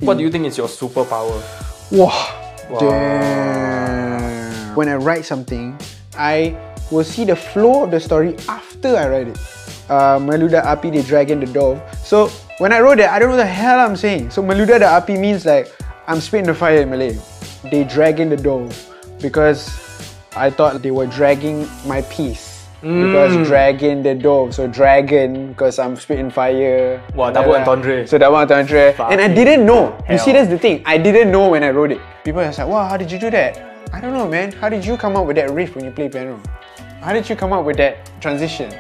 What do you think is your superpower? Wow. Damn. When I write something, I will see the flow of the story after I write it. Meludah api di dragon the dove. So when I wrote that, I don't know the hell I'm saying. So meludah the api means like I'm spitting the fire in Malay. They dragging the dove because I thought they were dragging my piece. Because dragging the dove, so dragon because I'm spitting fire. Wow, double entendre. So double entendre. And I didn't know. You see, that's the thing. I didn't know when I wrote it. People are like, wow, how did you do that? I don't know, man. How did you come up with that riff when you play piano? How did you come up with that transition?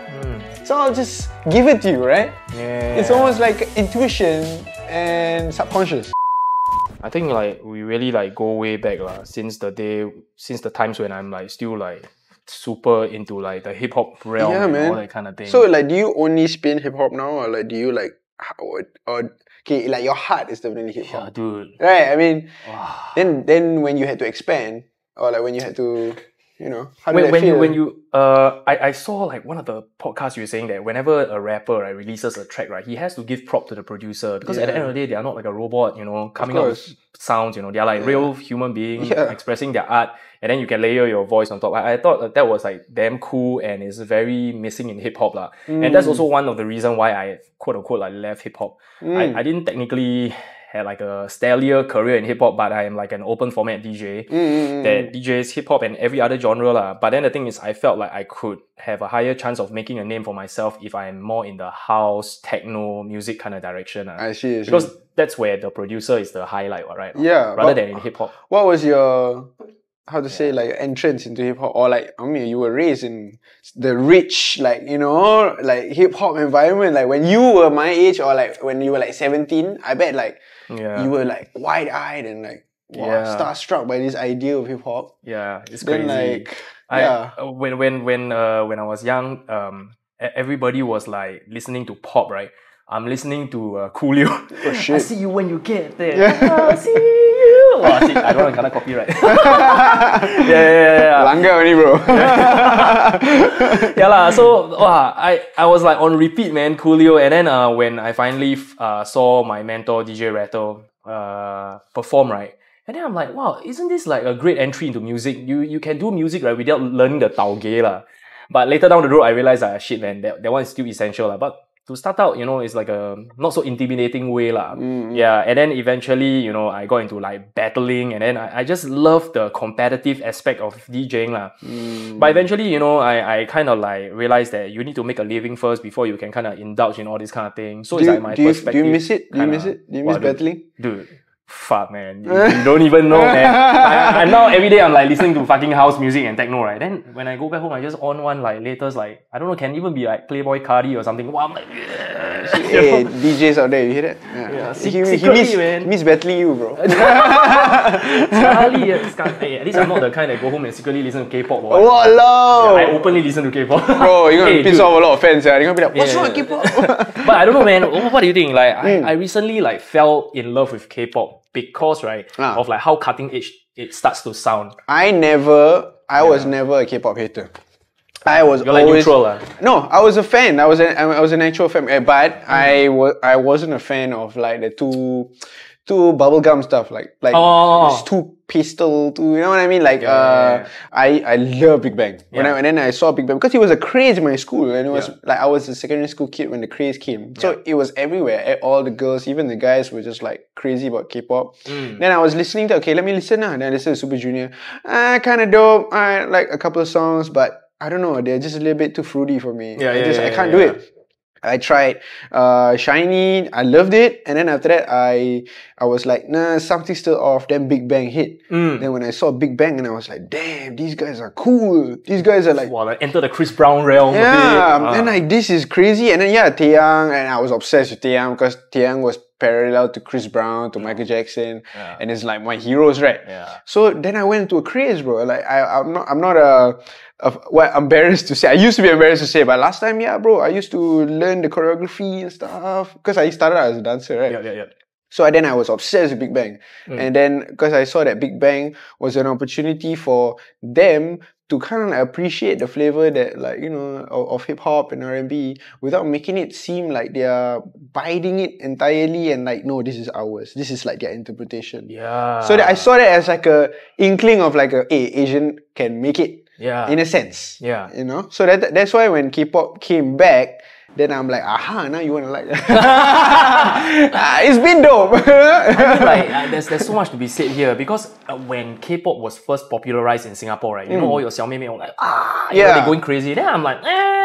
So I'll just give it to you, right? Yeah. It's almost like intuition and subconscious. I think like we really like go way back since the times when I'm like still like super into like the hip hop realm and all that kind of thing. So like, do you only spin hip hop now, or like do you like, or okay, like your heart is definitely hip hop? Yeah, dude. Right. I mean, then when you had to expand, or like when you had to, you know, how did that feel? When you I saw like one of the podcasts you were saying that whenever a rapper releases a track, he has to give prop to the producer because at the end of the day they are not like a robot, coming up with sounds, they are like real human beings expressing their art, and then you can layer your voice on top. I thought that was like damn cool and is very missing in hip hop and that's also one of the reasons why I quote unquote like left hip hop. I didn't technically had like a stellar career in hip-hop, but I am like an open format DJ that DJs hip-hop and every other genre But then the thing is, I felt like I could have a higher chance of making a name for myself if I am more in the house, techno, music kind of direction. I see. Because that's where the producer is the highlight, right? Yeah. Rather than in hip-hop. What was your, how to say, like entrance into hip-hop? Or like, I mean, you were raised in the rich, like, like hip-hop environment. Like when you were my age, or like when you were like 17, I bet like, you were like wide-eyed and like starstruck by this idea of hip-hop. Yeah, it's crazy. Then like, when I was young, everybody was like listening to pop, right? I'm listening to Coolio. Oh shit. I see you when you get there. I see you. I don't want to kind of copyright. yeah. Langga only, bro. So I was like on repeat, man, Coolio. And then when I finally saw my mentor DJ Rattle perform, right? And then I'm like, wow, isn't this like a great entry into music? You can do music without learning the taoge But later down the road, I realized shit, man, that one is still essential But to start out, it's like a not so intimidating way Yeah, and then eventually, I got into like battling, and then I just love the competitive aspect of DJing But eventually, I kind of like realized that you need to make a living first before you can kind of indulge in all this kind of thing. So it's like my perspective. Do you miss it? Do you miss it? Do you miss battling? Dude. Fuck, man. You don't even know, man. I'm now every day I'm like listening to fucking house music and techno, right? Then when I go back home, I just on one like latest, like, I don't know, can even be like Playboy Cardi or something. Wow, I'm like, hey, DJs out there, you hear that? He miss battling you, bro. Charlie, at least I'm not the kind that go home and secretly listen to K-pop. Walao! I openly listen to K-pop. Bro, you're gonna piss off a lot of fans. They're gonna be like, what's wrong with K-pop? But I don't know, man. What do you think? Like, I recently like fell in love with K-pop because of like how cutting edge it starts to sound. I was never a K-pop hater. I was You're always like neutral. No, I was a fan. I was an actual fan, but I wasn't a fan of like the too bubblegum stuff, like it's too pastel, you know what I mean? Like I love Big Bang. And then I saw Big Bang because it was a craze in my school, and it was like I was a secondary school kid when the craze came. So it was everywhere. All the girls, even the guys, were just like crazy about K-pop. Then I was listening to let me listen now. Then I listened to Super Junior. Kind of dope. I like a couple of songs, but I don't know. They're just a little bit too fruity for me. I can't do it. I tried Shiny, I loved it, and then after that I was like, nah, something's still off. Then Big Bang hit. Then when I saw Big Bang, and I was like, damn, these guys are cool. These guys are like, like enter the Chris Brown realm. And like this is crazy. And then TAEYANG, and I was obsessed with TAEYANG because TAEYANG was parallel to Chris Brown, to Michael Jackson, and it's like my heroes, right? So then I went into a craze, bro. Like I'm not embarrassed to say. I used to be embarrassed to say, but last time, bro, I used to learn the choreography and stuff because I started out as a dancer, right? So then I was obsessed with Big Bang. And then because I saw that Big Bang was an opportunity for them to kind of like appreciate the flavor that like, you know, of hip hop and R&B without making it seem like they are biting it entirely and like, no, this is ours. This is like their interpretation. Yeah. So that I saw that as like a inkling of like Asian can make it. Yeah. In a sense. Yeah. You know? So that's why when K-pop came back, then I'm like, aha, now you want to like that. It's been dope. I mean, like, there's so much to be said here because when K-pop was first popularized in Singapore, right? You know, all your Xiao Mei Mei are like, you know, they're going crazy. Then I'm like,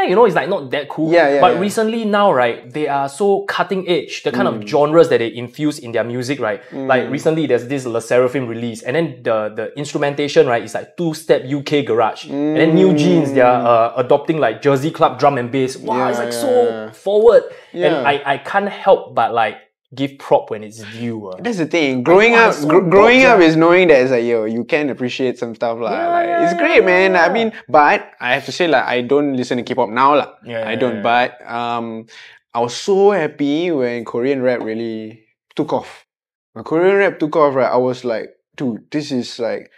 you know, it's like not that cool. But recently now, right, they are so cutting edge, the kind of genres that they infuse in their music, right? Like recently there's this Le Seraphim release, and then the instrumentation, right, is like two-step UK garage. And then New Jeans, they are adopting like Jersey Club drum and bass. Wow, it's like so forward. And I can't help but like give prop when it's due. That's the thing. Growing up is knowing that it's like, yo, you can appreciate some stuff. It's great, man. I mean, but I have to say, like, I don't listen to K-pop now. I don't. But I was so happy when Korean rap really took off. When Korean rap took off, right, I was like, dude, this is like...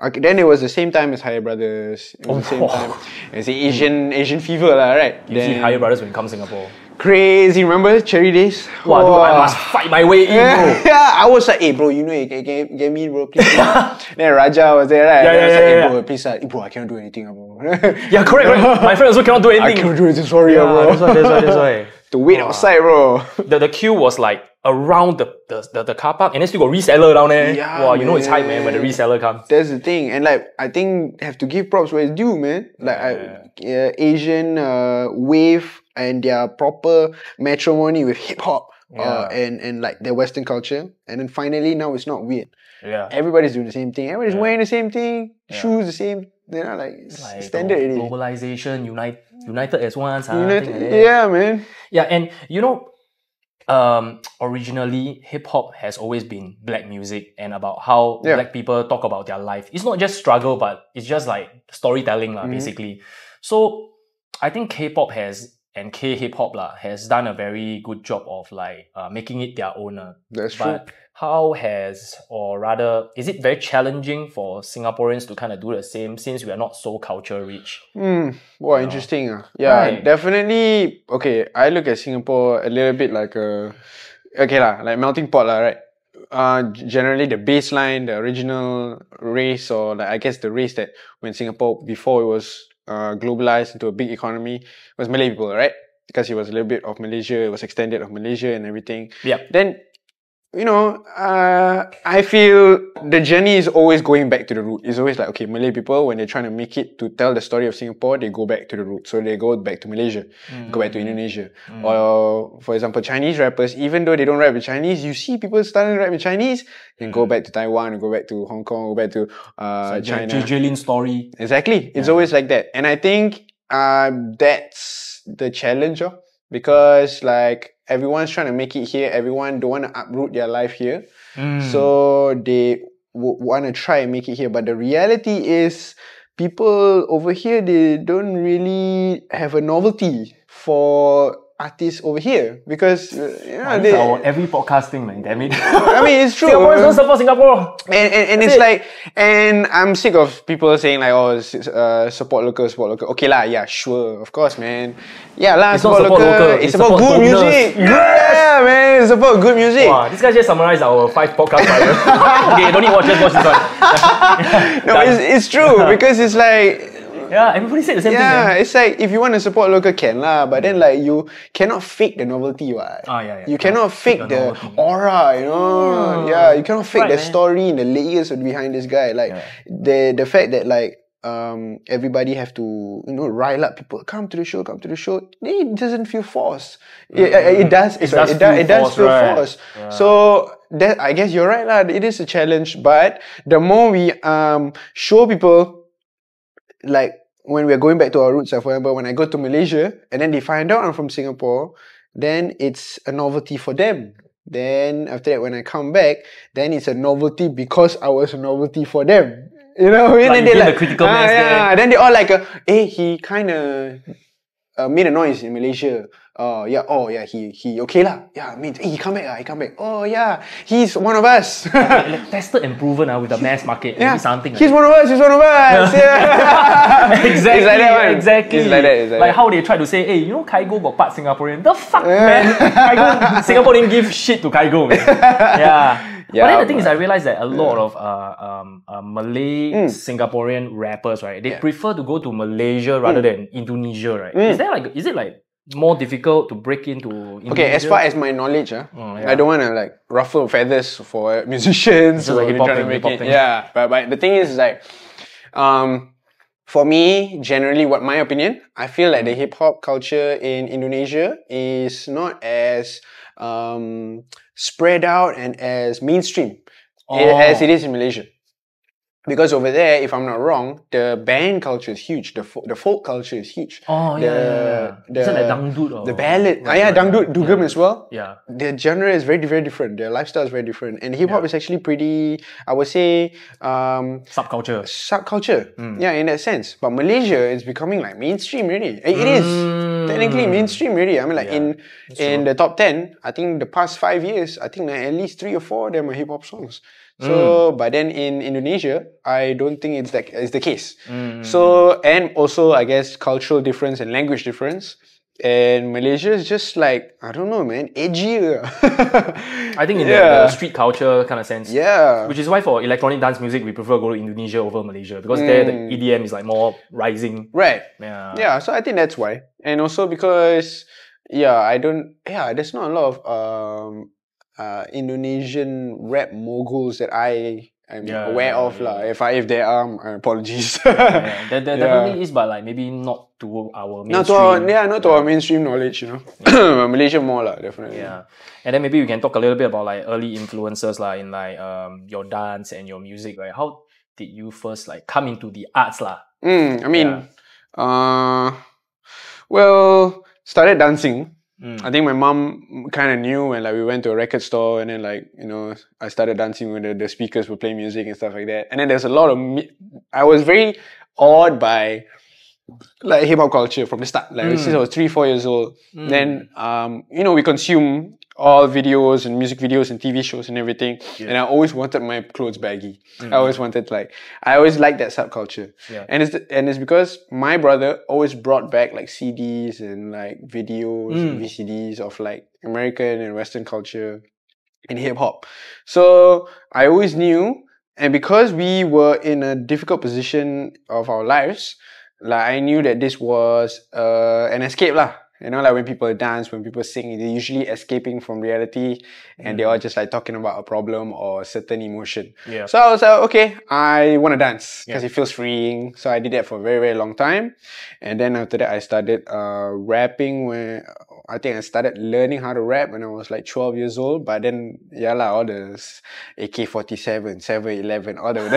Okay, then it was the same time as Higher Brothers. It was the same time. It's the Asian fever, right? You see Higher Brothers when it comes to Singapore. Crazy, remember Cherry Days? Wow, dude, I must fight my way in, bro. Yeah, I was like, hey, bro, you know, get me, bro, please. Then Raja was there, right? I was like, hey, bro, please, bro, I cannot do anything, bro. Yeah, correct. My friend also cannot do anything. I cannot do anything, sorry, bro. That's why. To wait outside, bro. The queue was like around the car park, and then still got reseller down there. Yeah, wow, you know it's hype, man, when the reseller comes. That's the thing. And like, I think have to give props where it's due, man. Like, Asian wave and their proper matrimony with hip hop and like their Western culture. And then finally now it's not weird. Yeah. Everybody's doing the same thing. Everybody's wearing the same thing. Shoes the same. You know, like, it's standard already. Globalization, united as one. Yeah, man. Yeah, and you know, originally hip hop has always been black music and about how black people talk about their life. It's not just struggle, but it's just like storytelling, basically. So I think K-pop and K-hip-hop has done a very good job of like making it their own. That's true. How or rather, is it very challenging for Singaporeans to kind of do the same since we are not so culture rich? Wow, interesting. Yeah, definitely. Okay, I look at Singapore a little bit like like melting pot, right? Generally the baseline, the original race, or like I guess the race that when Singapore, before it was globalized into a big economy, was Malay people, right? Because it was a little bit of Malaysia, it was extended of Malaysia and everything. Yeah. Then, you know, I feel the journey is always going back to the root. It's always like, okay, Malay people, when they're trying to make it to tell the story of Singapore, they go back to the root. So they go back to Malaysia, go back to Indonesia. Or, for example, Chinese rappers, even though they don't rap in Chinese, you see people starting to rap in Chinese, then go back to Taiwan, go back to Hong Kong, go back to China. Jaylin story. Exactly. It's always like that. And I think that's the challenge, because like everyone's trying to make it here. Everyone don't want to uproot their life here. So they want to try and make it here. But the reality is people over here, they don't really have a novelty for artists over here because it's our every podcast thing, man. Damn it. I mean, it's true. Singaporeans don't support Singapore. And it's like, and I'm sick of people saying like, oh, support local. Okay lah, yeah, sure, of course, man. Yeah lah, support local. It's about good music. Yeah, man, it's about good music. Wow, this guy just summarized our 5 podcasts. Okay, don't need to watch this one. No, it's true because it's like. Yeah, everybody said the same thing. Yeah, it's like if you want to support local, can lah, but then like you cannot fake the novelty, right? You cannot fake the aura, you know. Yeah, you cannot fake the story and the layers behind this guy. Like the fact that like everybody have to rile up people, come to the show. It doesn't feel forced. It does feel forced. Yeah. So that, I guess you're right lah. It is a challenge, but the more we show people, like when we're going back to our roots, for example, when I go to Malaysia and then they find out I'm from Singapore, then it's a novelty for them. Then after that, when I come back, then it's a novelty because I was a novelty for them. You know, like and then the critical mass. Then they all like, hey, he kind of made a noise in Malaysia. he okay lah. Yeah, I mean, he come back. Oh yeah, he's one of us. like tested and proven with the mass market. Yeah, something. He's one of us. Yeah. Exactly. It's like that, exactly. It's like that. Like how they try to say, hey, you know, Kaigo got part Singaporean. The fuck, man. Kaigo, Singapore didn't give shit to Kaigo, man. Yeah. But then the thing is, I realized that a lot of Malay Singaporean rappers, right, they prefer to go to Malaysia rather than Indonesia, right? Is it like more difficult to break into Indonesia? Okay, as far as my knowledge, I don't want to like ruffle feathers for musicians who are trying to make it. Yeah, but the thing is like, for me, generally, what my opinion, I feel like the hip hop culture in Indonesia is not as spread out and as mainstream as it is in Malaysia. Because over there, if I'm not wrong, the band culture is huge. The folk culture is huge. Oh, yeah. Isn't that dangdut? Or the ballad. Dangdut, dugem as well. Yeah. The genre is very, very different. Their lifestyle is very different. And hip-hop is actually pretty, I would say... subculture. Yeah, in that sense. But Malaysia is becoming like mainstream really. It is technically mainstream really. I mean like in the top 10, I think the past 5 years, I think like at least 3 or 4 of them are hip-hop songs. So, but then in Indonesia, I don't think it's the case. So, and also I guess cultural difference and language difference. And Malaysia is just like, I don't know, man, edgier. I think in the street culture kind of sense. Yeah. Which is why for electronic dance music, we prefer to go to Indonesia over Malaysia. Because there, the EDM is like more rising. Right. Yeah, so I think that's why. And also because, there's not a lot of Indonesian rap moguls that I am aware of. If there are, apologies. There definitely is, but like maybe not to our mainstream. Not to our mainstream knowledge, you know. Malaysia more definitely. Yeah. And then maybe we can talk a little bit about like early influences in like your dance and your music, right? How did you first like come into the arts I mean, well, started dancing. I think my mom kind of knew when like we went to a record store and then like, you know, I started dancing when the speakers were playing music and stuff like that. And then there's a lot of I was very awed by like hip hop culture from the start. Like since I was 3-4 years old. Then you know, we consume all videos and music videos and TV shows and everything. And I always wanted my clothes baggy. I always liked that subculture. And it's because my brother always brought back like CDs and like videos and VCDs of like American and Western culture and hip hop. So I always knew, and because we were in a difficult position of our lives, like I knew that this was an escape lah. You know, like when people dance, when people sing, they're usually escaping from reality and they're all just like talking about a problem or a certain emotion. So I was like, okay, I want to dance because it feels freeing. So I did that for a very, very long time. And then after that, I started rapping when I think I started learning how to rap when I was like 12 years old. But then, all the AK-47, 7-Eleven, all the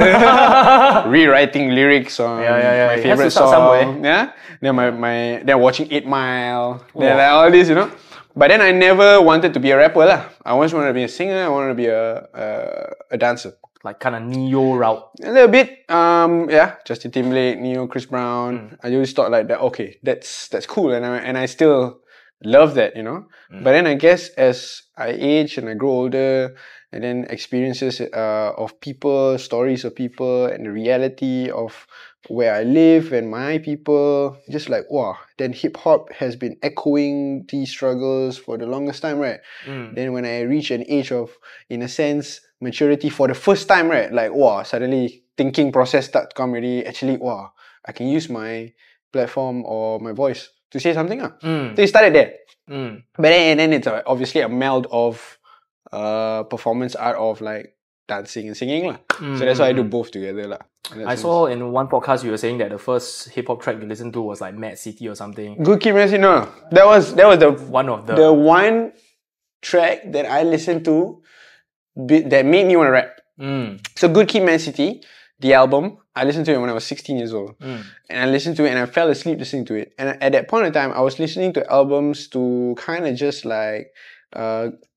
rewriting lyrics on my favorite song. Then watching 8 Mile. Then like all this, you know. But then I never wanted to be a rapper lah. I always wanted to be a singer. I wanted to be a dancer. Like kind of Neo route. A little bit. Justin Timberlake, Neo, Chris Brown. I always thought like that. Okay, that's cool, and I still love that, you know. But then I guess as I age and I grow older, and then experiences of people, stories of people, and the reality of where I live and my people, just like, wow, then hip-hop has been echoing these struggles for the longest time, right? Then when I reach an age of, in a sense, maturity for the first time, right? Like, wow, suddenly thinking process start to come really, actually, wow, I can use my platform or my voice to say something. So it started there. But then it's obviously a meld of performance art of like dancing and singing. So that's why I do both together. I saw in one podcast you were saying that the first hip-hop track you listened to was like Mad City or something. Good Kid, Mad City, no. That was the one track that I listened to that made me want to rap. So Good Kid, Mad City, the album, I listened to it when I was 16 years old. And I listened to it and I fell asleep listening to it. And at that point in time, I was listening to albums to kind of just like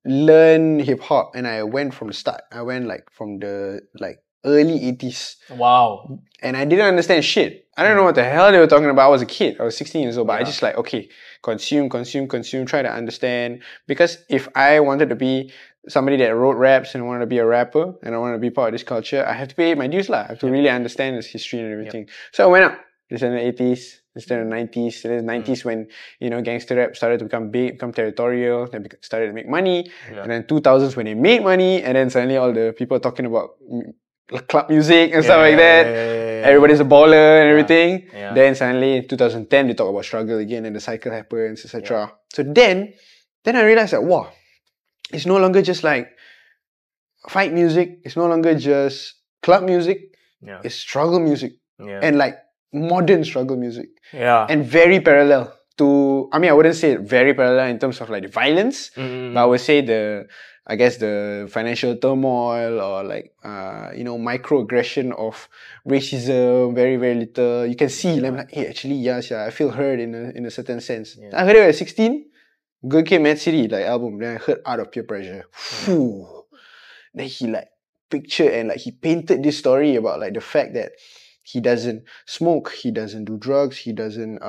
learn hip-hop. And I went from the start. I went like from the like early 80s. Wow. And I didn't understand shit. I don't know what the hell they were talking about. I was a kid. I was 16 years old. But I just like, okay, consume, try to understand. Because if I wanted to be somebody that wrote raps and wanted to be a rapper and I wanted to be part of this culture, I have to pay my dues lah. I have to really understand this history and everything. So I went up. This in the 80s. This in the 90s. So there's 90s when, you know, gangster rap started to become big, become territorial, then started to make money. And then 2000s when they made money, and then suddenly all the people talking about club music and stuff like that. Everybody's a baller and everything. Then suddenly in 2010 they talk about struggle again and the cycle happens, etc. So then I realized that wow, it's no longer just like fight music, it's no longer just club music, it's struggle music. And like modern struggle music. And very parallel to, I mean, I wouldn't say very parallel in terms of like the violence, but I would say the financial turmoil or like, you know, microaggression of racism, very, very little. You can see, like, hey, actually, yes, I feel heard in a certain sense. I heard it at 16, Good Kid, Mad City, like album. Then I heard Out of Peer Pressure. Then he like pictured and like he painted this story about like the fact that he doesn't smoke, he doesn't do drugs, he doesn't,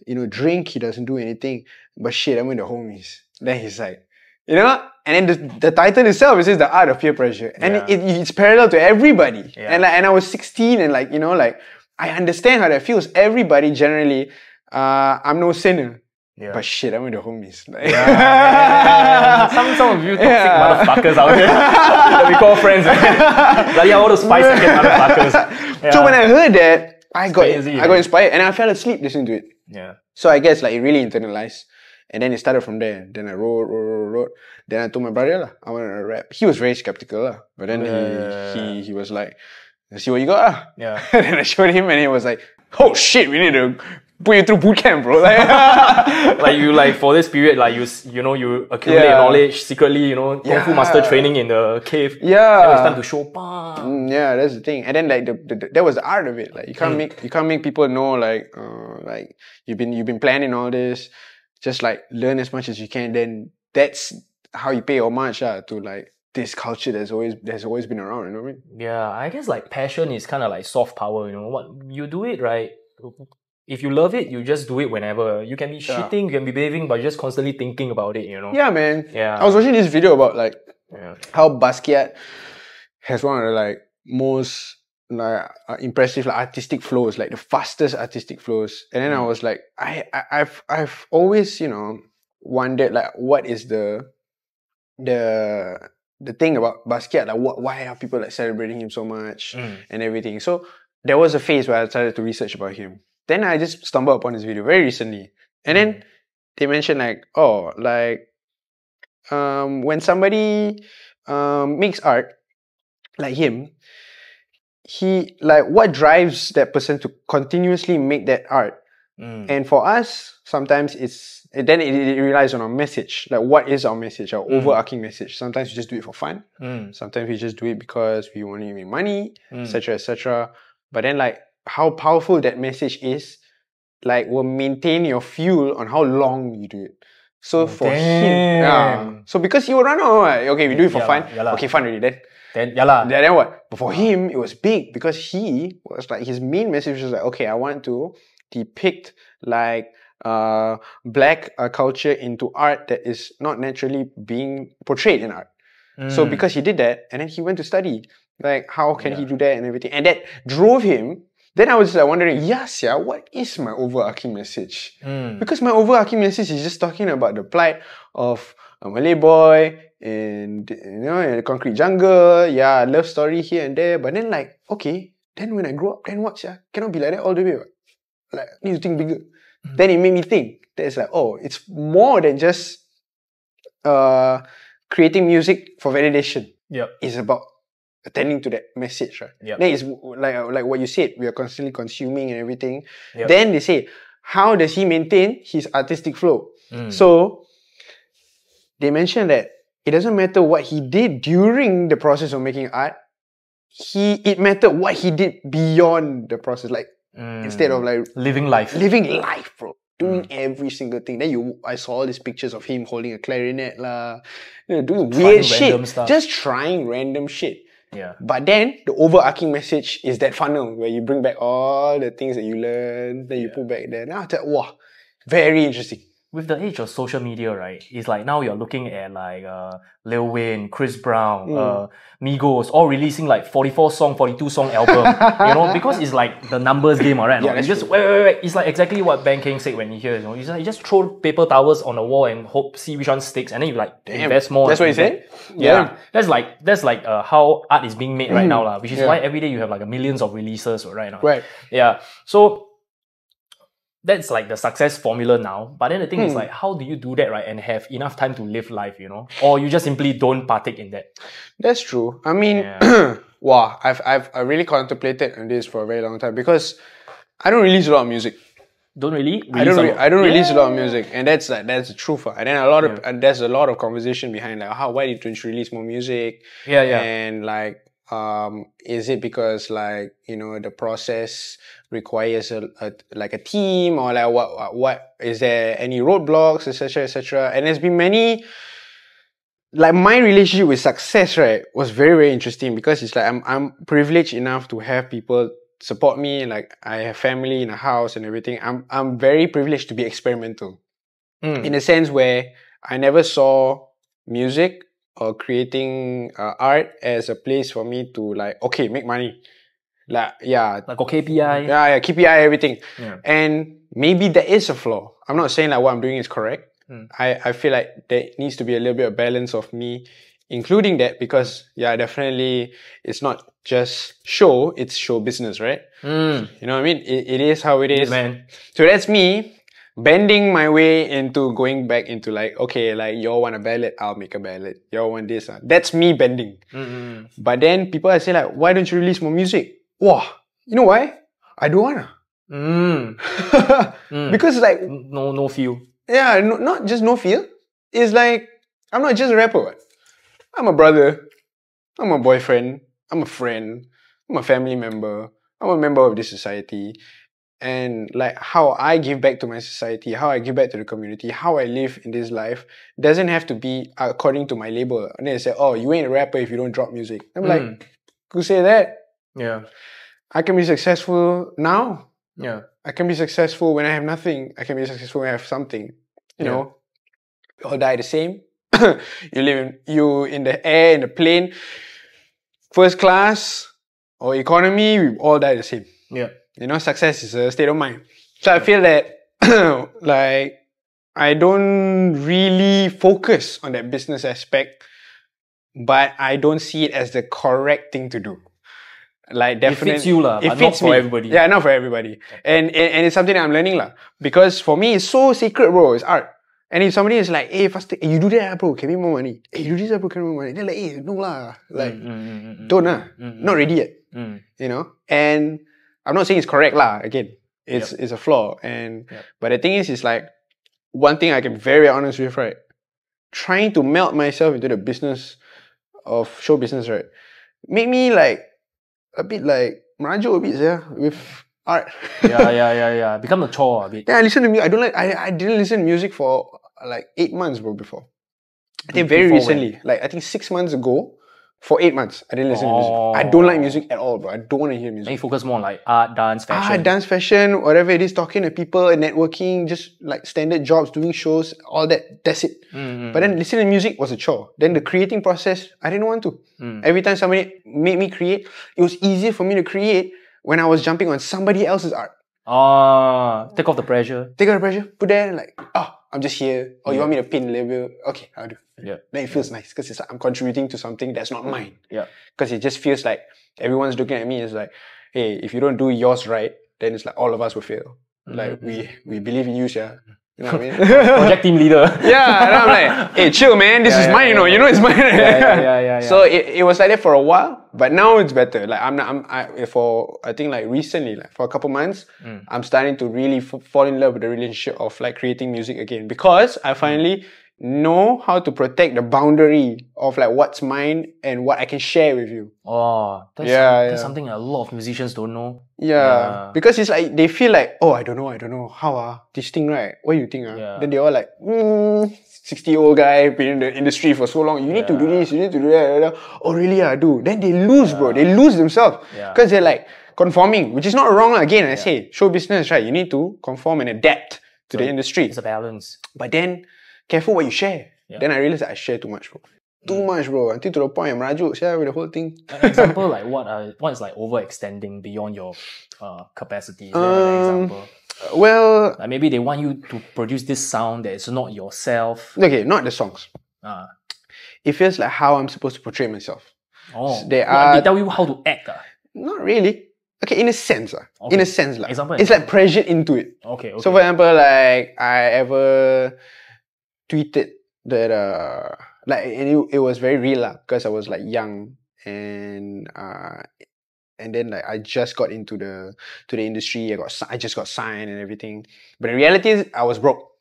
you know, drink, he doesn't do anything. But shit, I'm with the homies. Then he's like, you know, and then the title itself, it says The Art of Peer Pressure. And it's parallel to everybody. And I was 16 and like, you know, like, I understand how that feels. Everybody generally, I'm no sinner. But shit, I'm with the homies. Like, some of you toxic motherfuckers out here that we call friends. Like, all those 5 second motherfuckers. So when I heard that, I got inspired and I fell asleep listening to it. So I guess like it really internalized. And then it started from there. Then I wrote. Then I told my brother lah, I want to rap. He was very skeptical lah. But then he was like, see what you got lah. Then I showed him and he was like, oh shit, we need to put you through boot camp, bro. Like you like for this period, like you know, you accumulate knowledge secretly, you know, Kung Fu master training in the cave. And it's time to show that's the thing. And then like that was the art of it. Like you can't make people know like you've been planning all this. Just like learn as much as you can. Then that's how you pay homage to like this culture that's always been around. You know what I mean? Yeah, I guess like passion is kind of like soft power. You know what? You do it right. If you love it, you just do it whenever. You can be shitting, you can be behaving, but you're just constantly thinking about it, you know? Yeah, man. I was watching this video about like how Basquiat has one of the like most like impressive like artistic flows, like the fastest artistic flows. And then I was like, I've always, you know, wondered like what is the thing about Basquiat, like why are people like celebrating him so much and everything. So there was a phase where I started to research about him. Then I just stumbled upon this video very recently. And then they mentioned like, oh, like when somebody makes art like him, he like what drives that person to continuously make that art. And for us, sometimes it relies on our message. Like what is our message, our overarching message? Sometimes we just do it for fun. Sometimes we just do it because we want to make money, etc., etc. But then like how powerful that message is, like will maintain your fuel on how long you do it. So for him, so because he will run out, right? Okay, we do it for fun. Okay, fun already. Then what? But for him, it was big because he was like his main message was like, okay, I want to depict like black culture into art that is not naturally being portrayed in art. So because he did that, and then he went to study like how can he do that and everything, and that drove him. Then I was like wondering, what is my overarching message? Because my overarching message is just talking about the plight of a Malay boy and you know in the concrete jungle, love story here and there. But then like, okay, then when I grow up, then what? Cannot be like that all the way. Like need to think bigger. Then it made me think that it's like, oh, it's more than just creating music for validation. It's about attending to that message, right? Then it's like what you said, we are constantly consuming and everything. Then they say, how does he maintain his artistic flow? So they mentioned that it doesn't matter what he did during the process of making art. It mattered what he did beyond the process. Like instead of like living life, bro. Doing every single thing. Then I saw all these pictures of him holding a clarinet lah, doing weird shit, just trying random shit. Yeah. But then the overarching message is that funnel where you bring back all the things that you learn, then you put back there. Now I thought, wow, very interesting. With the age of social media, right, it's like now you're looking at like Lil Wayne, Chris Brown, Migos, all releasing like 44 song, 42 song album, you know, because it's like the numbers game, right? Yeah, you just wait. It's like exactly what Ben King said when you hear, you know, you just throw paper towels on the wall and see which one sticks, and then you like invest more. That's what he said? Yeah. That's like how art is being made right now, which is why every day you have like millions of releases right now. Right. Yeah. So that's like the success formula now. But then the thing is like, how do you do that, right? And have enough time to live life, you know? Or you just simply don't partake in that. That's true. I mean, wow, I've really contemplated on this for a very long time because I don't release a lot of music. Don't really? I don't release a lot of music, and that's the truth. And then there's a lot of conversation behind like, why don't you release more music? Yeah. And like, is it because like, you know, the process requires a team, or like what is there any roadblocks, etc. And there's been many, like my relationship with success, right, was very, very interesting because it's like I'm privileged enough to have people support me. Like I have family in a house and everything. I'm very privileged to be experimental in a sense where I never saw music or creating art as a place for me to like, okay, make money. Like KPI. Yeah, KPI, everything. Yeah. And maybe there is a flaw. I'm not saying like what I'm doing is correct. I feel like there needs to be a little bit of balance of me including that because definitely it's not just show, it's show business, right? You know what I mean? It is how it is. Man. So that's me bending my way into going back into like, okay, like y'all want a ballad, I'll make a ballad. Y'all want this. That's me bending. But then people are saying like, why don't you release more music? Wow, you know why? I don't wanna. Because like no feel. Yeah, not just no feel. It's like I'm not just a rapper. I'm a brother. I'm a boyfriend. I'm a friend. I'm a family member. I'm a member of this society. And like how I give back to my society, how I give back to the community, how I live in this life doesn't have to be according to my label. And then they say, oh, you ain't a rapper if you don't drop music. I'm like, who say that? Yeah. I can be successful now. Yeah. I can be successful when I have nothing. I can be successful when I have something. You know, we all die the same. You in the air, in the plane, first class or economy, we all die the same. Yeah. You know, success is a state of mind. So I feel that like I don't really focus on that business aspect, but I don't see it as the correct thing to do. Like definitely, it fits you lah, but not for everybody. Yeah, not for everybody. And it's something that I'm learning lah. Because for me, it's so sacred, bro. It's art. And if somebody is like, hey, faster, hey, you do that, bro, can make more money. Hey, you do this, bro, can make more money. They're like, hey, no lah. Like, don't lah. Not ready yet. You know? And I'm not saying it's correct lah. Again, it's a flaw. And but the thing is like, one thing I can be very honest with, right? Trying to melt myself into the business of show business, right? Make me like, a bit like merajuk a bit, with art. Yeah. Become a chore a bit. Yeah, I listen to music. I didn't listen to music for like 8 months, bro, before. I think very recently. When? Like I think 6 months ago, for 8 months, I didn't listen to music. I don't like music at all, bro. I don't want to hear music. And you focus more on like art, dance, fashion. Art, dance, fashion, whatever it is, talking to people, networking, just like standard jobs, doing shows, all that. That's it. But then listening to music was a chore. Then the creating process, I didn't want to. Every time somebody made me create, it was easier for me to create when I was jumping on somebody else's art. Take off the pressure. Take off the pressure, put there like, I'm just here. Or you want me to pin label? Okay, I'll do. Yeah. Then it feels nice because it's like I'm contributing to something that's not mine. Yeah. Because it just feels like everyone's looking at me as like, hey, if you don't do yours right, then it's like all of us will fail. Like we believe in you, yeah. You know what I mean? Project team leader. Yeah, and I'm like, hey, chill, man. This is mine, you know. You know it's mine. Yeah. So it was like that for a while, but now it's better. Like I think like recently, like for a couple months, I'm starting to really fall in love with the relationship of like creating music again because I finally know how to protect the boundary of like what's mine and what I can share with you. That's something a lot of musicians don't know. Yeah. Because it's like they feel like, oh, I don't know how this thing, right? What do you think? Then they all like, 60-year-old guy been in the industry for so long. You need to do this, you need to do that. Oh, really? I do. Then they lose, bro. They lose themselves. Because they're like conforming, which is not wrong. Again, I say, show business, right? You need to conform and adapt to the industry. It's a balance. But then, careful what you share. Then I realized that I share too much, bro. Too much, bro. Until to the point I'm rajuk, with the whole thing. An example, like what is like overextending beyond your capacity? Is there an example? Well, like maybe they want you to produce this sound that is not yourself. Okay, not the songs. It feels like how I'm supposed to portray myself. Oh, so they tell you how to act. Not really. Okay, in a sense. Okay. In a sense. Example. It's like pressured into it. Okay. So for example, like I ever tweeted that it was very real because I was like young and then like I just got into the industry. I just got signed and everything. But in reality, I was broke.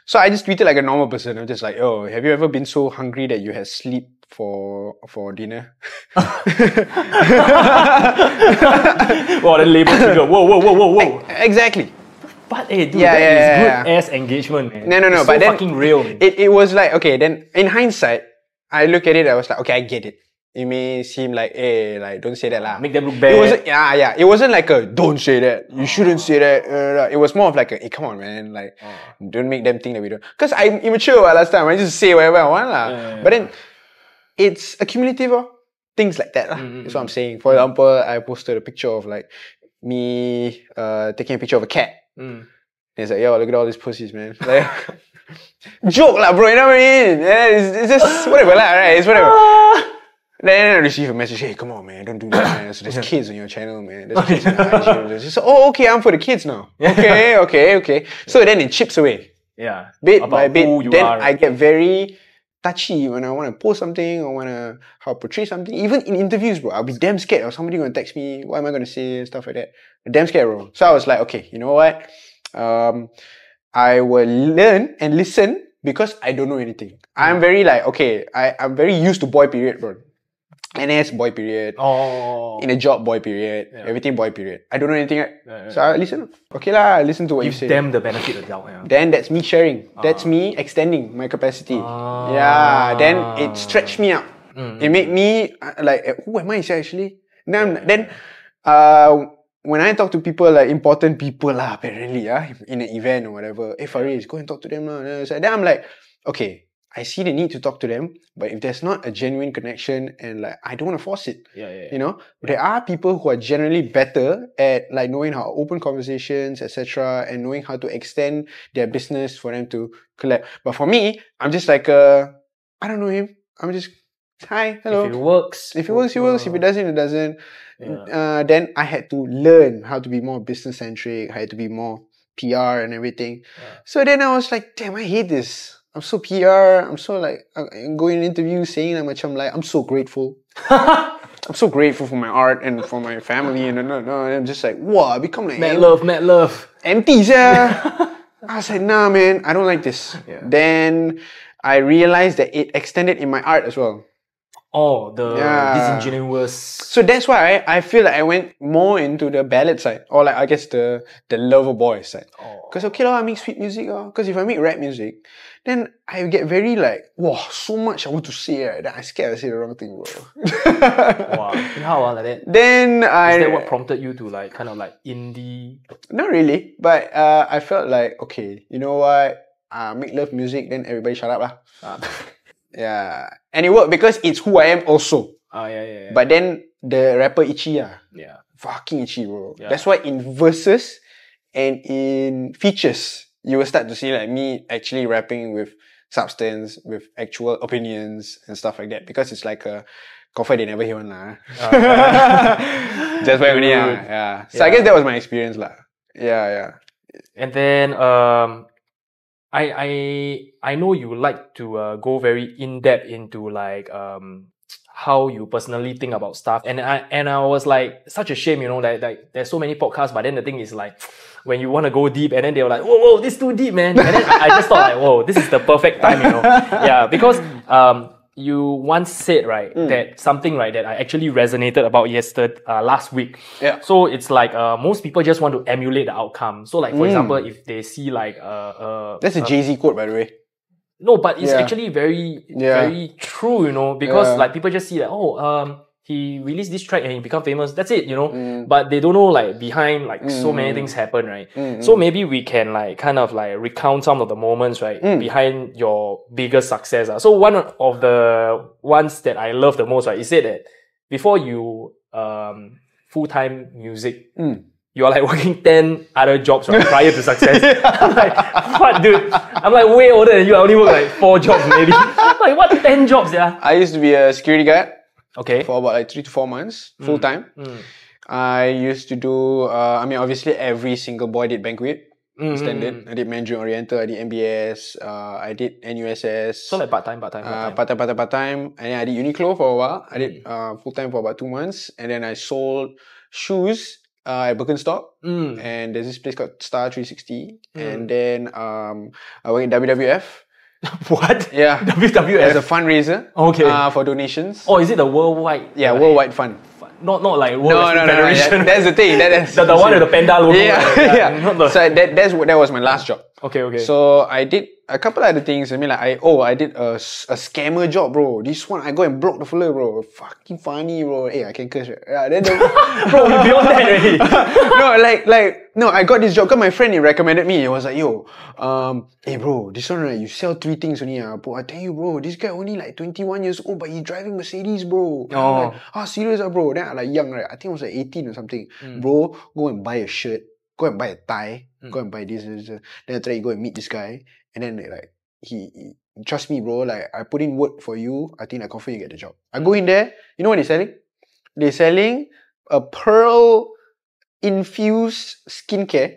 So I just tweeted like a normal person. I'm just like, oh, have you ever been so hungry that you had sleep for dinner? Wow, the label figure. Whoa. Exactly. But hey, dude, that is good ass engagement, man. No. It's but so then fucking real, man. It was like, okay, then in hindsight, I look at it, I was like, okay, I get it. It may seem like, hey, like, don't say that lah. Make them look bad. It wasn't, It wasn't like a, don't say that. You shouldn't say that. It was more of like a, hey, come on, man. Like, don't make them think that we don't. Because I'm immature last time. I just say whatever I want lah. But then, it's accumulative things like that lah. That's what I'm saying. For example, I posted a picture of like, me taking a picture of a cat. And it's like, yo, look at all these pussies, man. Like, joke lah, bro. You know what I mean? It's just whatever lah, right? It's whatever. Then I receive a message, hey, come on, man, don't do that, man. So there's kids on your channel, man. There's kids on your IG. So, oh, okay, I'm for the kids now. Okay. So then it chips away. Yeah. Bit by bit. Then are. I get very touchy when I want to post something or want to portray something. Even in interviews, bro, I'll be damn scared of somebody going to text me, what am I going to say, stuff like that. Damn scared, bro. So I was like, okay, you know what? I will learn and listen because I don't know anything. I'm very like, okay, I'm very used to boy period, bro. NS boy period. In a job boy period. Everything boy period. I don't know anything, right? So I listen. Okay lah, I listen to what you say. Give them the benefit of the doubt. Then that's me sharing. That's me extending my capacity. Then it stretched me out. It made me like, who am I actually? Then when I talk to people, like important people lah, apparently, in an event or whatever, hey Fariz, go and talk to them lah. So then I'm like, okay, I see the need to talk to them, but if there's not a genuine connection and like I don't want to force it, you know, there are people who are generally better at like knowing how to open conversations, etc., and knowing how to extend their business for them to collab. But for me, I'm just like I don't know him. I'm just hi, hello. If it works, it works. If it doesn't, it doesn't. Then I had to learn how to be more business centric. I had to be more PR and everything. So then I was like, damn, I hate this. I'm so PR. I'm so like going in interviews saying I'm so grateful. I'm so grateful for my art and for my family and I'm just like, wow, I become like mad love. Empty, yeah. I was like, nah, man, I don't like this. Then I realized that it extended in my art as well. Oh, the disingenuous. So that's why I feel like I went more into the ballad side, or like I guess the lover boy side. Because okay, I make sweet music. Because if I make rap music, then I get very like, wow, so much I want to say. Right? That I scared I say the wrong thing, bro. Wow, how like that? Then is that what prompted you to like kind of like indie? Not really, but I felt like okay, you know what? Make love music, then everybody shut up lah. Yeah, and it worked because it's who I am also. Yeah. But then the rapper itchy fucking itchy, bro. That's why in verses and in features, you will start to see like me actually rapping with substance, with actual opinions and stuff like that. Because it's like a coffee they never hear one lah. Just by only So I guess that was my experience lah. Yeah. And then I know you like to go very in depth into like how you personally think about stuff, and I was like, such a shame, you know, that like there's so many podcasts, but then the thing is like when you want to go deep, and then they were like, whoa, this is too deep, man, and then I just thought like, whoa, this is the perfect time, you know, because you once said that something that I actually resonated about last week. So it's like most people just want to emulate the outcome. So like for example, if they see like that's a Jay-Z quote, by the way. No, but it's actually very, very true, you know, because like people just see that, he released this track and he become famous. That's it, you know. But they don't know like behind like so many things happen, right? So maybe we can like kind of like recount some of the moments, right, behind your biggest success. So one of the ones that I love the most, right, is said that before you full-time music, you are like working 10 other jobs, right, prior to success. I'm like, what, dude? I'm like way older than you. I only work like 4 jobs maybe. I'm like, what, 10 jobs, yeah? I used to be a security guard. Okay. For about like 3 to 4 months, full time. I used to do, obviously every single boy did banquet, standard. I did Mandarin Oriental, I did MBS, I did NUSS. So like part-time. Part-time. And then I did Uniqlo for a while. I did full-time for about 2 months. And then I sold shoes at Birkenstock. And there's this place called Star 360. And then I worked in WWF. What? Yeah. WWF? As a fundraiser. Okay. For donations. Oh, is it the worldwide? Yeah, worldwide fund. Not like World Federation. That's the thing. That's the one with the panda logo. Yeah. So that was my last job. Okay. So I did a couple other things. I mean, like I did a scammer job, bro. This one I go and block the fella, bro. Fucking funny, bro. Hey, I can curse. Yeah, then bro, you beyond that already. No, I got this job because my friend, he recommended me. He was like, yo, hey bro, this one, right, you sell 3 things only. Bro, I tell you, bro, this guy only like 21 years old, but he driving Mercedes, bro. I'm like, serious, bro? Then I like young, right? I think I was like 18 or something. Bro, go and buy a shirt, go and buy a tie, go and buy this. Then after that, you go and meet this guy. And then like, he trust me, bro, like I put in work for you, I think I confirm you get the job. I go in there, you know what they're selling? They're selling a pearl infused skincare,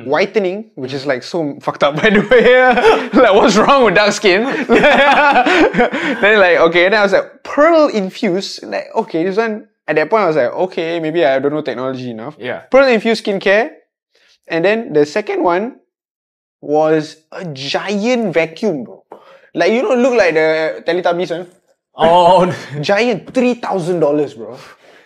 whitening, which is like so fucked up by the way. Like, what's wrong with dark skin? Then like, okay, then I was like, pearl infused, like, okay, this one, at that point I was like, okay, maybe I don't know technology enough. Yeah. Pearl infused skincare. And then the second one was a giant vacuum, bro. Like, you don't look like the Teletubbies one. Oh. Giant, $3,000, bro.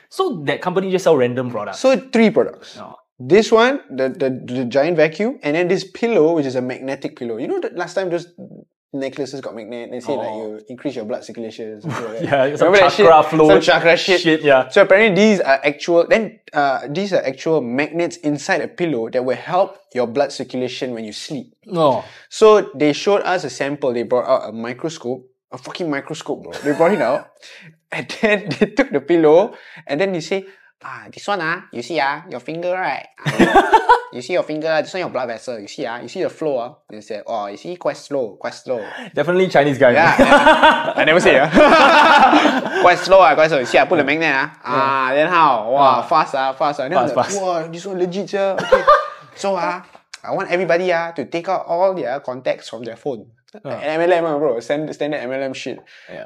So that company just sell random products? So 3 products. This one, the giant vacuum, and then this pillow, which is a magnetic pillow. You know that last time those necklaces got magnet, they say like you increase your blood circulation. Like yeah, some chakra flow. Some chakra shit. Yeah. So apparently these are actual magnets inside a pillow that will help your blood circulation when you sleep. So they showed us a sample. They brought out a microscope, a fucking microscope, bro. They brought it out, and then they took the pillow, and then they say, this one, you see, your finger, right? You see your finger, this one your blood vessel, you see the flow, They say, you see, quite slow. Definitely Chinese guy. Yeah, I never say, quite slow, you see, I put the magnet, then how? Wow, fast. Then I was like, wow, this one legit, okay. So, I want everybody to take out all their contacts from their phone. MLM, bro, standard MLM shit.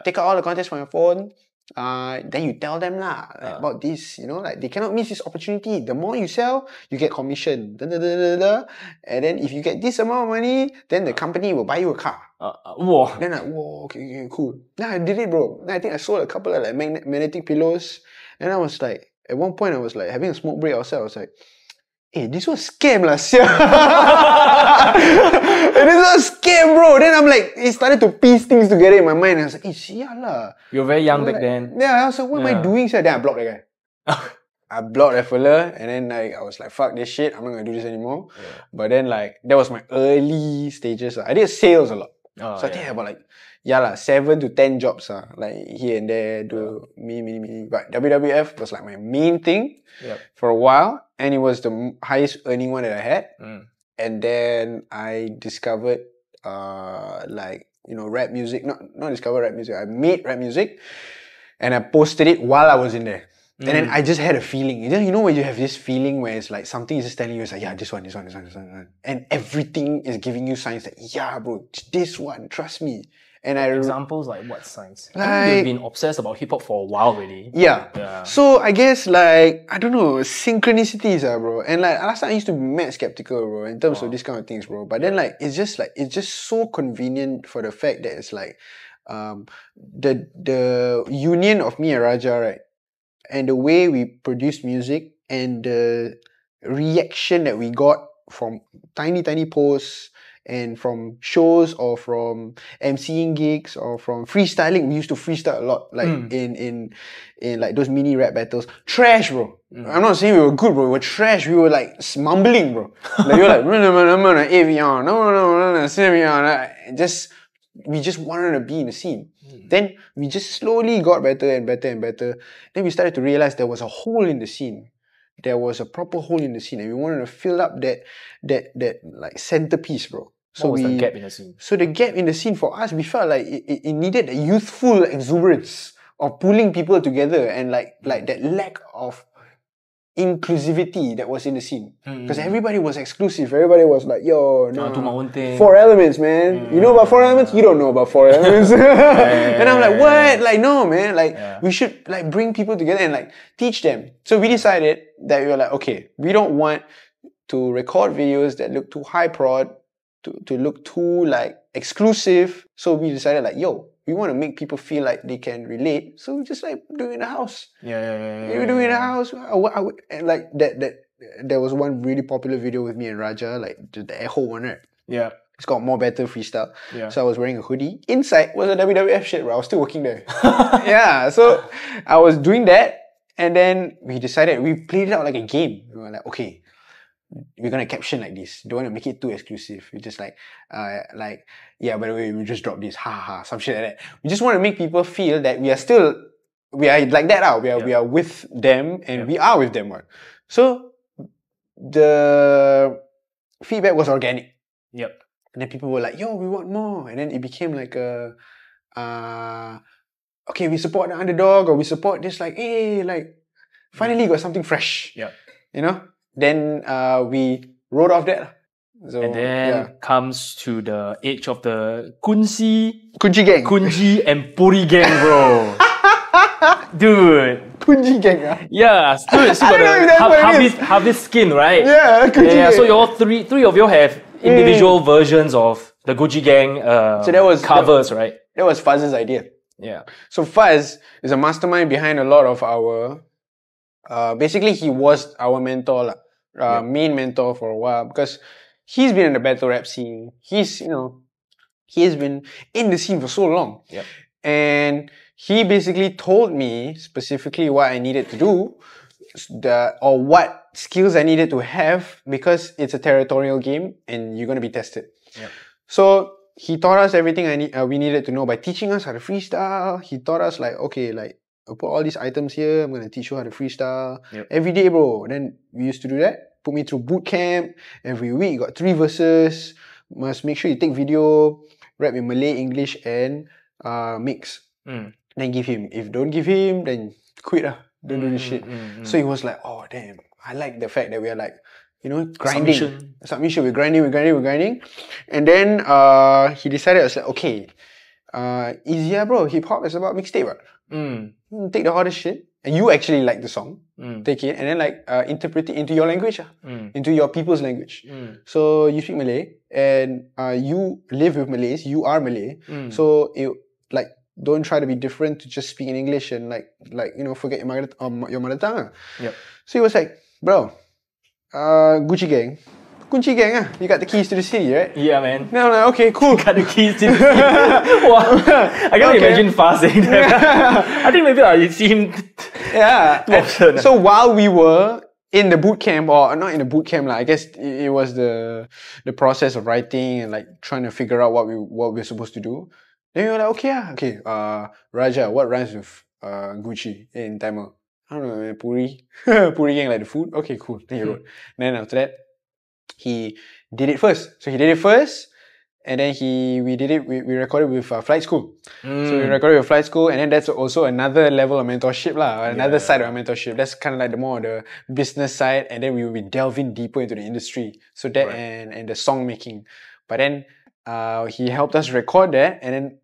Take out all the contacts from your phone. Then you tell them about this, you know, like they cannot miss this opportunity. The more you sell, you get commission. And then if you get this amount of money, then the company will buy you a car. Then like, whoa, okay, cool. Then I did it, bro. Then I think I sold a couple of like magnetic pillows. And I was like, at one point I was like having a smoke break outside. I was like, hey, this was scam lah, sia. This was scam, bro. Then I'm like, it started to piece things together in my mind. I was like, hey, sia lah. You were very young back then. Yeah, I was like, what am I doing, sia? Then I blocked that guy. I blocked that fella, and then like I was like, fuck this shit, I'm not gonna do this anymore. But then like, that was my early stages. I did sales a lot. So I think about like, 7 to 10 jobs like here and there, do me. But WWF was like my main thing for a while, and it was the highest earning one that I had. And then I discovered rap music. Not discovered rap music. I made rap music, and I posted it while I was in there. And then I just had a feeling. You know when you have this feeling where it's like something is just telling you, it's like, yeah, this one. And everything is giving you signs that, yeah, bro, this one, trust me. And examples like what signs? Like, you've been obsessed about hip hop for a while already. Yeah. So I guess like, I don't know, synchronicities bro. And like last time I used to be mad skeptical, bro, in terms of these kind of things, bro. But then like it's just so convenient for the fact that it's like the union of me and Raja, right? And the way we produce music and the reaction that we got from tiny posts and from shows or from MCing gigs or from freestyling. We used to freestyle a lot, like in like those mini rap battles. Trash, bro. I'm not saying we were good, bro. We were trash. We were like mumbling, bro. Like we were like, we just wanted to be in the scene. Then we just slowly got better and better and better. Then we started to realize there was a hole in the scene. There was a proper hole in the scene, and we wanted to fill up that like centerpiece, bro. So what was the gap in the scene? So the gap in the scene for us, we felt like it needed a youthful exuberance of pulling people together, and like that lack of inclusivity that was in the scene. Because everybody was exclusive. Everybody was like, yo, no, do my own thing. 4 Elements, man. You know about 4 Elements? You don't know about 4 Elements. And I'm like, what? Like, no, man. Like, we should like bring people together and like teach them. So we decided that we were like, okay, we don't want to record videos that look too high prod, to look too like exclusive. So we decided like, yo, we want to make people feel like they can relate, so we just like do it in the house. We do it in the house. And like that. There was one really popular video with me and Raja, like the Echo one, right? Yeah. It's called More Better Freestyle. Yeah. So I was wearing a hoodie. Inside was a WWF shit, bro. I was still working there. Yeah. So I was doing that, and then we decided, we played it out like a game. We were like, okay, we're gonna caption like this. Don't want to make it too exclusive. We just like, yeah, by the way, we just dropped this, ha ha, some shit like that. We just want to make people feel that we are like that. We are with them, and we are with them. Right? So the feedback was organic. Yep. And then people were like, yo, we want more. And then it became like a, okay, we support the underdog, or we support this, like, hey, like, finally got something fresh. Yeah. You know? Then we wrote off that. So, and then comes to the age of the Kunci gang. Kunci and Puri gang, bro. Dude. Kunci gang, yeah, still got the harvest skin, right? Yeah, Kunci gang. So your three of you have individual versions of the Gucci gang so that was covers, right? That was Fuzz's idea. Yeah. So Fuzz is a mastermind behind a lot of our basically he was our mentor, main mentor for a while, because he's been in the battle rap scene. He's been in the scene for so long. Yep. And he basically told me specifically what I needed to do, or what skills I needed to have, because it's a territorial game and you're going to be tested. Yep. So he taught us everything we needed to know by teaching us how to freestyle. He taught us like, okay, like, I'll put all these items here. I'm going to teach you how to freestyle. Yep. Every day, bro. Then we used to do that. Put me through boot camp. Every week, got 3 verses. Must make sure you take video, rap in Malay, English, and mix. Then give him. If don't give him, then quit. Don't do this shit. So he was like, oh, damn. I like the fact that we are like, grinding. Submission. We're grinding. And then he decided, I was like, okay, easier, bro. Hip hop is about mixtape, right? Take the hardest shit, and you actually like the song, take it, and then like interpret it into your language, into your people's language. So you speak Malay, and you live with Malays. You are Malay, so it like don't try to be different to just speak in English and like forget your mother tongue. Yep. So he was like, bro, Gucci gang. Kunci gang, you got the keys to the city, right? Yeah, man. No, okay, cool. Got the keys to the city. Wow. I can't imagine Faz saying that. I think maybe I see him. Yeah. So while we were in the boot camp, or not in the boot camp, I guess it was the process of writing and like trying to figure out what we're supposed to do. Then we were like, okay, Raja, what rhymes with Gucci in Tamil? I don't know, man, Puri. Puri gang, like the food. Okay, cool. Then he wrote. Then after that, he did it first. So he did it first, and then we recorded with Flight School. So we recorded with Flight School, and then that's also another level of mentorship another side of mentorship. That's kind of like the business side, and then we will be delving deeper into the industry. So that and the song making. But then he helped us record that, and then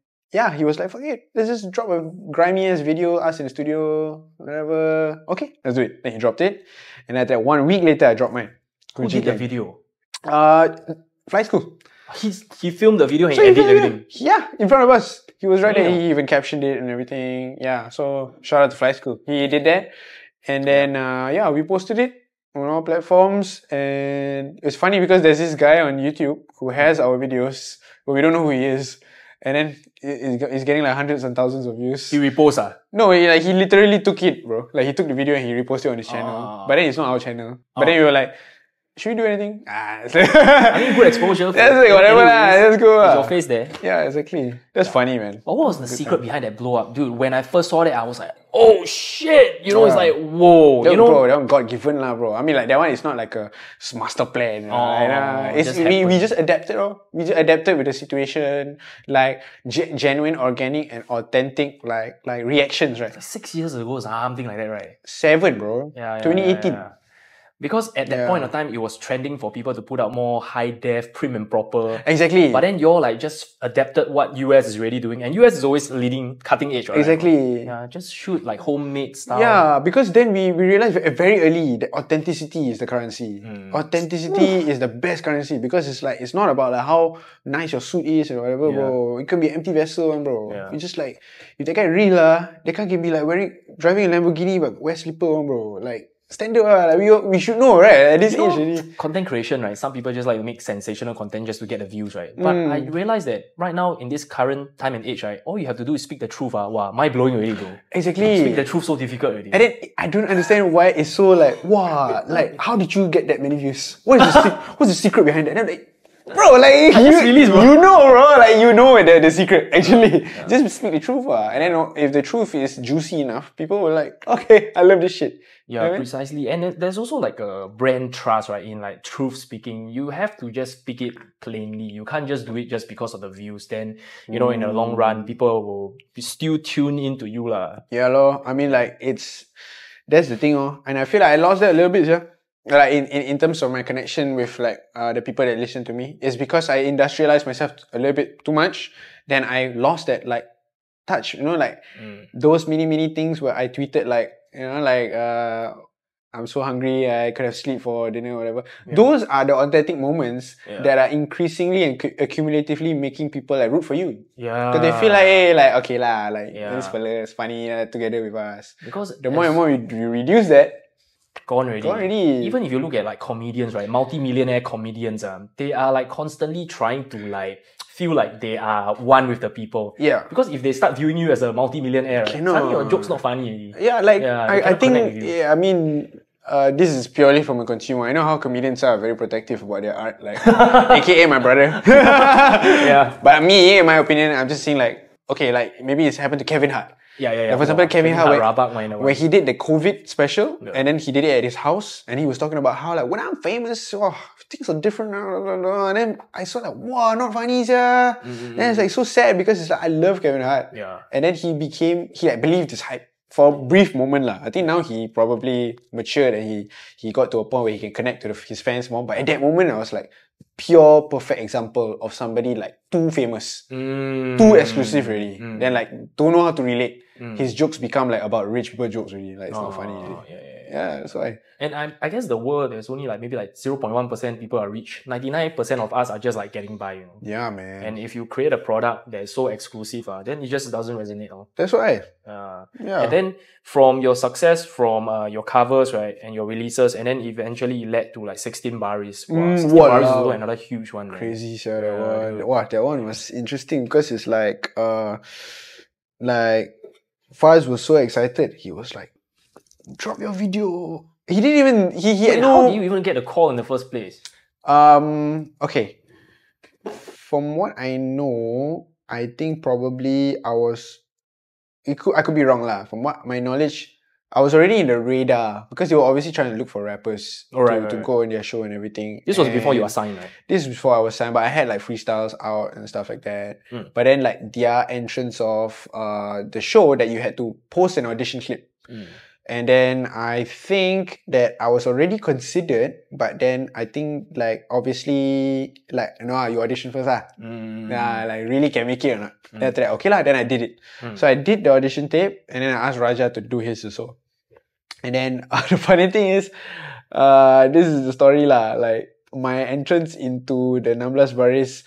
he was like, fuck it, let's just drop a grimy ass video, us in the studio, whatever. Okay, let's do it. Then he dropped it, and after that, 1 week later, I dropped mine. Who did the video? Flight School. He filmed the video and he edited everything. Yeah, in front of us. He was right there. He even captioned it and everything. Yeah, so shout out to Flight School. He did that. And then, we posted it. on all platforms, and it's funny because there's this guy on YouTube who has our videos, but we don't know who he is, and then he's getting like hundreds and thousands of views. He reposts No, he literally took it, bro. Like he took the video and he reposted it on his channel, but then it's not our channel. But then we were like, should we do anything? I mean, good exposure. That's like whatever lah. Let's go. Is your face there? Yeah, exactly. That's funny, man. But what was the secret behind that blow up, dude? When I first saw that, I was like, oh shit! You know, it's like whoa. That, you know, bro, that one God given lah, bro. I mean, like that one is not like a master plan. We just adapted, We just adapted with the situation, like genuine, organic, and authentic, like reactions, right? like 6 years ago, something like that, right? 7, bro. 2018. Yeah. Because at that point of time, it was trending for people to put out more high def, prim and proper. Exactly. But then you're like just adapted what US is really doing, and US is always leading, cutting edge, right? Exactly. Yeah, just shoot like homemade style. Yeah, because then we realized very early that authenticity is the currency. Authenticity is the best currency because it's like it's not about like how nice your suit is or whatever, bro. It can be an empty vessel, bro. Yeah. It's just like if that guy real that guy can be like driving a Lamborghini but wear slipper, bro. Like standard, like we should know, right? At this age already. Content creation, right? Some people just like to make sensational content just to get the views, right? But I realized that right now in this current time and age, right, all you have to do is speak the truth. Wow, mind blowing already, bro. Exactly. Speak the truth so difficult already. And then I don't understand why it's so like, wow, like how did you get that many views? What's the secret behind that? And I'm like, bro, like you know, bro, like you know the secret. Actually, just speak the truth, and then if the truth is juicy enough, people will like, okay, I love this shit. Yeah, you know precisely. And there's also like a brand trust, right? In like truth speaking, you have to just speak it plainly. You can't just do it just because of the views. Then you know, in the long run, people will still tune into you, lah. Yeah, lor. I mean, like that's the thing, and I feel like I lost that a little bit, yeah. Like in terms of my connection with like the people that listen to me, is because I industrialized myself a little bit too much. Then I lost that like touch, you know, like those mini things where I tweeted like, you know, like I'm so hungry, I could have sleep for dinner or whatever. Those are the authentic moments that are increasingly and accumulatively making people like root for you. Yeah, because they feel like, hey, like okay lah, like this fella is funny together with us. Because the more and more we reduce that. Gone already. Even if you look at like comedians, right, multi-millionaire comedians, they are like constantly trying to like feel like they are one with the people. Yeah. Because if they start viewing you as a multi-millionaire, right, suddenly your joke's not funny. Yeah, like I think, I mean, this is purely from a consumer. I know how comedians are very protective about their art, like AKA my brother. But me, in my opinion, I'm just saying like, okay, like maybe it's happened to Kevin Hart. Yeah. For example, Kevin Hart, where he did the COVID special, and then he did it at his house, and he was talking about how like when I'm famous, things are different, and then I saw like, wow, not funny, yeah. Then it's like so sad because it's like I love Kevin Hart, and then he like believed this hype for a brief moment lah. I think now he probably matured and he got to a point where he can connect to his fans more. But at that moment, I was like, pure perfect example of somebody like too famous, too exclusive really. Then like don't know how to relate. His jokes become like about rich people jokes really. Like it's not funny really. Yeah, that's why. And I guess the world, there's only like maybe like 0.1% people are rich. 99% of us are just like getting by, you know. Yeah, man. And if you create a product that is so exclusive, then it just doesn't resonate. That's why. And then from your success, from your covers, right, and your releases, and then eventually it led to like 16 Baris. Wow, 16 Baris is also another huge one. Crazy, sir, that one. Wow, that one was interesting because it's like Fariz was so excited. He was like, drop your video. He didn't even Wait, how do you even get a call in the first place? Okay. From what I know, I think probably I could be wrong lah. From what my knowledge, I was already in the radar because they were obviously trying to look for rappers to go on their show and everything. This was before you were signed, right? This was before I was signed, but I had like freestyles out and stuff like that. But then like their entrance of the show that you had to post an audition clip. And then I think that I was already considered, but then I think like obviously like you audition first lah. Like really can make it or not. Then after that, okay lah, then I did it. So I did the audition tape and then I asked Raja to do his also. And then the funny thing is, this is the story lah. Like my entrance into the 16 Baris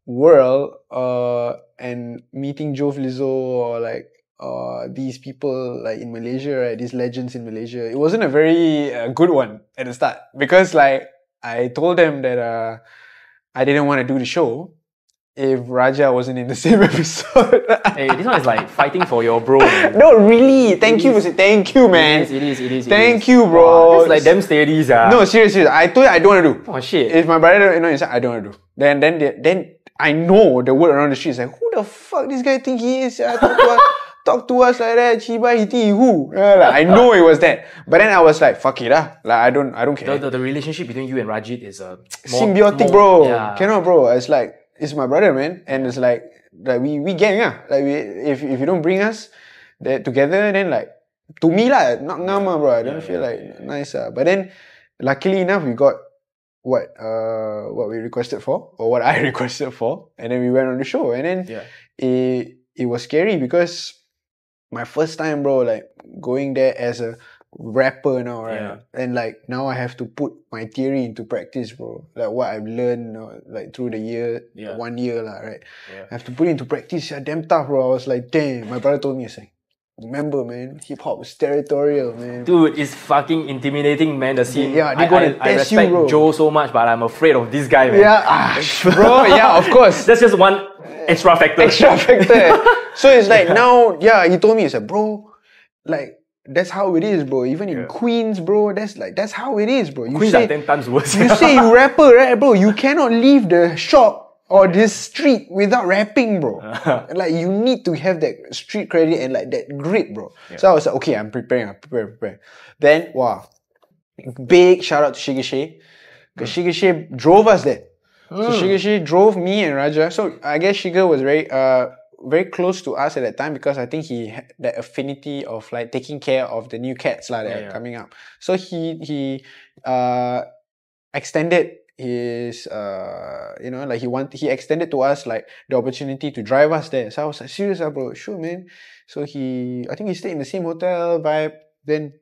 world and meeting Joe Flizzo or like these people like in Malaysia, right? These legends in Malaysia. It wasn't a very good one at the start because like I told them that I didn't want to do the show if Raja wasn't in the same episode. Hey, this one is like fighting for your bro. Man. No, really. Thank you, man. It is. Thank you, bro. Wow, it's like them steadies, No, seriously. I told you I don't want to do. Oh shit. If my brother, inside, I don't want to do. Then I know the word around the street is like, who the fuck this guy think he is? Talk to us like that. Chiba hiti who? I know it was that. But then I was like, fuck it lah. Like I don't care. The relationship between you and Rajit is symbiotic, bro. Yeah. Cannot, bro. It's like it's my brother, man, and it's like we gang Like if you don't bring us together, then like to me lah, not ngama, bro. I don't feel like nice. But then luckily enough, we got what we requested for, or what I requested for, and then we went on the show, and then it was scary because my first time, bro, like going there as a rapper now, right? Yeah. And like now I have to put my theory into practice, bro. Like what I've learned, like through the year, 1 year, lah, right? Yeah. I have to put it into practice. Yeah, damn tough, bro. I was like, damn. My brother told me, he's like, remember, man, hip hop is territorial, man. Dude, it's fucking intimidating, man. The scene. Yeah, they're gonna test you, bro. I respect Joe so much, but I'm afraid of this guy, man. Yeah, bro. Yeah, of course. That's just one extra factor. So it's like now, he told me, he's like, bro, like that's how it is, bro. Even in Queens, bro, that's how it is, bro. Queens are 10 times worse. You say you rapper, right, bro? You cannot leave the shop or this street without rapping, bro. Like you need to have that street credit and like that grit, bro. Yeah. So I was like, okay, I'm preparing. Then, wow, big shout out to Shigga Shay, because Shigga Shay drove us there. So Shigga Shay drove me and Raja. So I guess Shigga was very close to us at that time because I think he had that affinity of like taking care of the new cats that are coming up. So he extended his he extended to us like the opportunity to drive us there. So I was like, serious, bro? Sure, man. So I think he stayed in the same hotel vibe. Then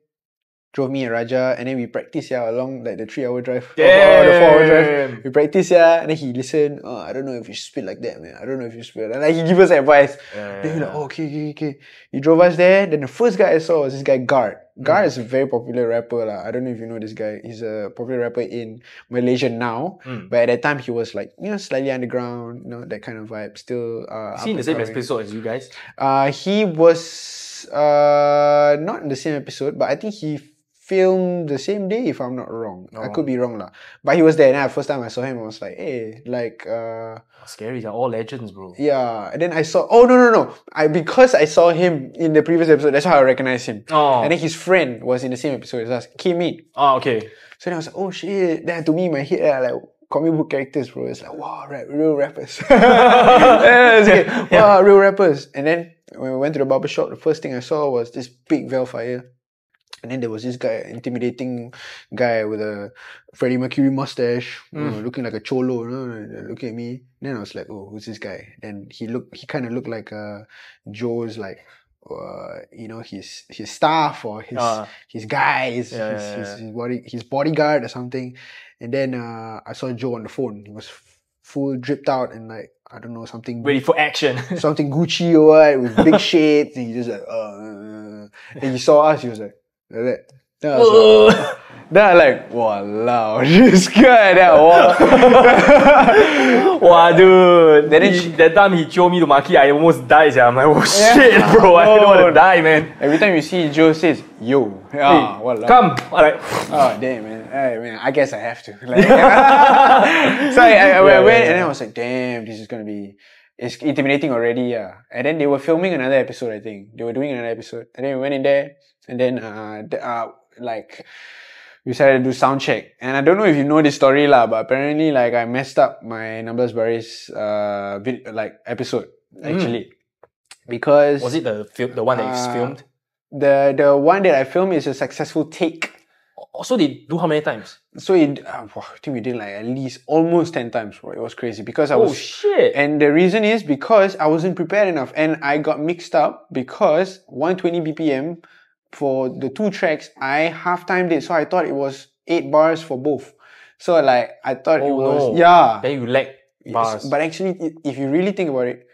drove me and Raja, and then we practice along like the 3-hour drive, or the 4-hour drive. We practice and then he listened. Oh, I don't know if you speak like that, man. I don't know if you speak. And like he give us advice. Then we're like, oh, okay. He drove us there. Then the first guy I saw was this guy Guard. Guard is a very popular rapper lah. I don't know if you know this guy. He's a popular rapper in Malaysia now, but at that time he was like slightly underground, that kind of vibe. Still, is he in the same episode as you guys? He was not in the same episode, but I think he filmed the same day, if I'm not wrong. I could be wrong lah. But he was there, and the first time I saw him, I was like, hey, like scary, they're all legends, bro. Yeah. And then I saw no. Because I saw him in the previous episode, that's how I recognized him. And then his friend was in the same episode as us, Kanye. Oh, okay. So then I was like, oh shit. Then to me, my head like comic book characters, bro. It's like, wow, real rappers. Wow, real rappers. And then when we went to the barber shop, the first thing I saw was this big Velfire. And then there was this guy, intimidating guy with a Freddie Mercury mustache, looking like a cholo, looking at me. Then I was like, oh, who's this guy? And he kind of looked like Joe's like, his staff or his guys, his bodyguard or something. And then I saw Joe on the phone. He was full dripped out and like, I don't know, something ready for action. Something Gucci or what, with big shades. And he just like, and he saw us. He was like that. Then I was like, walao, this guy, wow, dude. Then that time he showed me the Maki, I almost died. I'm like, oh shit, bro, I don't want to die, man. Every time you see Joe says, yo, come. Like, oh, damn, man. Hey, man, I guess I have to. Like, so I went and then I was like, damn, this is going to be... It's intimidating already, And then they were filming another episode, I think. They were doing another episode. And then we went in there, and then, we decided to do sound check. And I don't know if you know this story, but apparently, like, I messed up my Numbers Baris, episode, actually. Because... Was it the one that you filmed? The one that I filmed is a successful take. So they do how many times? So I think we did like at least almost 10 times, bro. It was crazy because I was... Oh shit! And the reason is because I wasn't prepared enough, and I got mixed up because 120 BPM for the 2 tracks, I half-timed it, so I thought it was 8 bars for both. So like I thought it was... No. Yeah. Then you lack bars. But actually, if you really think about it,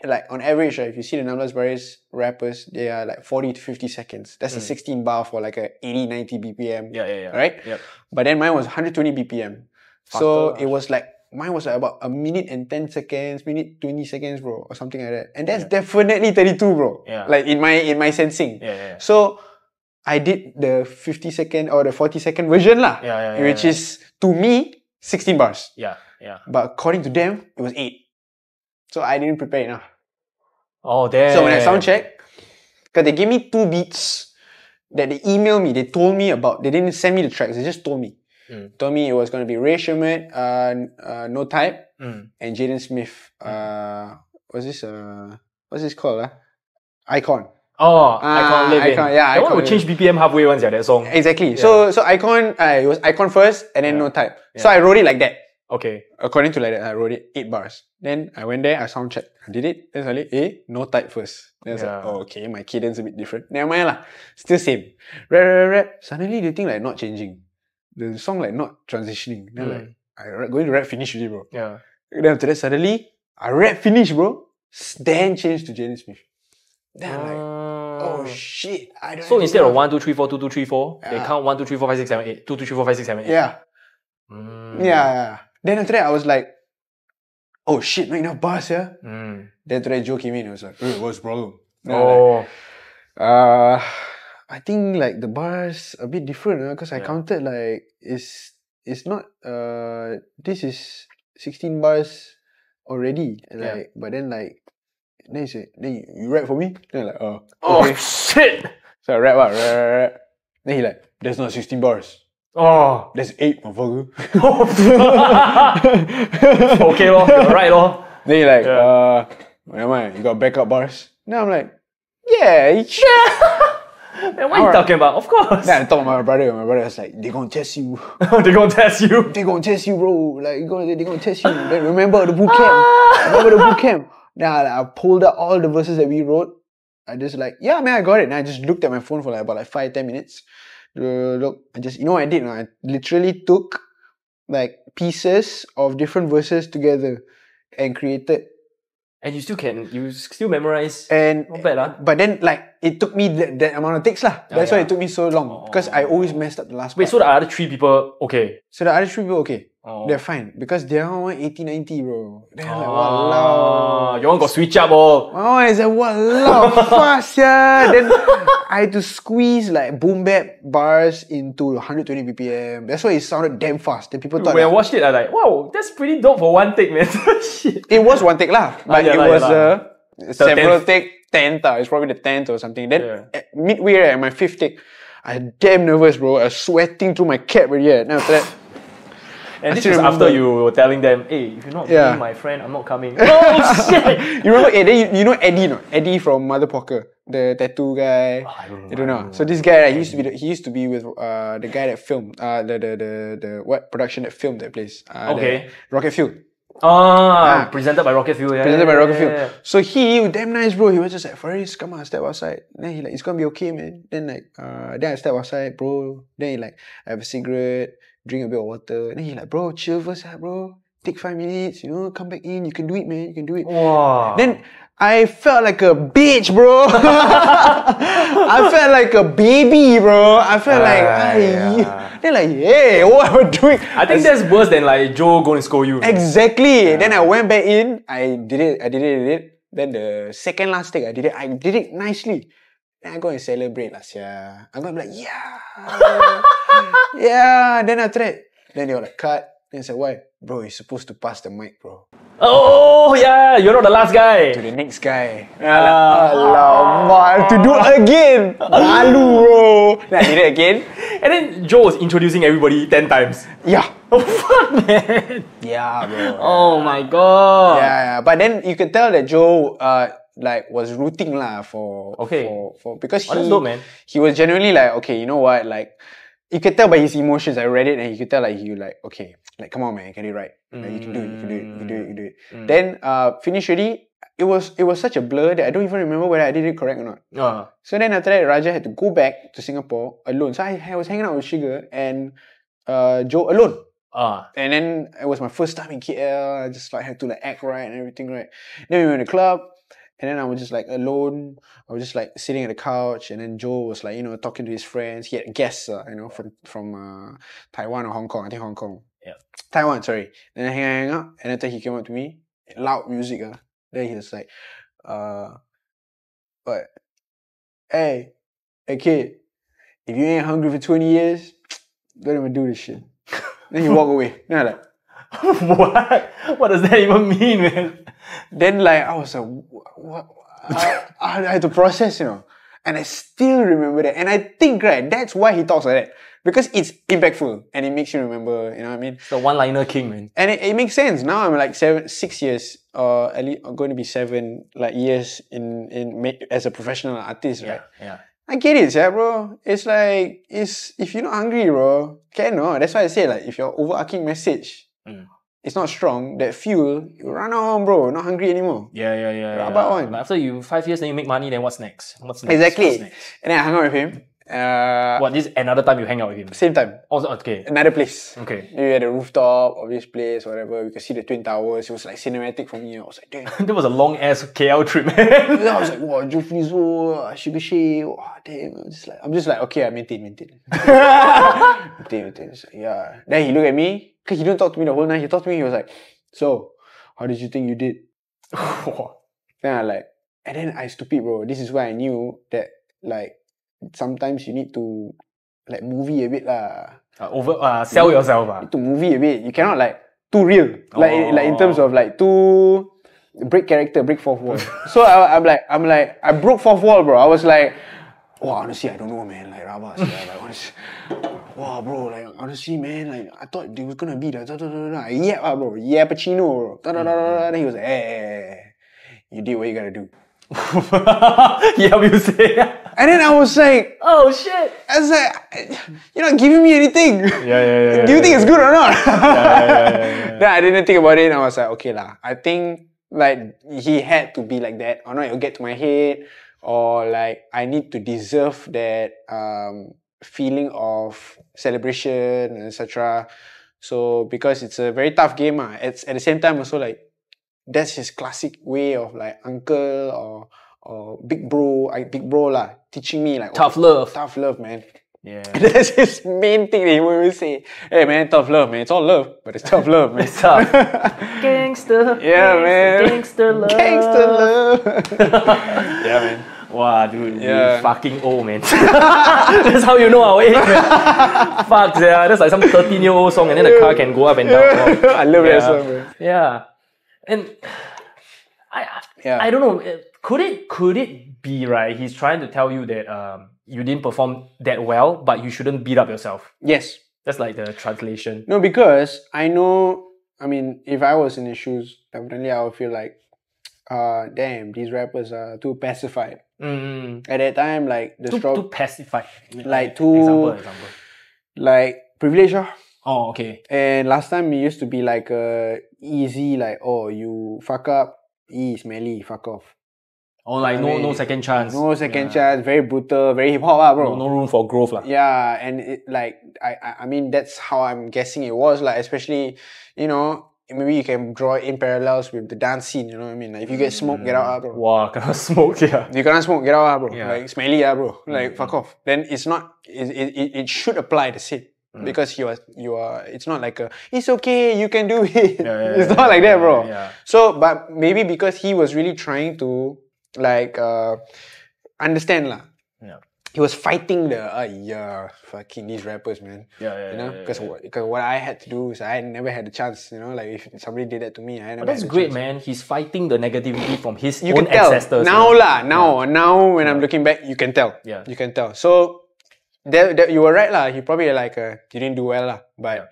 like on average, right, if you see the numbers Baris rappers, they are like 40 to 50 seconds. That's a 16 bar for like a 80, 90 BPM. Yeah. Right? Yep. But then mine was 120 BPM. So it was like, mine was like about a minute and 10 seconds, minute 20 seconds, bro, or something like that. And that's definitely 32, bro. Yeah. Like in my sensing. Yeah. So I did the 50-second or the 40-second version lah. Which is, to me, 16 bars. Yeah. But according to them, it was 8. So I didn't prepare enough. Oh, damn. So when I sound check, because they gave me 2 beats that they emailed me, they told me about, they didn't send me the tracks, they just told me. Told me it was going to be Ray Sherman, No Type, and Jaden Smith. What's this called? Icon. Oh, Icon Living. Icon, yeah, that one will change BPM halfway once, that song. Exactly. Yeah. So Icon, it was Icon first, and then No Type. Yeah. So I wrote it like that. Okay. According to like that, I wrote it 8 bars. Then I went there, I sound checked. I did it. Then suddenly, No Type first. Then I was like, oh, okay, my cadence a bit different. Never mind lah. Still same. Rap. Suddenly the thing like not changing. The song like not transitioning. Then like, I going to rap finish already, bro. Yeah. Then after that, suddenly, I rap finish, bro. Then change to Jaden Smith. Then I'm like, oh shit. I don't So instead of 1, 2, 3, 4, 2, 2, 3, 4, they count 1, 2, 3, 4, 5, 6, 7, 8. 2, 2, 3, 4, 5, 6, 7, 8. Yeah. Yeah. Then after that, I was like, oh shit, not enough bars, yeah? Then after that, Joe came in and was like, hey, what's the problem? Then I think like the bars a bit different because I counted like it's not this is 16 bars already, like but then like then he said, then you rap for me? Then I'm like, oh okay. Shit. So I rap. Then he like, that's not 16 bars. Oh, that's 8, motherfucker. Okay lor, you're right lor. Then he like, never mind, you got backup bars? Then I'm like, yeah. Man, what are you talking about? Of course. Then I talked to my brother. My brother was like, they gonna test you. They gonna test you? They gonna test you, bro. Like, they gonna test you. Then remember the boot camp. Then I pulled out all the verses that we wrote. I just like, yeah, man, I got it. And I just looked at my phone for like about 5-10 minutes. Look, I just, you know what I did? I literally took like pieces of different verses together and created. And you still memorize. And not bad, lah. But then like it took me that amount of takes lah. That's why it took me so long because I always messed up the last part. Wait, so the other 3 people okay? So the other 3 people okay. They're fine because they're on 80-90, bro. They're like, walao. Your one got switch up, oh. My one is like, walao, fast, yeah. Then I had to squeeze like boom bap bars into 120 BPM. That's why it sounded damn fast. Then people thought when I watched it, I was like, wow, that's pretty dope for one take, man. Shit. It was one take lah, but it was several take, 10th. It's probably the 10th or something. Then midway, at my 5th take, I was damn nervous, bro. I was sweating through my cap already. Now after that. And this was after you were telling them, hey, if you're not being my friend, I'm not coming. Oh shit! You remember, then you know Eddie, no? Eddie from Mother Poker, the tattoo guy. Oh, I don't know. So this guy, he used to be with the guy that filmed the what production that filmed that place. Okay. Rocket Fuel. Presented by Rocket Fuel. Presented by Rocket Fuel. So he was damn nice, bro. He was just like, Fariz, come on, step outside. Then he like, it's gonna be okay, man. Then like, then I step outside, bro. Then he like, I have a cigarette, drink a bit of water. And then he like, bro, chill first, bro. Take 5 minutes, come back in. You can do it, man. You can do it. Wow. Then I felt like a bitch, bro. I felt like a baby, bro. I felt they're like, hey, what am I doing? I think that's worse than like Joe going to scold you. Exactly. Yeah. Then I went back in. I did it. Then the second last take, I did it nicely. Then I go and celebrate last year. I'm gonna be like, yeah. Yeah. Then after that, then they were like, cut. Then I said, why? Bro, you're supposed to pass the mic, bro. Oh, yeah. You're not the last guy. To the next guy. Alamak, to do again. Malu, bro. Then I did it again. And then Joe was introducing everybody 10 times. Yeah. Oh, fuck, man. Yeah, bro. Oh, my God. Yeah. But then you could tell that Joe was rooting lah for because that's dope, man. He was genuinely like, okay, you know what, like you could tell by his emotions. I read it and you could tell like he like, okay, like come on man, get it right. Like, you can do it. Then finish already. It was such a blur that I don't even remember whether I did it correct or not. So then after that, Raja had to go back to Singapore alone. So I was hanging out with Shigga and Joe alone. And then it was my first time in KL. I just like had to like act right and everything right. Then we went to the club, and then I was just like alone. I was just like sitting at the couch, and then Joe was like, you know, talking to his friends. He had guests, you know, from Taiwan or Hong Kong. I think Hong Kong. Yeah. Taiwan, sorry. Then I hang out, and then he came up to me, loud music. Then he was like, what? Hey kid, if you ain't hungry for 20 years, don't even do this shit. Then he walk away. Then I like, what? What does that even mean, man? Then like I was like, what? I had to process, you know. And I still remember that. And I think, right, that's why he talks like that. Because it's impactful and it makes you remember, you know what I mean? It's the one-liner king, man. And it makes sense. Now I'm like 6 years, at least I'm going to be 7 like years as a professional artist, right? Yeah. I get it, yeah, bro. It's like, if you're not hungry, bro, cannot. That's why I say, like, if your overarching message it's not strong, that fuel, you run on, bro. Not hungry anymore. Yeah. Rabak on. But after 5 years, then you make money, then what's next? Exactly. And then I hung out with him. What, this is another time you hang out with him? Same time. Also, okay. Another place. Okay. We had a rooftop of this place, whatever. We could see the Twin Towers. It was like cinematic for me. I was like, damn. That was a long ass KL trip, man. I was like, wow, Joe Flizzo, Shigga Shay. Oh, damn. I'm just like, okay, I maintain. maintain. So, yeah. Then he looked at me. Because he didn't talk to me the whole night. He talked to me. He was like, so, how did you think you did? Then I like, and then I stupid, bro. This is why I knew that, like, sometimes you need to, like, movie a bit lah. Sell yourself. You need to movie a bit. You cannot, like, too real. Like in terms of, like, too break character, break fourth wall. So I'm like, I broke fourth wall, bro. I was like, oh, honestly, I don't know, man. Like, Rabas, like, honestly. Wow, bro, like, honestly, man, like, I thought they was gonna be the yeah, bro, yeah, Pacino, bro. Then he was like, hey, you did what you gotta do. Yeah, you say. And then I was like, oh shit. I was like, you're not giving me anything. Yeah. Do you think it's good or not? Yeah. Then I didn't think about it, and I was like, okay lah. I think like he had to be like that, or not, it'll get to my head, or like I need to deserve that feeling of celebration, etc. So because it's a very tough game, it's at the same time also like that's his classic way of like uncle or big bro lah, teaching me like tough love, man. Yeah, that's his main thing that he will always say. Hey man, tough love, man. It's all love, but it's tough love, man. It's tough. Gangster. Yeah, man. Gangster love. Gangster love. Yeah, man. Wow, dude, you fucking old, man. That's how you know our age, man. Fuck, yeah. That's like some 13-year-old song, and then the car can go up and down. Oh, I love that song, man. Yeah, and I don't know. Could it be right? He's trying to tell you that you didn't perform that well, but you shouldn't beat up yourself. Yes, that's like the translation. No, because I know. I mean, if I was in his shoes, definitely I would feel like, damn, these rappers are too pacified. At that time, like the too pacified. Like too example. Like privilege. Oh, okay. And last time it used to be like easy, like, oh, you fuck up, smelly, fuck off. Oh, like no second chance. No second chance, very brutal, very hip hop, bro. No room for growth, lah. Yeah, and it like I mean that's how I'm guessing it was, like, especially, you know, maybe you can draw in parallels with the dance scene, you know what I mean? Like if you get smoked, get out, bro. Wow, cannot smoke, yeah. You cannot smoke, get out, bro. Yeah. Like smelly, bro. Like fuck off. Then it's not. It should apply the same. Because you are. It's not like it's okay, you can do it. It's not like that, bro. Yeah. So, but maybe because he was really trying to like understand lah. Yeah. He was fighting the fucking these rappers, man. Yeah. You know, because what I had to do is I never had a chance. You know, like if somebody did that to me, I never. But that's had a great, chance. man. He's fighting the negativity from his you own can tell. ancestors. Now when I'm looking back, you can tell. Yeah. You can tell. So that you were right lah. He probably like you didn't do well lah, but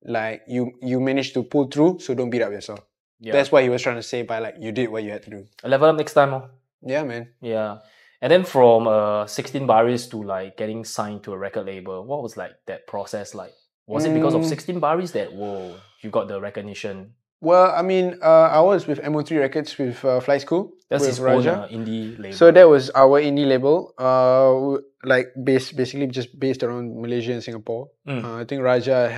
like you managed to pull through. So don't beat up yourself. Yeah. That's what he was trying to say by like you did what you had to do. Level up next time, Yeah, man. Yeah. And then from 16 Baris to like getting signed to a record label, what was like that process like? Was it because of 16 Baris that you got the recognition? Well, I mean, I was with MO3 Records with Flight School. That's with his Raja. own indie label. So that was our indie label. Basically just based around Malaysia and Singapore. I think Raja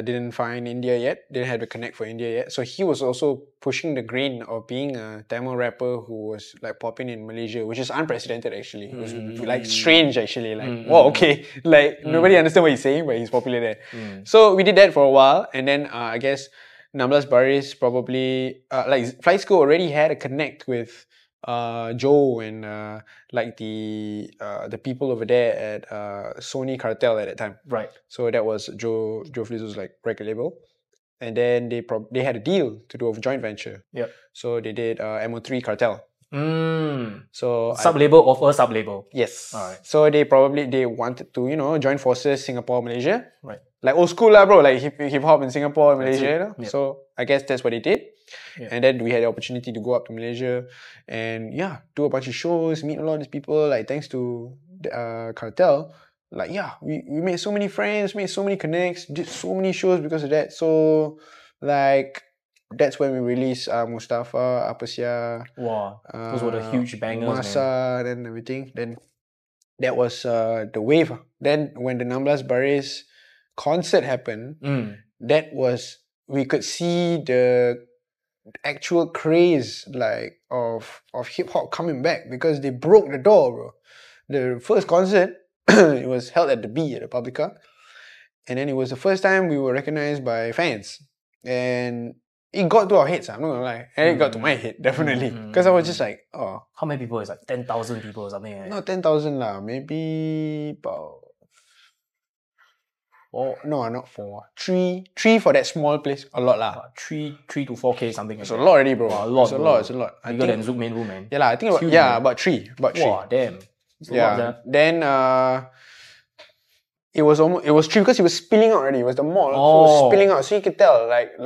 didn't find India yet. Didn't have a connect for India yet. So he was also pushing the grain of being a Tamil rapper who was like popping in Malaysia, which is unprecedented actually. It was like strange actually. Like, wow, okay. Like nobody understands what he's saying, but he's popular there. So we did that for a while, and then I guess 16 Baris probably like Flight School already had a connect with Joe and like the people over there at Sony Cartel at that time. Right. So that was Joe Flizzo's like record label, and then they had a deal to do a joint venture. Yep. So they did MO3 Cartel. So sub-label of a sub-label. Yes. Alright. So they wanted to join forces, Singapore, Malaysia. Right. Like old school lah, bro. Like hip hop in Singapore and Malaysia. Yep. So I guess that's what they did. Yep. And then we had the opportunity to go up to Malaysia and do a bunch of shows, meet a lot of these people. Like thanks to the Cartel, like we made so many friends, made so many connects, did so many shows because of that. So like that's when we released Mustafa, Apasia. Wow, those were the huge bangers, Masa, man. and everything. Then that was the wave. Then when the 16 Baris concert happened, that was, we could see the actual craze like of hip hop coming back because they broke the door, bro. The first concert it was held at the B at the Publica, and then it was the first time we were recognized by fans, and it got to our heads, I'm not gonna lie. And it got to my head, definitely. Because I was just like, oh. How many people? It's like 10,000 people or something, right? Not 10,000 lah, maybe about not 4. 3 for that small place, a lot lah. 3 to 4K something. It's a lot already, bro. Wow, It's a lot. Bigger than Zouk main room, man. Yeah lah, I think about 3. Wow, damn. Then it was 3 because it was spilling out already. It was the mall, so it was spilling out. So you could tell, like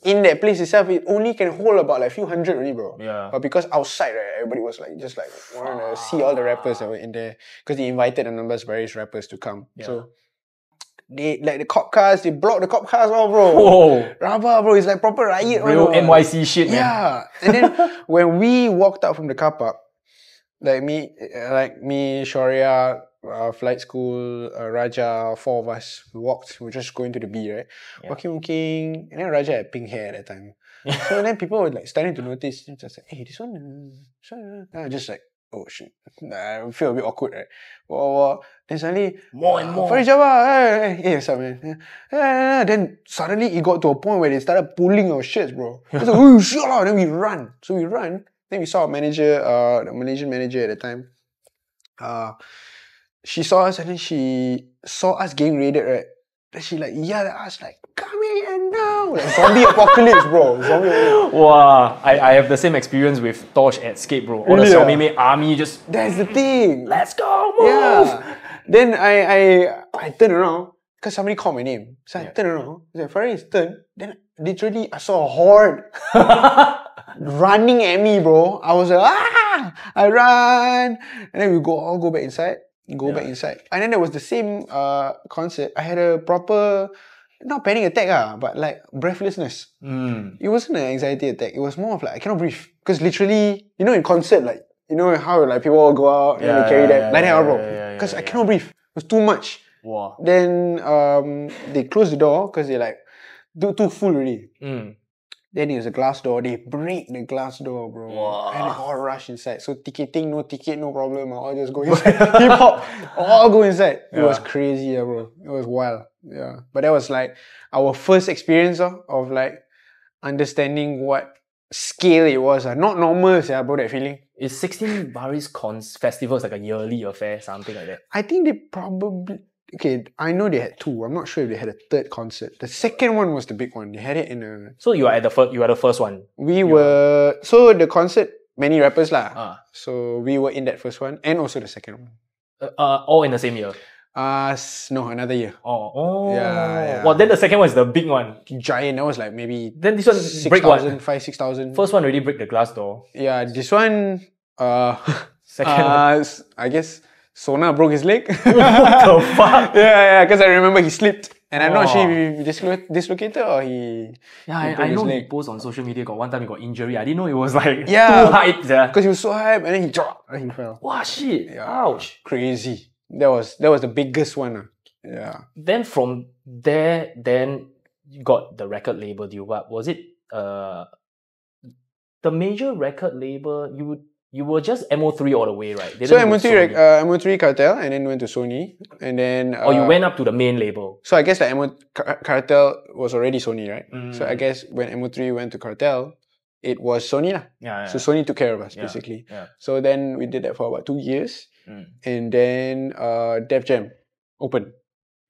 in that place itself, it only can hold about like few hundred already, bro. Yeah. But because outside, right, everybody was like just like wanting to see all the rappers that were in there because they invited the 16 Baris rappers to come. Yeah. So they like the cop cars, they blocked the cop cars all, bro. Whoa. Rabba, bro, it's like proper riot. Real bro. NYC shit, man. Yeah. And then when we walked out from the car park, like me, Sharia, Flight School, Raja, 4 of us, we were just going to the B, right? Yeah. Walking, and then Raja had pink hair at that time. So then people were like starting to notice, just like, hey, this one, just like, oh shit, I feel a bit awkward, right? Then suddenly, more and more. Fariz Jabba, hey, what's up, man? Then suddenly it got to a point where they started pulling our shirts, bro. It's like, oh shit, then we run. So we run. Then we saw a manager, the Malaysian manager at the time. She saw us and then she saw us getting raided, right? Then she like yelled at us like, come here now! Like zombie apocalypse, bro. Wow, I have the same experience with Tosh at Skate, bro. All the Xiaomei army just... That's the thing. Let's go, move! Yeah. Then I turned around because somebody called my name. So I turned around. I said, Fariz, turn. Then literally I saw a horde running at me, bro. I was like, I run. And then we all go back inside. Back inside. And then there was the same concert. I had a proper, not panic attack, but like breathlessness. It wasn't an anxiety attack. It was more of like, I cannot breathe. Because literally, in concert, like, how like people all go out and they carry that. Like that, bro. Because I cannot breathe. It was too much. Wow. Then they closed the door because they like, too full already. Then there's a glass door. They break the glass door, bro. Wow. And they all rush inside. So ticketing, no ticket, no problem. All just go inside. Hip hop, all go inside. It was crazy, bro. It was wild. Yeah. But that was like our first experience of like understanding what scale it was. Not normal, bro, that feeling. Is 16 Baris festivals like a yearly affair, something like that? I think they probably... Okay, I know they had 2. I'm not sure if they had a 3rd concert. The second one was the big one. They had it in a... So you are the first one? We were... So the concert, many rappers lah. So we were in that first one and also the second one. All in the same year? No, another year. Oh. Yeah. Well, then the second one is the big one. Giant. That was like maybe... Then this one break what? 6,000. First one already break the glass door. Yeah, this one... second one. I guess... Sona broke his leg. What the fuck? Yeah, because I remember he slipped. And I'm not sure if he dislocated or he... Yeah, I know he posts on social media, got one time he got injury. I didn't know it was like too hyped. Because he was so hyped and then he dropped and he fell. Wow, shit. Yeah. Ouch. Crazy. That was the biggest one. Yeah. Then from there, you got the record label deal. What was it? The major record label, you were just MO3 all the way, right? So MO3 Cartel, and then went to Sony, and then... you went up to the main label. So I guess like Cartel was already Sony, right? So I guess when MO3 went to Cartel, it was Sony lah. Yeah. So Sony took care of us, basically. Yeah. So then we did that for about 2 years. And then Def Jam opened.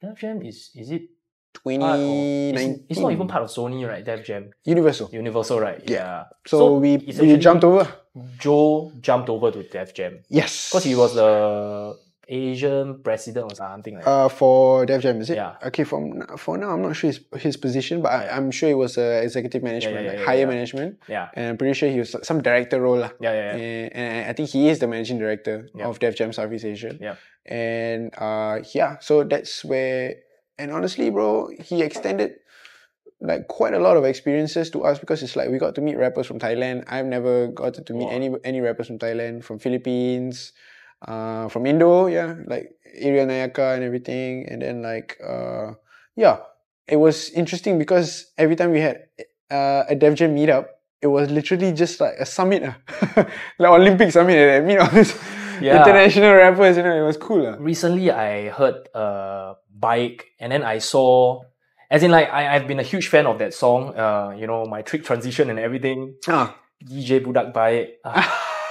Def Jam is it 2019? It's not even part of Sony, right? Def Jam. Universal, right? Yeah. So we jumped over. Joe jumped over to Def Jam. Yes. Because he was the Asian president or something like that. For Def Jam, is it? Yeah. Okay, for now, I'm not sure his position, but I'm sure it was executive management, higher management. Yeah. And I'm pretty sure he was some director role. Yeah. And I think he is the managing director of Def Jam Southeast Asia. Yeah. And so that's where... And honestly, bro, he extended like quite a lot of experiences to us because it's like we got to meet rappers from Thailand. I've never gotten to meet any rappers from Thailand, from Philippines, from Indo, like Area Nayaka and everything. And then like, it was interesting because every time we had a Def Jam meetup, it was literally just like a summit, like Olympic summit. I mean, all these international rappers, it was cool. Recently, I heard Bike, and then I saw, as in like, I've been a huge fan of that song, my trick transition and everything. DJ Budak Baik.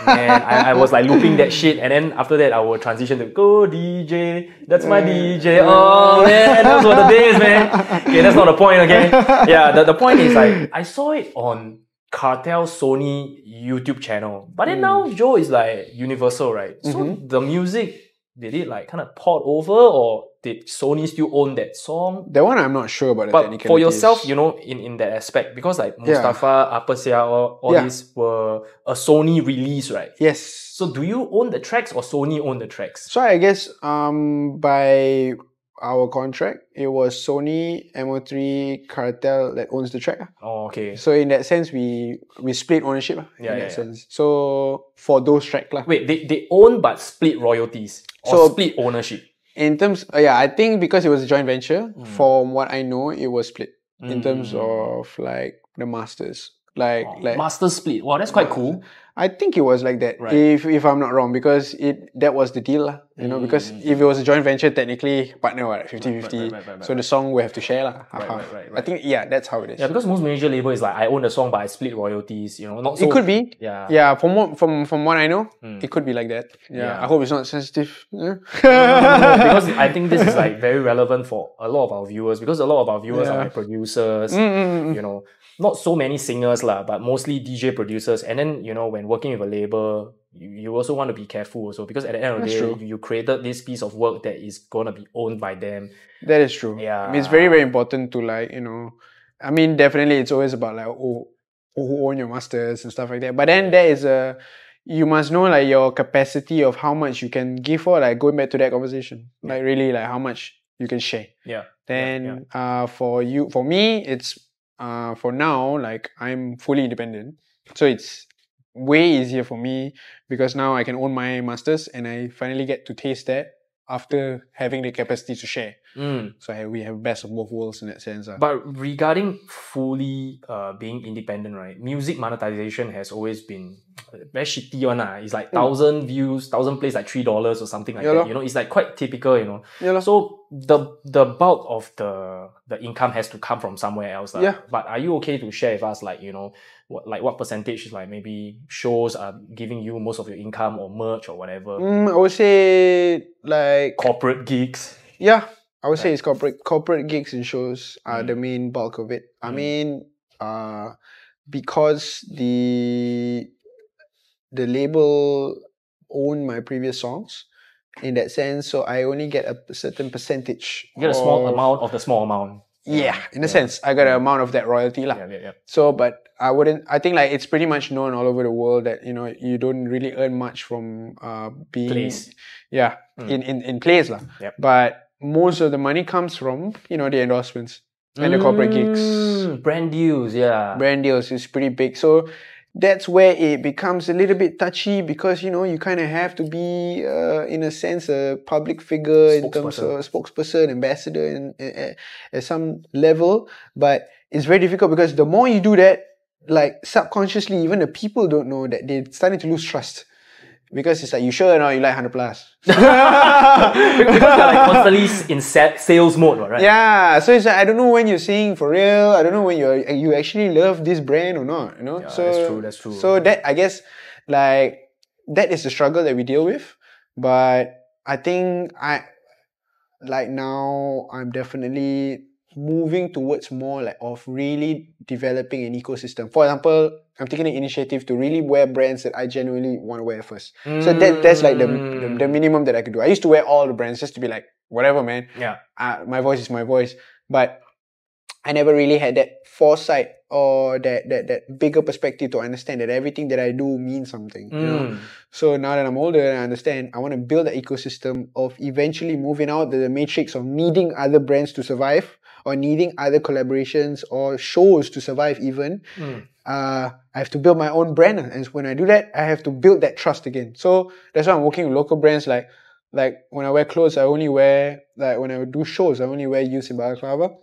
Man, I was like looping that shit, and then after that, I would transition to Go DJ, that's my DJ. Oh man, those were the days, man. Okay, that's not the point, okay? Yeah, the point is like, I saw it on Cartel Sony YouTube channel, but then now Joe is like Universal, right? So the music, did it like kind of port over, or did Sony still own that song? That one I'm not sure about. But for yourself, in that aspect, because like Mustafa, Apa Sia, all these were a Sony release, right? Yes. So do you own the tracks or Sony own the tracks? So I guess by our contract, it was Sony, MO3, Cartel that owns the track. Oh, okay. So in that sense, we split ownership. In that sense. So for those tracks. Wait, they own but split royalties? Or split ownership? In terms, I think because it was a joint venture, from what I know, it was split. In terms of like the masters. Like master split. Wow, that's quite cool. I think it was like that, right. If I'm not wrong, because that was the deal, because if it was a joint venture, technically partner, 50-50. Right. So the song we have to share, Right. I think that's how it is. Yeah, because most major label is like I own the song, but I split royalties. Not so. It could be. Yeah. From what I know, it could be like that. Yeah. I hope it's not sensitive. No, because I think this is like very relevant for a lot of our viewers, because a lot of our viewers are like producers. Not so many singers but mostly DJ producers. And then, when working with a label, you also want to be careful also, because at the end of the day, you created this piece of work that is going to be owned by them. That is true. Yeah. I mean, it's very, very important to I mean, definitely it's always about like, who own your masters and stuff like that. But then there is you must know like your capacity of how much you can give for, like going back to that conversation. Like really like how much you can share. Yeah. Then for me, it's for now, like I'm fully independent. So it's way easier for me because now I can own my masters and I finally get to taste that after having the capacity to share. So we have best of both worlds in that sense. But regarding fully being independent, right? Music monetization has always been very shitty one. It's like 1,000 views, 1,000 plays like $3 or something like that. It's like quite typical, So the bulk of the income has to come from somewhere else. But are you okay to share with us like, what percentage is like maybe shows are giving you most of your income or merch or whatever? I would say like corporate gigs. Yeah. I would say it's corporate gigs and shows are the main bulk of it. I mean, because the label owned my previous songs in that sense, so I only get a certain percentage. You get a small amount of the small amount. Yeah, in a sense, I got an amount of that royalty lah. Yeah. So, but I think like it's pretty much known all over the world that you don't really earn much from being plays. Yeah, in plays lah. Yep. But most of the money comes from, you know, the endorsements and the corporate gigs. Brand deals, yeah. Brand deals is pretty big. So that's where it becomes a little bit touchy because, you know, you kind of have to be, in a sense, a public figure in terms of spokesperson, ambassador at some level. But it's very difficult because the more you do that, like subconsciously, even the people don't know that they're starting to lose trust. Because it's like, you sure or not, you like 100 plus? Because you're like constantly in sales mode, right? Yeah, so it's like, I don't know when you're saying for real. I don't know when you actually love this brand or not, you know? Yeah, so that's true. So that, I guess, like, that is the struggle that we deal with. But I think now I'm definitely moving towards more like of really developing an ecosystem. For example, I'm taking an initiative to really wear brands that I genuinely want to wear first. So that's like the minimum that I could do. I used to wear all the brands just to be like, whatever, man. Yeah. My voice is my voice. But I never really had that foresight or that bigger perspective to understand that everything that I do means something. You know? So now that I'm older and I understand, I want to build an ecosystem of eventually moving out the matrix of needing other brands to survive or needing other collaborations or shows to survive even. I have to build my own brand. And when I do that, I have to build that trust again. So that's why I'm working with local brands like when I wear clothes, I only wear, like when I do shows, I only wear Youth in Balaclava.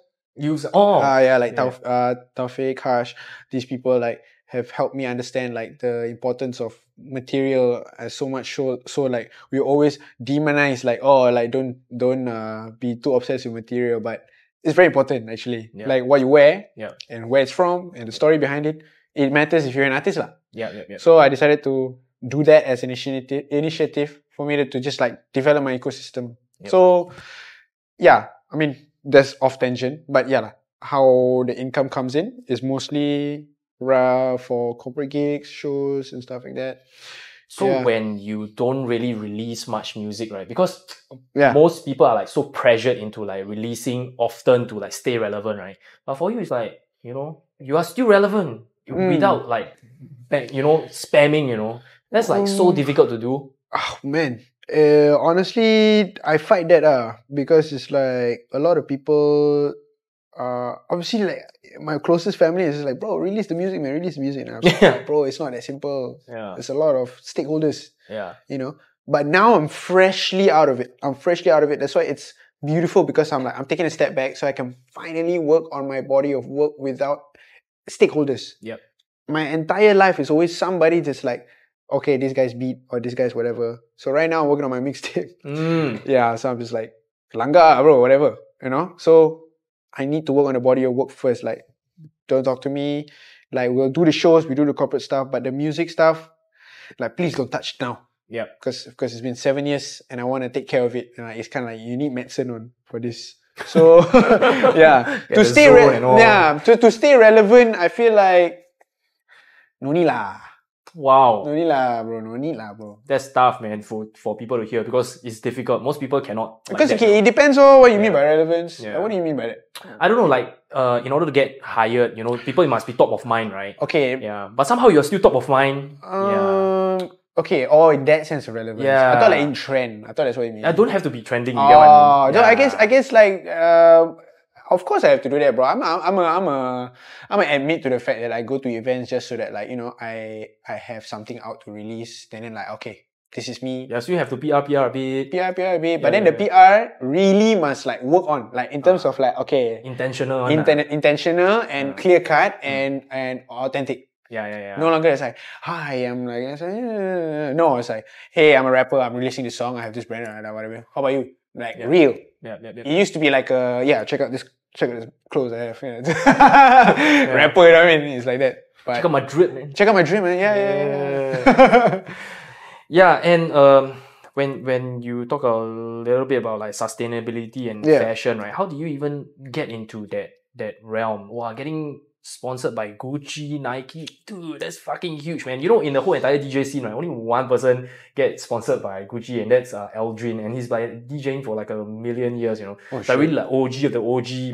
Taufik, Harsh, these people like have helped me understand like the importance of material as so much so like we always demonize like, oh, like don't be too obsessed with material, but it's very important actually. Yeah. Like what you wear and where it's from and the story behind it. It matters if you're an artist lah. Yeah. So I decided to do that as an initiative for me to just like develop my ecosystem. Yep. So yeah, I mean that's off tangent, but yeah, how the income comes in is mostly for corporate gigs, shows and stuff like that. So when you don't really release much music, right? Because most people are like so pressured into like releasing often to like stay relevant, right? But for you, it's like, you know, you are still relevant without like, you know, spamming, you know. That's like so difficult to do. Oh man. Honestly, I fight that because it's like a lot of people obviously like my closest family is just like, bro, release the music, man, release the music. And I was like, bro, it's not that simple. There's a lot of stakeholders. You know. But now I'm freshly out of it. That's why it's beautiful because I'm taking a step back so I can finally work on my body of work without stakeholders. My entire life is always somebody just like, okay, this guy's beat or this guy's whatever. So right now I'm working on my mixtape. So I'm just like, langga, bro, whatever, you know? So I need to work on the body of work first. Like, don't talk to me. Like, we'll do the shows, we do the corporate stuff, but the music stuff, like, please don't touch it now. Because it's been 7 years and I want to take care of it. And it's kind of like, you need medicine for this. So, to stay relevant, I feel like, no need lah. Wow. No need lah, bro. That's tough, man, for people to hear because it's difficult. Most people cannot. Because it depends on what you mean by relevance. Like, what do you mean by that? I don't know, like, in order to get hired, you know, people must be top of mind, right? Okay. Yeah. But somehow you're still top of mind. Okay, in that sense of relevance. I thought like in trend. I thought that's what you mean. I don't have to be trending, you get what I mean? I guess like of course I have to do that, bro. I'm admit to the fact that I go to events just so that like, you know, I have something out to release. Then like, okay, this is me. Yeah, so you have to PR a bit. But then the PR really must like work on, like in terms of like, okay, intentional and clear cut and authentic. No longer it's like, hi, I'm like, no, it's like, hey, I'm a rapper, I'm releasing this song, I have this brand, whatever. How about you? Like real. It used to be like check out this clothes I have. Rapper, you know what I mean? It's like that. But check out my drip, man. And when you talk a little bit about like sustainability and fashion, right? How do you even get into that realm? Wow, getting sponsored by Gucci, Nike, dude, that's fucking huge, man. You know, in the whole entire DJ scene, right, only one person gets sponsored by Gucci, and that's Aldrin, and he's like DJing for like 1,000,000 years, you know. Like really like OG of the OG,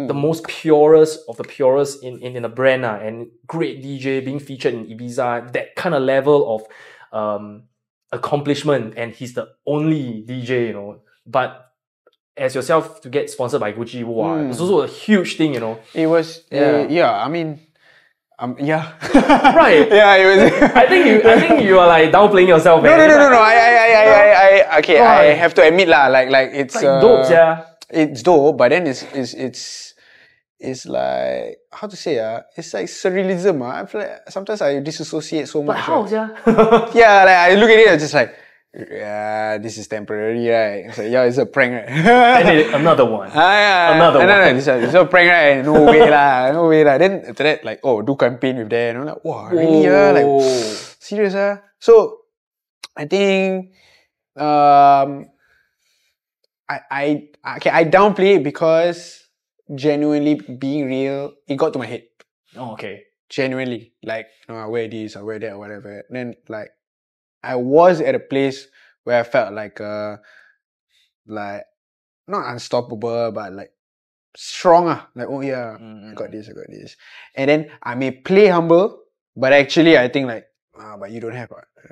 the most purest of the purest in the brand, and great DJ being featured in Ibiza, that kind of level of accomplishment, and he's the only DJ, you know. But as yourself to get sponsored by Gucci, wow, it's also a huge thing, you know. It was, I mean, yeah. Right. Yeah, it was. I think you are like downplaying yourself. No. Okay, I have to admit lah, like it's dope, yeah. It's dope, but then it's like, how to say, it's like surrealism. I feel like sometimes I disassociate so much. But how, yeah? Yeah, like I look at it, I'm just like, yeah, this is temporary, right? It's like, yeah, it's a prank, right? And then another one. Another one. No, this is a prank, right? No way lah, no way lah. Then after that, like, oh, do campaign with them. And I'm like, wow, really? Like, serious? So, I think, I downplay it because genuinely being real, it got to my head. Oh, okay. Genuinely, like, no, I wear this, I wear that, or whatever. And then, like, I was at a place where I felt like not unstoppable, but like stronger. Like, oh yeah, I got this. And then I may play humble, but actually I think like, but you don't have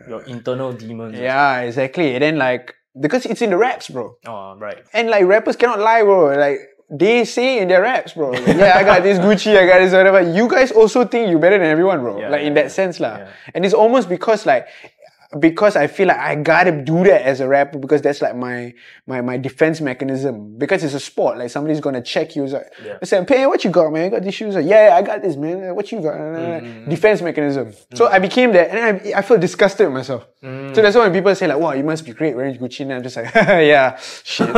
your internal demons. Yeah, exactly. And then like, because it's in the raps, bro. Oh, right. And like rappers cannot lie, bro. Like, they say in their raps, bro. Like, yeah, I got this Gucci, I got this whatever. You guys also think you're better than everyone, bro. Yeah, like in that sense, lah. Yeah. And it's almost because I feel like I gotta do that as a rapper because that's like my defense mechanism. Because it's a sport, like somebody's gonna check you. It's like, I say, hey, what you got, man? You got these shoes? Like, yeah, I got this, man. What you got? Defense mechanism. So I became that, and I feel disgusted with myself. So that's why when people say like, wow, you must be great wearing Gucci, and I'm just like, yeah, shit.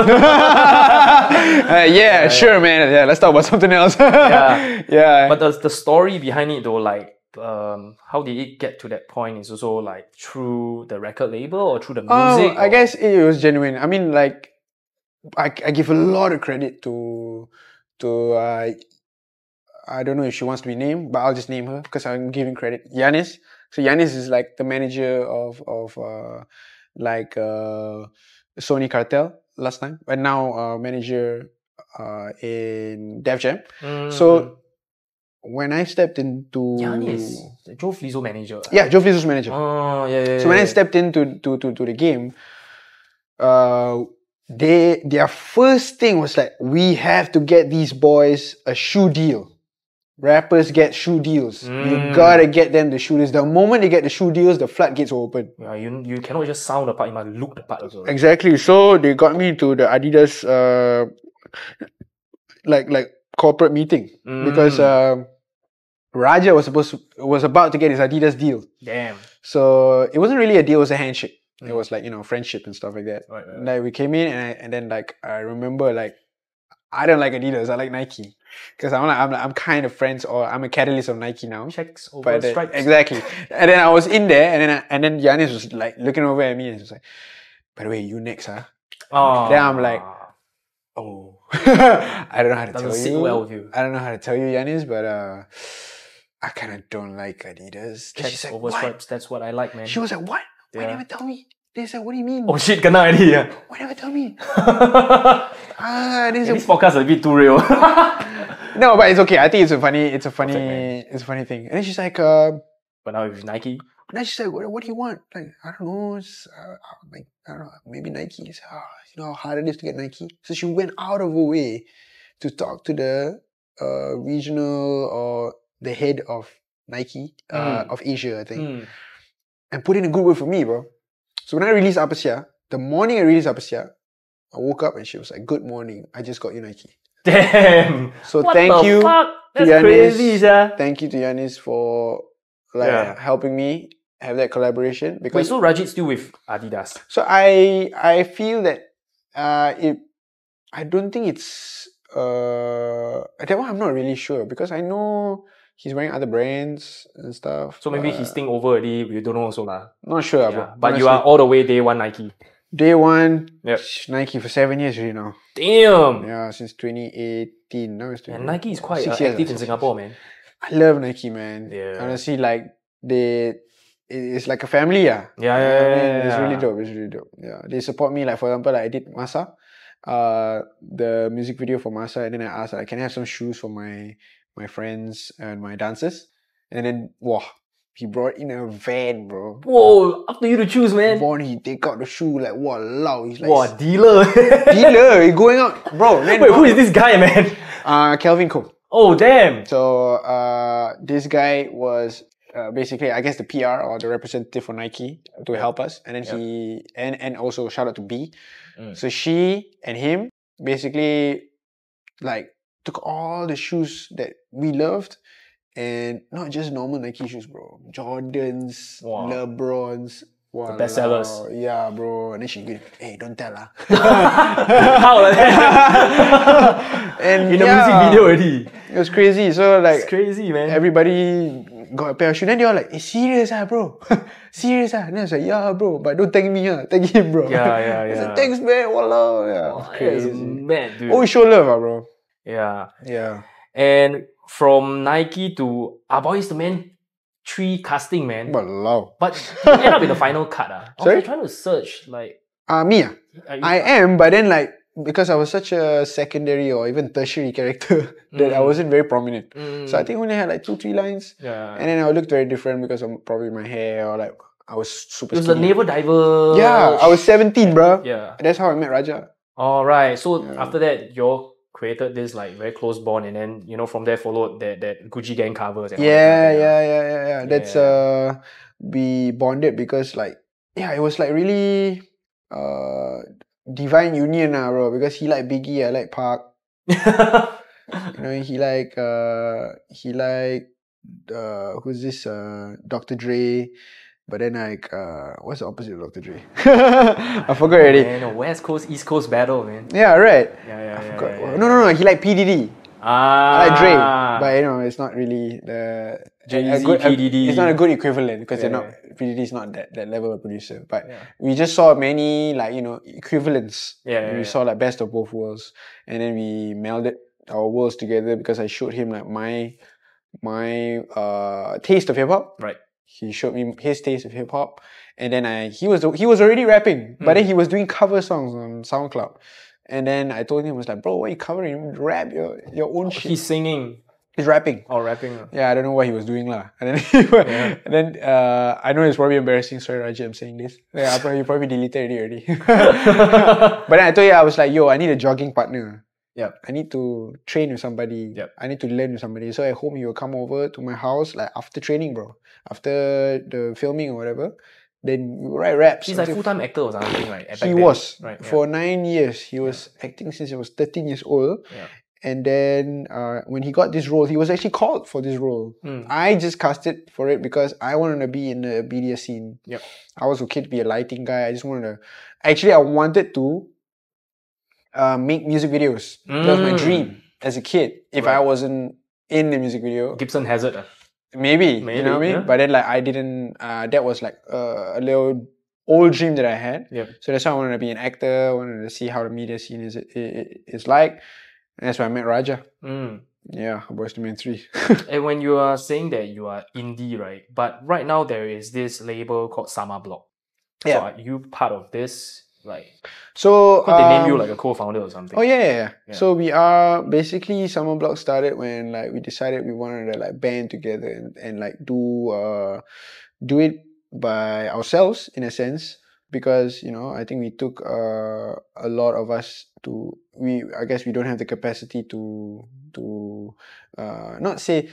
Yeah, sure, man. Yeah, let's talk about something else. Yeah. But the story behind it though, like, how did it get to that point? Is also like through the record label or through the music? I guess it was genuine. I mean, like, I give a lot of credit to I don't know if she wants to be named, but I'll just name her because I'm giving credit. Yaniz. So Yaniz is like the manager of Sony Cartel last time, but now manager in Def Jam. So when I stepped into Yaniz, Joe Flizzo manager. Yeah, Joe Flizzo's manager. Oh, yeah. So when I stepped into the game, their first thing was like, we have to get these boys a shoe deal. Rappers get shoe deals. You gotta get them the shoe deals. The moment they get the shoe deals, the floodgates will open. Yeah, you cannot just sound the part, you must look the part also. Exactly. So they got me to the Adidas like corporate meeting because Raja was about to get his Adidas deal. Damn. So it wasn't really a deal; it was a handshake. It was like, friendship and stuff like that. Right. Like we came in and then like I remember like I don't like Adidas, I like Nike because I'm kind of friends, or I'm a catalyst of Nike now. Checks over stripes. Exactly. And then I was in there and then Yaniz was like looking over at me and was like, by the way, you next, huh? Oh. Then I'm like, oh, I don't know how to tell you. Sit well with you. I don't know how to tell you, Yaniz, but I kind of don't like Adidas. Checks over stripes, that's what I like, man. She was like, what? Why never tell me? They said, what do you mean? Oh shit, kena already, yeah. Why never tell me? This podcast is a bit too real. No, but it's okay. I think it's a funny thing. And then she's like, but now with Nike? Then she's like, what do you want? Like, I don't know. I don't know. Maybe Nike. You know how hard it is to get Nike? So she went out of her way to talk to the regional or the head of Nike, of Asia, I think. And put in a good word for me, bro. So when I released Apasia, the morning I released Apasia, I woke up and she was like, good morning, I just got you Nike. Damn. So thank you to Yaniz. Crazy, yeah. Thank you to Yaniz for helping me have that collaboration. Because wait, so Rajit's still with Adidas? So I feel that I don't think it's that one I'm not really sure because I know he's wearing other brands and stuff. So maybe he's staying over already, we don't know also lah. Not sure, bro. But honestly, you are all the way day one Nike. Day one, yep. Nike for 7 years already now. Damn! Yeah, since 2018. Now it's 2018. And Nike is quite active in Singapore, man. I love Nike, man. Yeah. Honestly, like, it's like a family, yeah. Yeah. It's really dope, Yeah, they support me, like, for example, like, I did Masa, the music video for Masa, and then I asked, like, can I have some shoes for my friends and my dancers? And then, wow, He brought in a van, bro. Whoa, up to you to choose, man. Born, he take out the shoe like, wow, he's like... Wow, dealer. Dealer, he going out. Bro, wait, who is this guy, man? Kelvin Cole. Oh, damn. So, this guy was basically, I guess, the PR or the representative for Nike to help us. And then he... And also, shout out to B. So, she and him basically, like, took all the shoes that we loved. And not just normal Nike shoes, bro. Jordans, LeBrons. The best sellers. Yeah, bro. And then she go, hey, don't tell her. How like that? And in the music video already. It was crazy. So like, it's crazy, man. Everybody got a pair of shoes. Then they were like, hey, serious bro? Serious And I was like, yeah, bro. But don't thank me, thank him, bro. Yeah. I said, thanks, man. Walao. Yeah, crazy. Man, dude. Oh, show love, bro. Yeah. Yeah. And from Nike to Boys to Men 3 casting, man. Walao. But you end up in the final cut. I was trying to search, like... Me? I am, but then like, because I was such a secondary or even tertiary character that I wasn't very prominent. So I think I only had like 2-3 lines. Yeah. And then I looked very different because of probably my hair or like, I was super It was skinny. a naval diver. Yeah, I was 17, bro. Yeah. That's how I met Raja. Alright, so after that, you created this like very close bond, and then from there followed that Gucci Gang covers. And Yeah. That's we bonded because like it was like really divine union, bro. Because he like Biggie, I like Park. He like who's this Dr. Dre. But then like what's the opposite of Dr. Dre? I forgot already. Man, a West Coast East Coast battle, man. Yeah, right. Yeah. No. He like P Diddy. I like Dre, but it's not really the PDD. It's not a good equivalent because they're not. P Diddy is not that level of producer. But we just saw many like equivalents. We saw like best of both worlds, and then we melded our worlds together because I showed him like my taste of hip hop. Right. He showed me his taste of hip hop, and then he was already rapping, but then he was doing cover songs on SoundCloud. And then I told him, I was like, bro, why are you covering? Rap your own shit. He's singing. He's rapping. Oh, rapping. Yeah, I don't know what he was doing lah. And then, I know it's probably embarrassing. Sorry, Raja, I'm saying this. Yeah, you probably deleted it already. But then I told you, I was like, yo, I need a jogging partner. Yep. I need to train with somebody. Yep. I need to learn with somebody. So at home, he will come over to my house like after training, bro. After the filming or whatever. Then we will write raps. He's like full-time actor or something, right? He was. Right, for 9 years. He was acting since he was 13 years old. Yeah. And then when he got this role, he was actually called for this role. I just casted for it because I wanted to be in the BDS scene. Yep. I was okay to be a lighting guy. I just wanted to... Actually, I wanted to make music videos. That was my dream as a kid. If I wasn't in the music video. Gibson Hazard. Maybe, you know what I mean? Yeah. But then like I didn't, that was like a little old dream that I had. Yeah. So that's why I wanted to be an actor. I wanted to see how the media scene is like. And that's why I met Raja. Yeah, Boys to Men 3. And when you are saying that you are indie, right? But right now there is this label called Samabloc. So are you part of this? Like, so could they name you like a co-founder or something? Oh yeah. So we are basically Samabloc started when like we decided we wanted to like band together and like do it by ourselves in a sense, because I think we took a lot of us to I guess we don't have the capacity to not say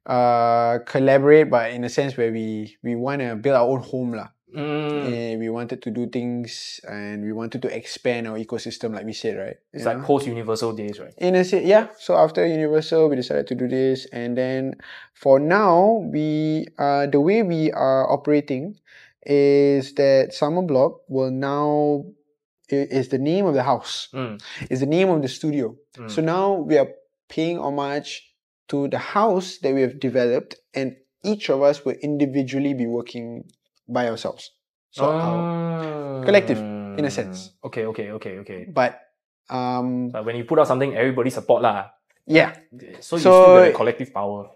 collaborate, but in a sense where we want to build our own home lah. And we wanted to do things and we wanted to expand our ecosystem, like we said, right? It's like post-Universal days, right? In a sense, yeah. So after Universal, we decided to do this, and then for now, the way we are operating is that Samabloc will now is the name of the house, is the name of the studio. So now we are paying homage to the house that we have developed, and each of us will individually be working by ourselves. So our collective, in a sense. Okay. But when you put out something, everybody support lah. Yeah. So you still get a collective power.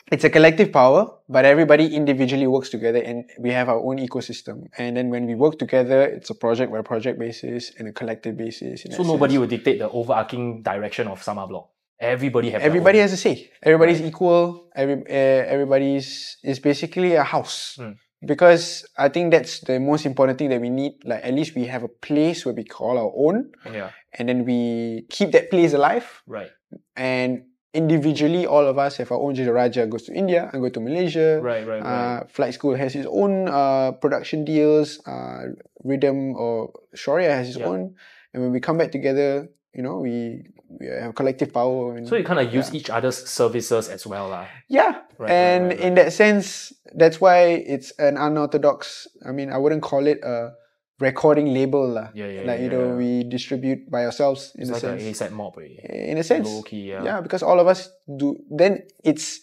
It's a collective power, but everybody individually works together and we have our own ecosystem. And then when we work together, it's a project by project basis and a collective basis. So nobody will dictate the overarching direction of Samabloc. everybody has a say. Everybody's equal. Everybody's is basically a house. Because I think that's the most important thing that we need. Like, at least we have a place where we call our own. Yeah. And then we keep that place alive. Right. And individually, all of us have our own. Raja goes to India and go to Malaysia. Right. Flight School has its own production deals. Rhythm or Sharia has its own. And when we come back together, we have collective power. So you kind of use each other's services as well, lah. Yeah. Right. In that sense, that's why it's an unorthodox. I mean, I wouldn't call it a recording label, lah. We distribute by ourselves. It's like an ASAP mob. In a sense, low-key, yeah, because all of us do. Then it's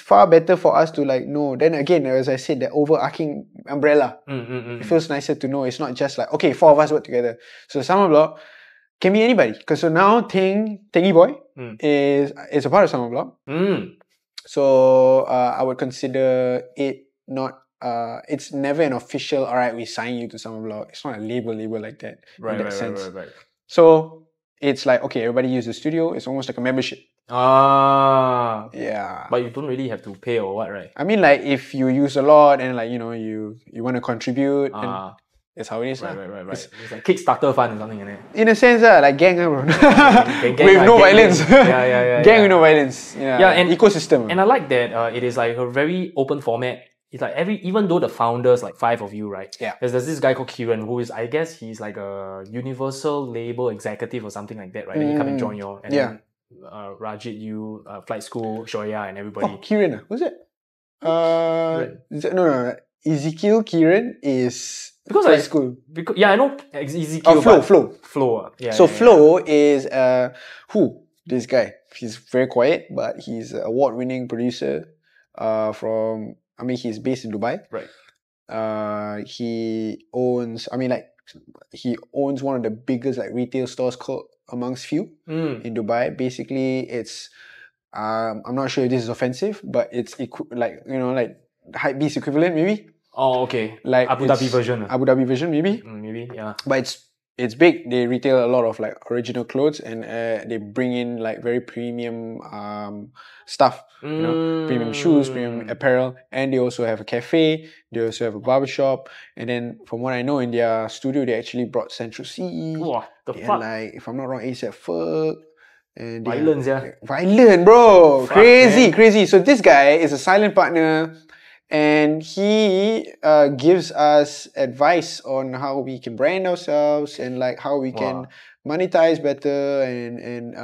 far better for us to know. Then again, as I said, the overarching umbrella. It feels nicer to know. It's not just like, okay, 4 of us work together. So Samabloc can be anybody. Because so now Tangy Boy is a part of Samabloc. So I would consider it not. It's never an official. All right, we sign you to Samabloc. It's not a label like that. Right. So it's like, okay, everybody use the studio. It's almost like a membership. Yeah. But you don't really have to pay or what, right? I mean, like, if you use a lot and you want to contribute, and that's how it is. Right. It's like Kickstarter fund or something like that. In a sense, like gang, bro. With no violence. Gang with no violence. Yeah, and ecosystem. And I like that it is like a very open format. It's like even though the founders, like 5 of you, right? Yeah. There's this guy called Kiran who is, I guess he's like a universal label executive or something like that, right? Then he come and join you. And then Rajit, you, Flight School, Shoya, and everybody. Oh, Kiran, who's it? No. Ezekiel Kiran is Flight School. Because I know Ezekiel. Flo. Yeah. So Flo is who? This guy. He's very quiet, but he's an award-winning producer. He's based in Dubai. Right. He owns one of the biggest retail stores called Amongst Few in Dubai. Basically, it's I'm not sure if this is offensive, but it's Hypebeast equivalent maybe. Oh, okay. Like Abu Dhabi version, maybe. Maybe, yeah. But it's big. They retail a lot of original clothes, and they bring in very premium stuff. Premium shoes, premium apparel, and they also have a cafe. They also have a barbershop, and then from what I know, in their studio, they actually brought Central C. What the fuck? If I'm not wrong, ASAP Ferg. And violence, violent, bro. Fuck, crazy. So this guy is a silent partner, and he gives us advice on how we can brand ourselves and how we can monetize better and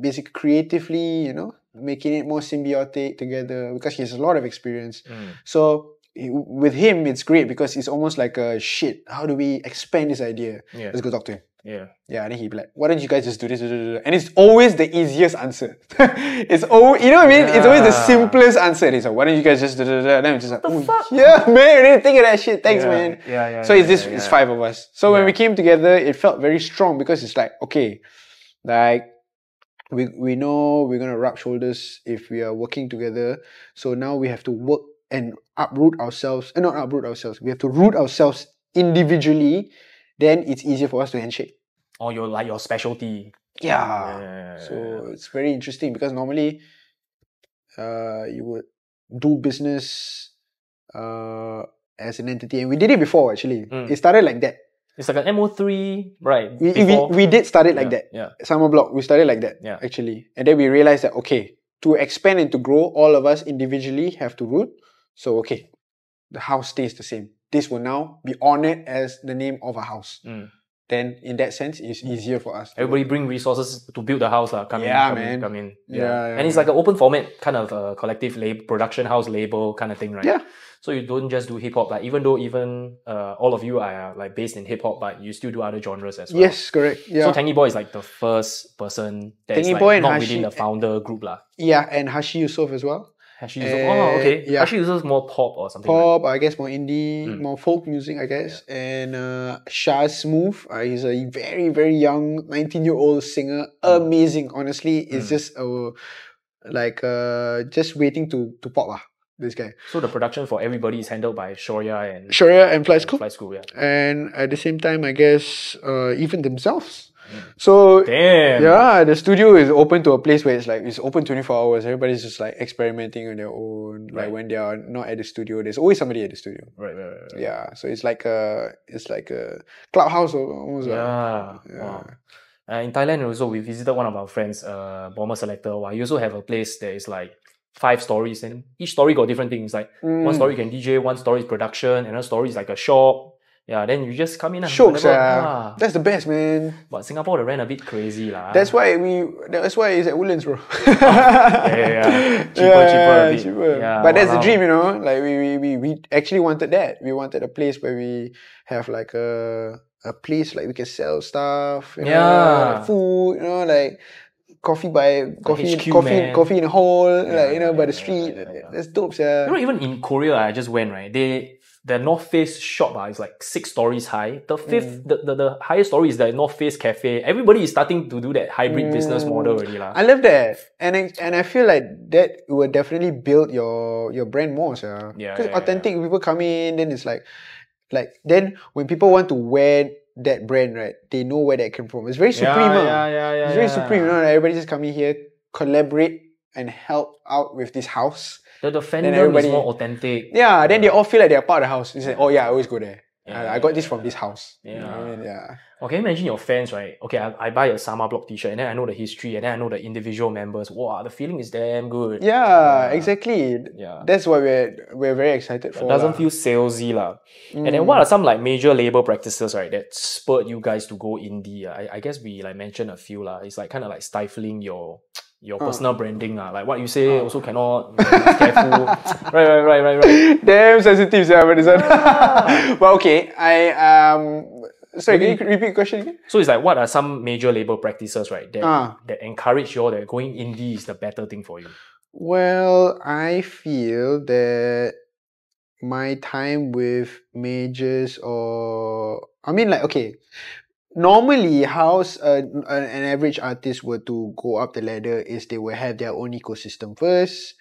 basically creatively, making it more symbiotic together, because he has a lot of experience. So with him, it's great because it's almost like how do we expand this idea? Let's go talk to him. Yeah, and then he'd be like, why don't you guys just do this? And it's always the easiest answer. It's always, you know what I mean? It's always the simplest answer. It's like, why don't you guys just do this? And then it's just like, what the fuck? Yeah, man, I didn't think of that shit. Thanks, man. So it's 5 of us. So when we came together, it felt very strong because it's like, okay, we know we're gonna rub shoulders if we are working together. So now we have to work and uproot ourselves. Not uproot ourselves. We have to root ourselves individually. Then it's easier for us to handshake. Or your specialty. Yeah. So it's very interesting because normally you would do business as an entity, and we did it before actually. It started like that. It's like an MO3, right? We did start it like that. Yeah. Samabloc, we started like that actually. And then we realized that, okay, to expand and to grow, all of us individually have to root. So, okay, the house stays the same. This will now be honored as the name of a house. Then, in that sense, it's easier for us. Everybody bring resources to build the house. Come in. Yeah. And it's like an open format kind of collective production house label kind of thing, right? Yeah. So you don't just do hip hop, even though all of you are based in hip hop, but you still do other genres as well. Yes, correct. Yeah. So Tangy Boy is the first person that's not within the founder group, lah. Yeah, and Hashi Yusof as well. Hashi Yusof. Okay. Yeah. Hashi Yusof is more pop or something. Pop, I guess more indie, more folk music, I guess. And Shaz Smooth, he's a very, very young 19-year-old singer. Amazing, honestly. It's just just waiting to pop. This guy. So the production for everybody is handled by Shoria and Flight School. Flight School, yeah. And at the same time, I guess even themselves. So Damn. yeah, the studio is open to a place where it's open 24 hours. Everybody's just like experimenting on their own. Right. Like when they are not at the studio, there's always somebody at the studio. Right. Yeah, so it's like a clubhouse almost. Yeah. Wow. In Thailand also, we visited one of our friends, Bomber Selector. He also have a place that is like 5 stories, and each story got different things. Like one story can DJ, one story is production, another story is like a shop. Yeah, then you just come in. Shokes, that's the best, man. But Singapore, the rent a bit crazy lah. That's why it's at Woodlands, bro. Cheaper. Yeah, but that's the dream, you know. Like we actually wanted that. We wanted a place where we have like a place like we can sell stuff, you know, like food, you know, like coffee in a hole, by the street. That's dope, yeah. You know, even in Korea, I just went, right? The North Face shop is like 6 stories high. The fifth, the highest story is the North Face Cafe. Everybody is starting to do that hybrid business model already lah. I love that, and I feel like that will definitely build your brand more, yeah. Because authentic people come in, then it's like then when people want to wear that brand, right, they know where that came from. It's very supreme. It's very supreme. You know, everybody just come in here, collaborate, and help out with this house. The fandom is more authentic. Yeah, then they all feel like they're part of the house. They say, oh yeah, I always go there. I got this from this house. Yeah. You know what I mean? Yeah. Okay, imagine your fans, right? Okay, I buy a Samabloc t-shirt and then I know the history and then I know the individual members. Wow, the feeling is damn good. Yeah, exactly. Yeah. That's what we're very excited for. It doesn't feel salesy lah. And then what are some like major label practices, right, that spurred you guys to go indie? I guess we like mentioned a few lah. It's like kind of like stifling your personal branding like what you say also cannot be careful. right. Damn sensitive, yeah. But okay, sorry, can you repeat the question again? So it's like, what are some major label practices, right, that encourage you all that going indie is the better thing for you? Well, I feel that my time with majors normally how an average artist were to go up the ladder is they will have their own ecosystem first,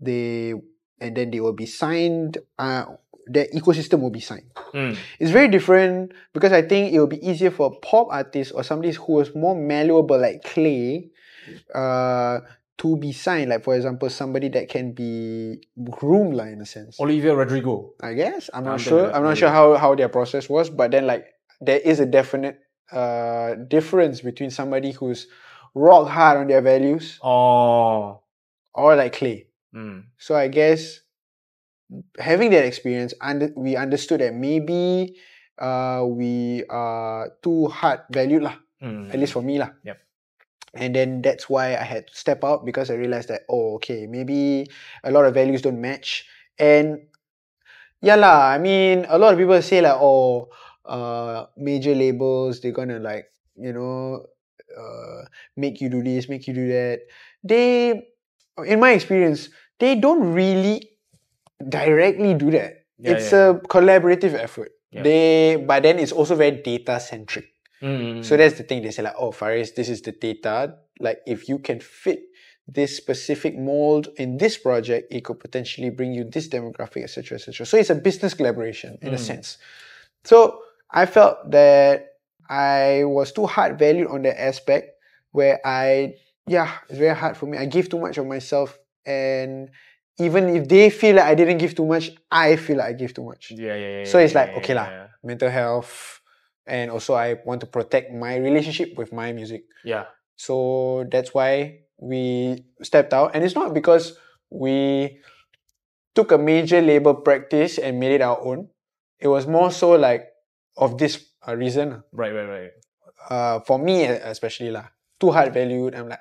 and then they will be signed. Their ecosystem will be signed. It's very different because I think it will be easier for a pop artist or somebody who is more malleable like clay to be signed. Like for example, somebody that can be groomed in a sense. Olivia Rodrigo, I guess. I'm not sure how their process was, but then like there is a definite difference between somebody who's rock hard on their values or like clay. So I guess having that experience, we understood that maybe we are too hard valued lah. At least for me lah. Yep. And then that's why I had to step out because I realized that maybe a lot of values don't match. And yeah lah, I mean a lot of people say like major labels, they're gonna like, you know, make you do this, make you do that. In my experience, they don't really directly do that. It's a collaborative effort. But then it's also very data centric. So that's the thing. They say like, Fariz, this is the data. Like if you can fit this specific mold in this project, it could potentially bring you this demographic, etc., etc. So it's a business collaboration in a sense. So I felt that I was too hard valued on that aspect where it's very hard for me. I give too much of myself, and even if they feel like I didn't give too much, I feel like I give too much. So it's like, okay lah, mental health, and also I want to protect my relationship with my music. So that's why we stepped out, and it's not because we took a major label practice and made it our own. It was more so like of this reason. Right. For me especially lah, too hard valued. I'm like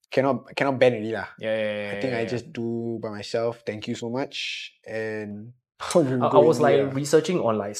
cannot bend really lah. I think I just do by myself. Thank you so much. And I was like researching on like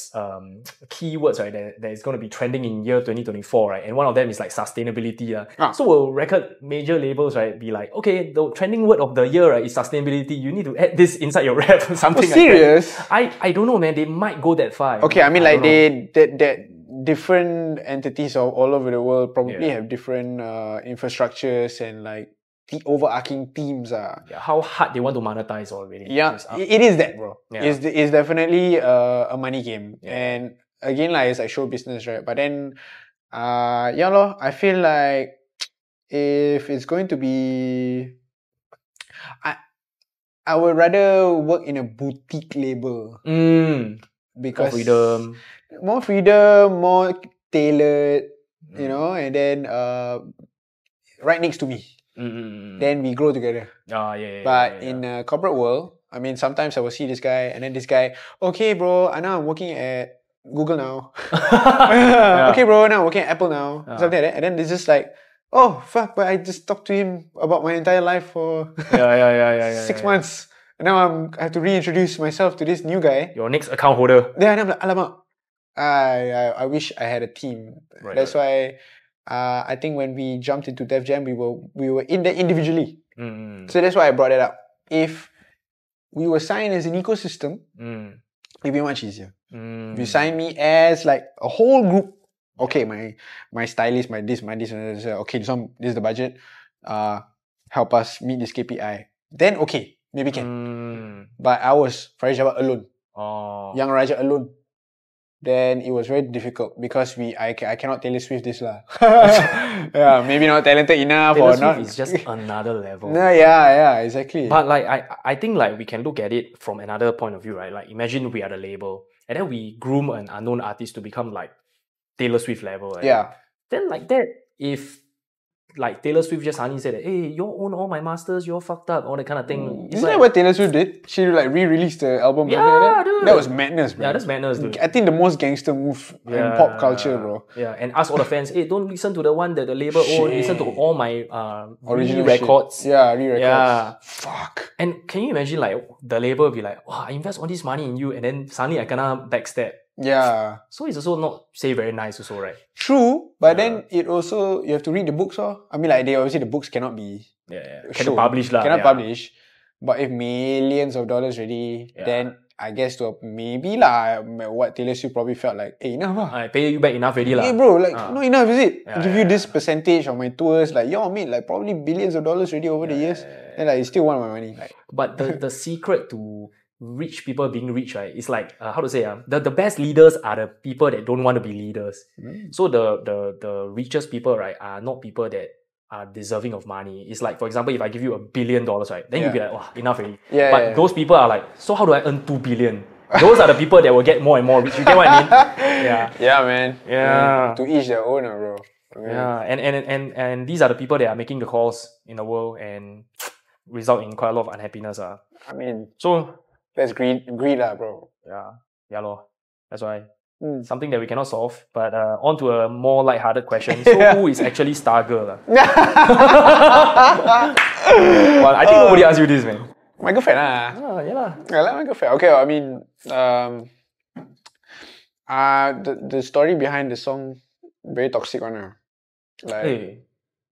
keywords, right, that is going to be trending in year 2024, right, and one of them is like sustainability. So will record major labels, right, be like, okay, the trending word of the year, right, is sustainability. You need to add this inside your rap or something. Serious? Like that. I don't know, man. They might go that far. Okay, I mean like that different entities all over the world probably have different infrastructures and like the overarching themes are. How hard they want to monetize already. It is that, bro. It's definitely a money game. And again, like it's like show business, right? But then Yeah lor, I feel like if it's going to be, I would rather work in a boutique label. Because more freedom, more tailored, you know, and then right next to me. Then we grow together. But in a corporate world, I mean, sometimes I will see this guy, and then this guy, okay, bro, I know I'm working at Google now. Okay, bro, now I'm working at Apple now. Something like that. And then it's just like, oh, fuck, but I just talked to him about my entire life for 6 months. And now I have to reintroduce myself to this new guy. Your next account holder. Yeah, and I'm like, alamak. I wish I had a team. That's why I think when we jumped into Def Jam, we were in there individually. So that's why I brought it up. If we were signed as an ecosystem, it'd be much easier. If you sign me as like a whole group, okay, my stylist, my this, okay, this is the budget. Help us meet this KPI. Then okay, maybe can. But I was Fariz Jabba alone. Young Raja alone. Then it was very difficult because I cannot Taylor Swift this lah. Yeah, maybe not talented enough Taylor or Swift not. It's just another level. Yeah, exactly. But like I think like we can look at it from another point of view, right? Like imagine we are the label and then we groom an unknown artist to become like Taylor Swift level. Right? Yeah. Then like that, if like Taylor Swift just suddenly said that, hey, you own all my masters, you're fucked up, all that kind of thing. Isn't that what Taylor Swift did? She like re-released the album. Yeah, dude. That was madness, bro. Yeah, that's madness, dude. I think the most gangster move in pop culture, bro. Yeah, and ask all the fans, hey, don't listen to the one that the label owns, listen to all my original records. Yeah, re-records. Yeah. Fuck. And can you imagine like the label will be like, wow, I invest all this money in you and then suddenly I kinda backstab. Yeah. So it's also not say very nice also, right? True, but then it also, you have to read the books. I mean, like, obviously the books cannot be cannot publish lah. Cannot publish. But if millions of dollars already, then I guess maybe lah, what Taylor Swift probably felt like, hey, enough lah. I pay you back enough already lah. Hey bro, like, not enough is it? Give you this percentage of my tours, like, y'all made like probably billions of dollars already over the years. And like, you still want my money. Like, but the secret to rich people being rich, right? It's like how to say the best leaders are the people that don't want to be leaders. So the richest people, right, are not people that are deserving of money. It's like, for example, if I give you $1 billion, right, then you'll be like, wow, enough already. But those people are like, so how do I earn 2 billion? Those are the people that will get more and more rich. You get what I mean? Yeah, man. Yeah. To each their own, bro. Okay. Yeah, and these are the people that are making the calls in the world and result in quite a lot of unhappiness. I mean, so that's greed lah, bro. Yeah lor. That's why. Something that we cannot solve. But on to a more lighthearted question. So who is actually Stargirl? Well, I think nobody asked you this, man. My girlfriend lah. Yeah lah. I like my girlfriend. Okay, I mean, the story behind the song, very toxic one. Like, hey.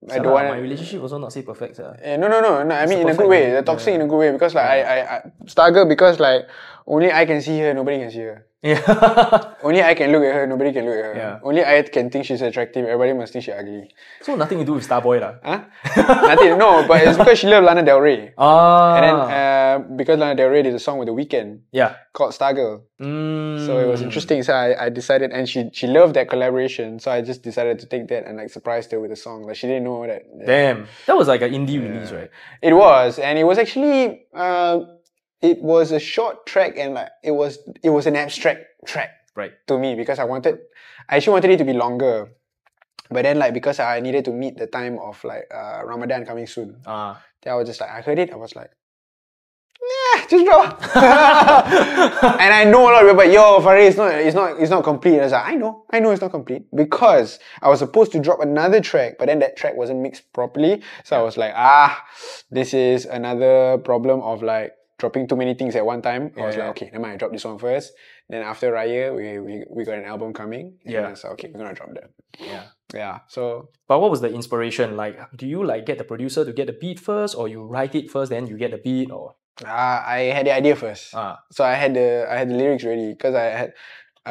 I don't want my relationship also not say perfect. No. I mean, in a good way. The toxic in a good way because like I Stargirl because like only I can see her, nobody can see her. Yeah. Only I can look at her, nobody can look at her. Yeah. Only I can think she's attractive. Everybody must think she's ugly. So nothing to do with Starboy lah. Nothing. No, but it's because she loves Lana Del Rey. And then because Lana Del Rey did a song with The Weeknd. Yeah. Called Stargirl. So it was interesting. So I decided, and she loved that collaboration. So I just decided to take that and like surprise her with a song. Like she didn't know that. Damn. That was like an indie release, right? It was, and it was actually it was a short track, and like it was an abstract track, right, to me, because I actually wanted it to be longer, but then like because I needed to meet the time of like Ramadan coming soon, then I was just like, I heard it, I was like, yeah, just drop. And I know a lot of people, but yo, Fariz, it's not complete. And I was like, I know it's not complete because I was supposed to drop another track, but then that track wasn't mixed properly. So I was like, this is another problem of like dropping too many things at one time. I was like, okay, never mind, I drop this one first. Then after Raya, we got an album coming. And I said, okay, we're gonna drop that. Yeah. So, but what was the inspiration? Like, do you like get the producer to get the beat first, or you write it first, then you get the beat, or? I had the idea first. So I had the lyrics ready because I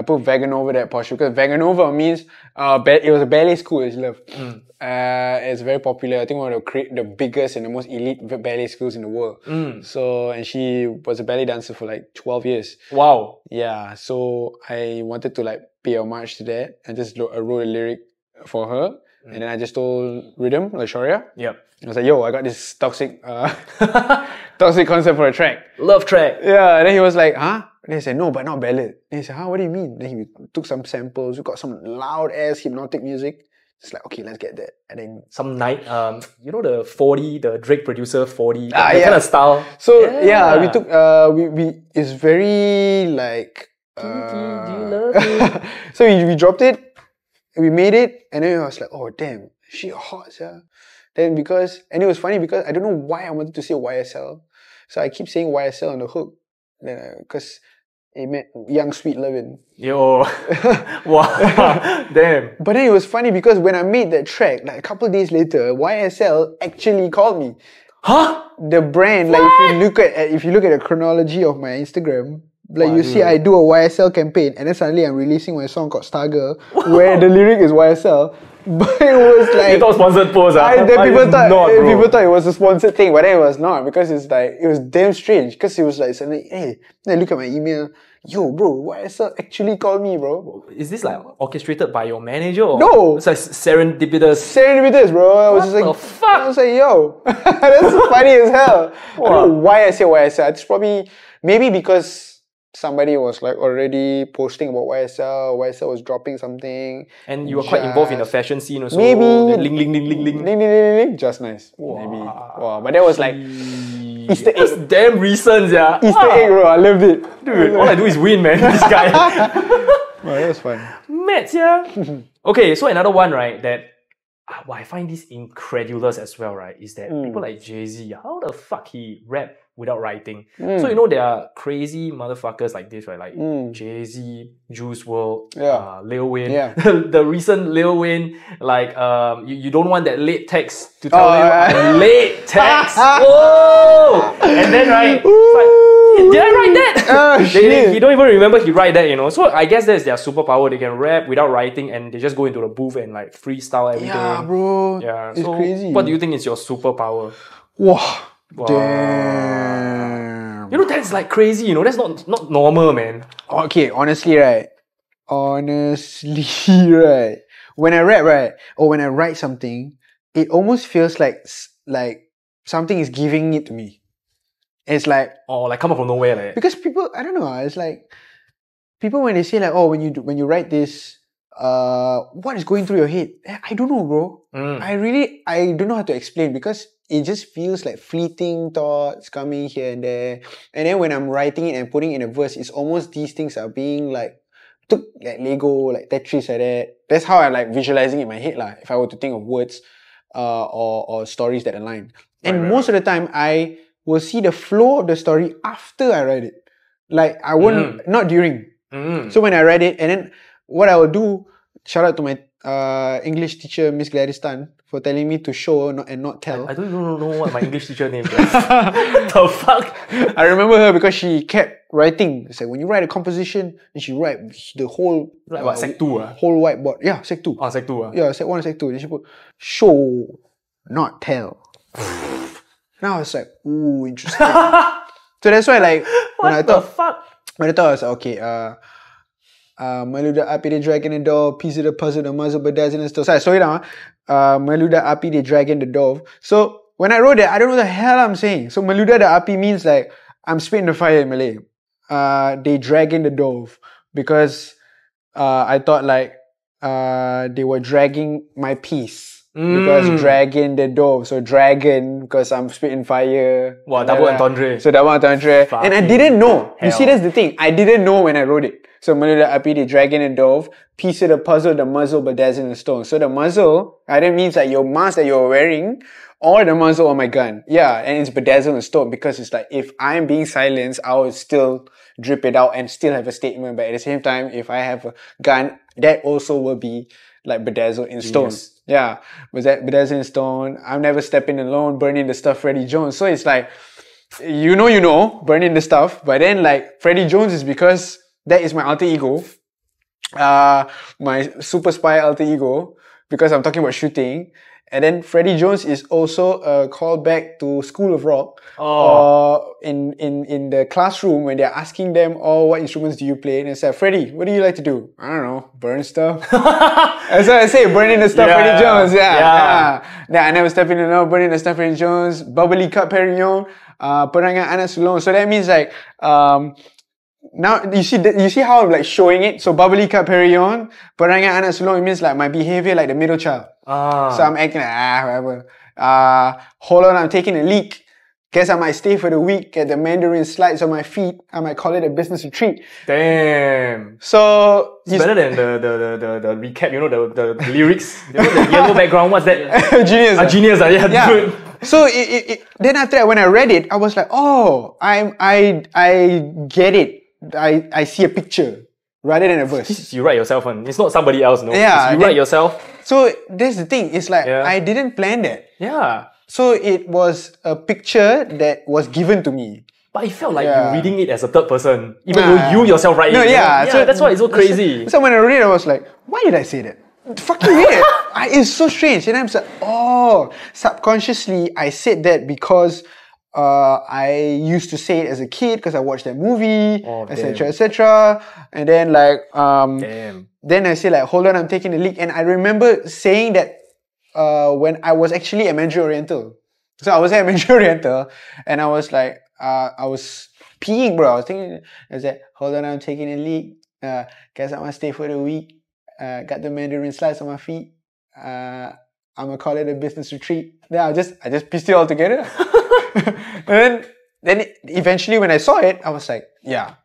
put Vaganova that portion because Vaganova means it was a ballet school as you love. It's very popular. I think one of the biggest and the most elite ballet schools in the world. So, and she was a ballet dancer for like 12 years. Wow. Yeah. So I wanted to like pay homage to that and just wrote a lyric for her. And then I just told Rhythm, like Sharia. Yep. I was like, yo, I got this toxic toxic concept for a track. Love track. Yeah, and then he was like, huh? And then he said, no, but not ballad. And he said, huh, what do you mean? Then he took some samples, we got some loud ass hypnotic music. It's like, okay, let's get that. And then some night, you know the 40, the Drake producer 40, that yeah. kind of style. So yeah, we took we it's very like do you love me? so we dropped it, we made it, and then I was like, oh damn, she hot, yeah. Then and it was funny because I don't know why I wanted to say YSL. So I keep saying YSL on the hook. Then because it meant Young Sweet Lovin'. Yo. Wow. Damn. But then it was funny because when I made that track, like a couple of days later, YSL actually called me. Huh? The brand, like if you look at the chronology of my Instagram, like you see I do a YSL campaign and then suddenly I'm releasing my song called Stargirl where the lyric is YSL. But it was like you thought sponsored pose, people thought it was a sponsored thing, but then it was not because it's like it was damn strange because it was like suddenly, hey, then I look at my email, yo bro, YSL actually called me, bro. Is this like orchestrated by your manager or no? It's like serendipitous. Serendipitous, bro. I was what just the fuck? I was like, yo, that's funny as hell. I don't know why I say YSL. It's probably maybe because somebody was like already posting about YSL. YSL was dropping something. And you were quite involved in the fashion scene also. Maybe. Ling. Just nice. Wow. Maybe. Wow. But that was like Easter egg. That's damn recent, yeah. Easter egg, bro. I loved it. Dude, all I do is win, man. This guy. Wow, that was fun. Mad, yeah. Okay, so another one, right, that I find this incredulous as well, right, is that people like Jay-Z, how the fuck he rap without writing? So you know there are crazy motherfuckers like this, right? Like Jay-Z, Juice WRLD, Lil Wayne. The recent Lil Wayne, like you don't want that late text to tell you late text. Whoa! And then right, it's like, did I write that? He don't even remember he write that, you know. So I guess that's their superpower. They can rap without writing and they just go into the booth and like freestyle everything. Yeah, bro. Yeah, it's so crazy. what do you think is your superpower? Wow. Wow. Damn. You know, that's like crazy, you know, that's not normal, man. Okay, honestly, right? When I rap, right? Or when I write something, it almost feels like something is giving it to me. It's like... Oh, like come up from nowhere, like. Because people, I don't know, it's like... People when they say like, oh, when you write this, what is going through your head? I don't know, bro. I don't know how to explain because it just feels like fleeting thoughts coming here and there. And then when I'm writing it and putting it in a verse, it's almost these things are being like took like Lego, like Tetris like that. That's how I like visualizing in my head lah. If I were to think of words or stories that align. And most of the time I will see the flow of the story after I write it. Like I won't not during. So when I write it and then what I will do, shout out to my English teacher, Miss Gladys Tan, for telling me to show and not tell. I don't even know what my English teacher name is. What the fuck? I remember her because she kept writing. It's like when you write a composition, and she write the whole... Like what, Sec 2? Whole whiteboard. Yeah, Sec 2. Oh, Sec 2. Yeah, Sec 1 and Sec 2. Then she put, show, not tell. Now I was like, ooh, interesting. So that's why like, when I thought, I was like, okay, Meludak api dia dragon the door, piece of the puzzle, the muzzle bedazzling and stuff. So I saw it down. Meludak api dia dragon the door. So when I wrote that, I don't know what the hell I'm saying. So Meludak the api means like I'm spitting the fire in Malay. They dragging the dove because I thought like they were dragging my piece. Because dragging the dove, so dragon because I'm spitting fire. Wow, double entendre. So double entendre. And I didn't know. You see, that's the thing. I didn't know when I wrote it. So Meludak api the dragon and dove, piece of the puzzle, the muzzle bedazzling the stone. So the muzzle either means like your mask that you're wearing or the muzzle on my gun. Yeah, and it's bedazzled the stone because it's like if I'm being silenced, I will still drip it out and still have a statement. But at the same time, if I have a gun, that also will be like bedazzled in stone. Yes. Yeah, was that bedazzled in stone? I'm never stepping alone, burning the stuff Freddie Jones. So it's like, you know, burning the stuff. But then like Freddie Jones is because that is my alter ego. My super spy alter ego. Because I'm talking about shooting. And then Freddie Jones is also a callback to School of Rock. In the classroom when they're asking them, oh, what instruments do you play? And they say, Freddie, what do you like to do? I don't know, burn stuff. That's what I say, burning the stuff, Freddie Jones. Yeah. I never step in and burning the stuff, Freddie Jones. Bubbly cup, Perignon. Perangai anak sulung. So that means like, now you see how I'm like showing it. So bubbly cup, Perignon. Perangai anak sulung, it means like my behavior like the middle child. So I'm acting like, whatever. Hold on, I'm taking a leak. Guess I might stay for the week, get the Mandarin slides on my feet. I might call it a business retreat. Damn. So it's better than the recap, you know, the lyrics. You know, the yellow background, what's that? Genius. Genius, yeah. Good. So then after that, when I read it, I was like, oh, I get it. I see a picture rather than a verse. You write yourself on. It's not somebody else, no. Yeah. You write yourself. So that's the thing. It's like I didn't plan that. Yeah. So it was a picture that was given to me. But it felt like you're reading it as a third person, even though you yourself write it. So that's why it's so crazy. So when I read it, I was like, why did I say that? Fucking weird. It's so strange. And I'm like, oh, subconsciously I said that because I used to say it as a kid because I watched that movie, etc., etc. And then like, then I say like, hold on, I'm taking a leak. And I remember saying that when I was actually at Mandarin Oriental. So I was at Mandarin Oriental and I was like, I was peeing, bro. I was thinking, I was like, hold on, I'm taking a leak. Guess I must stay for the week. Got the Mandarin slides on my feet. I'm gonna call it a business retreat. Then I just pieced it all together. And then eventually when I saw it, I was like, yeah.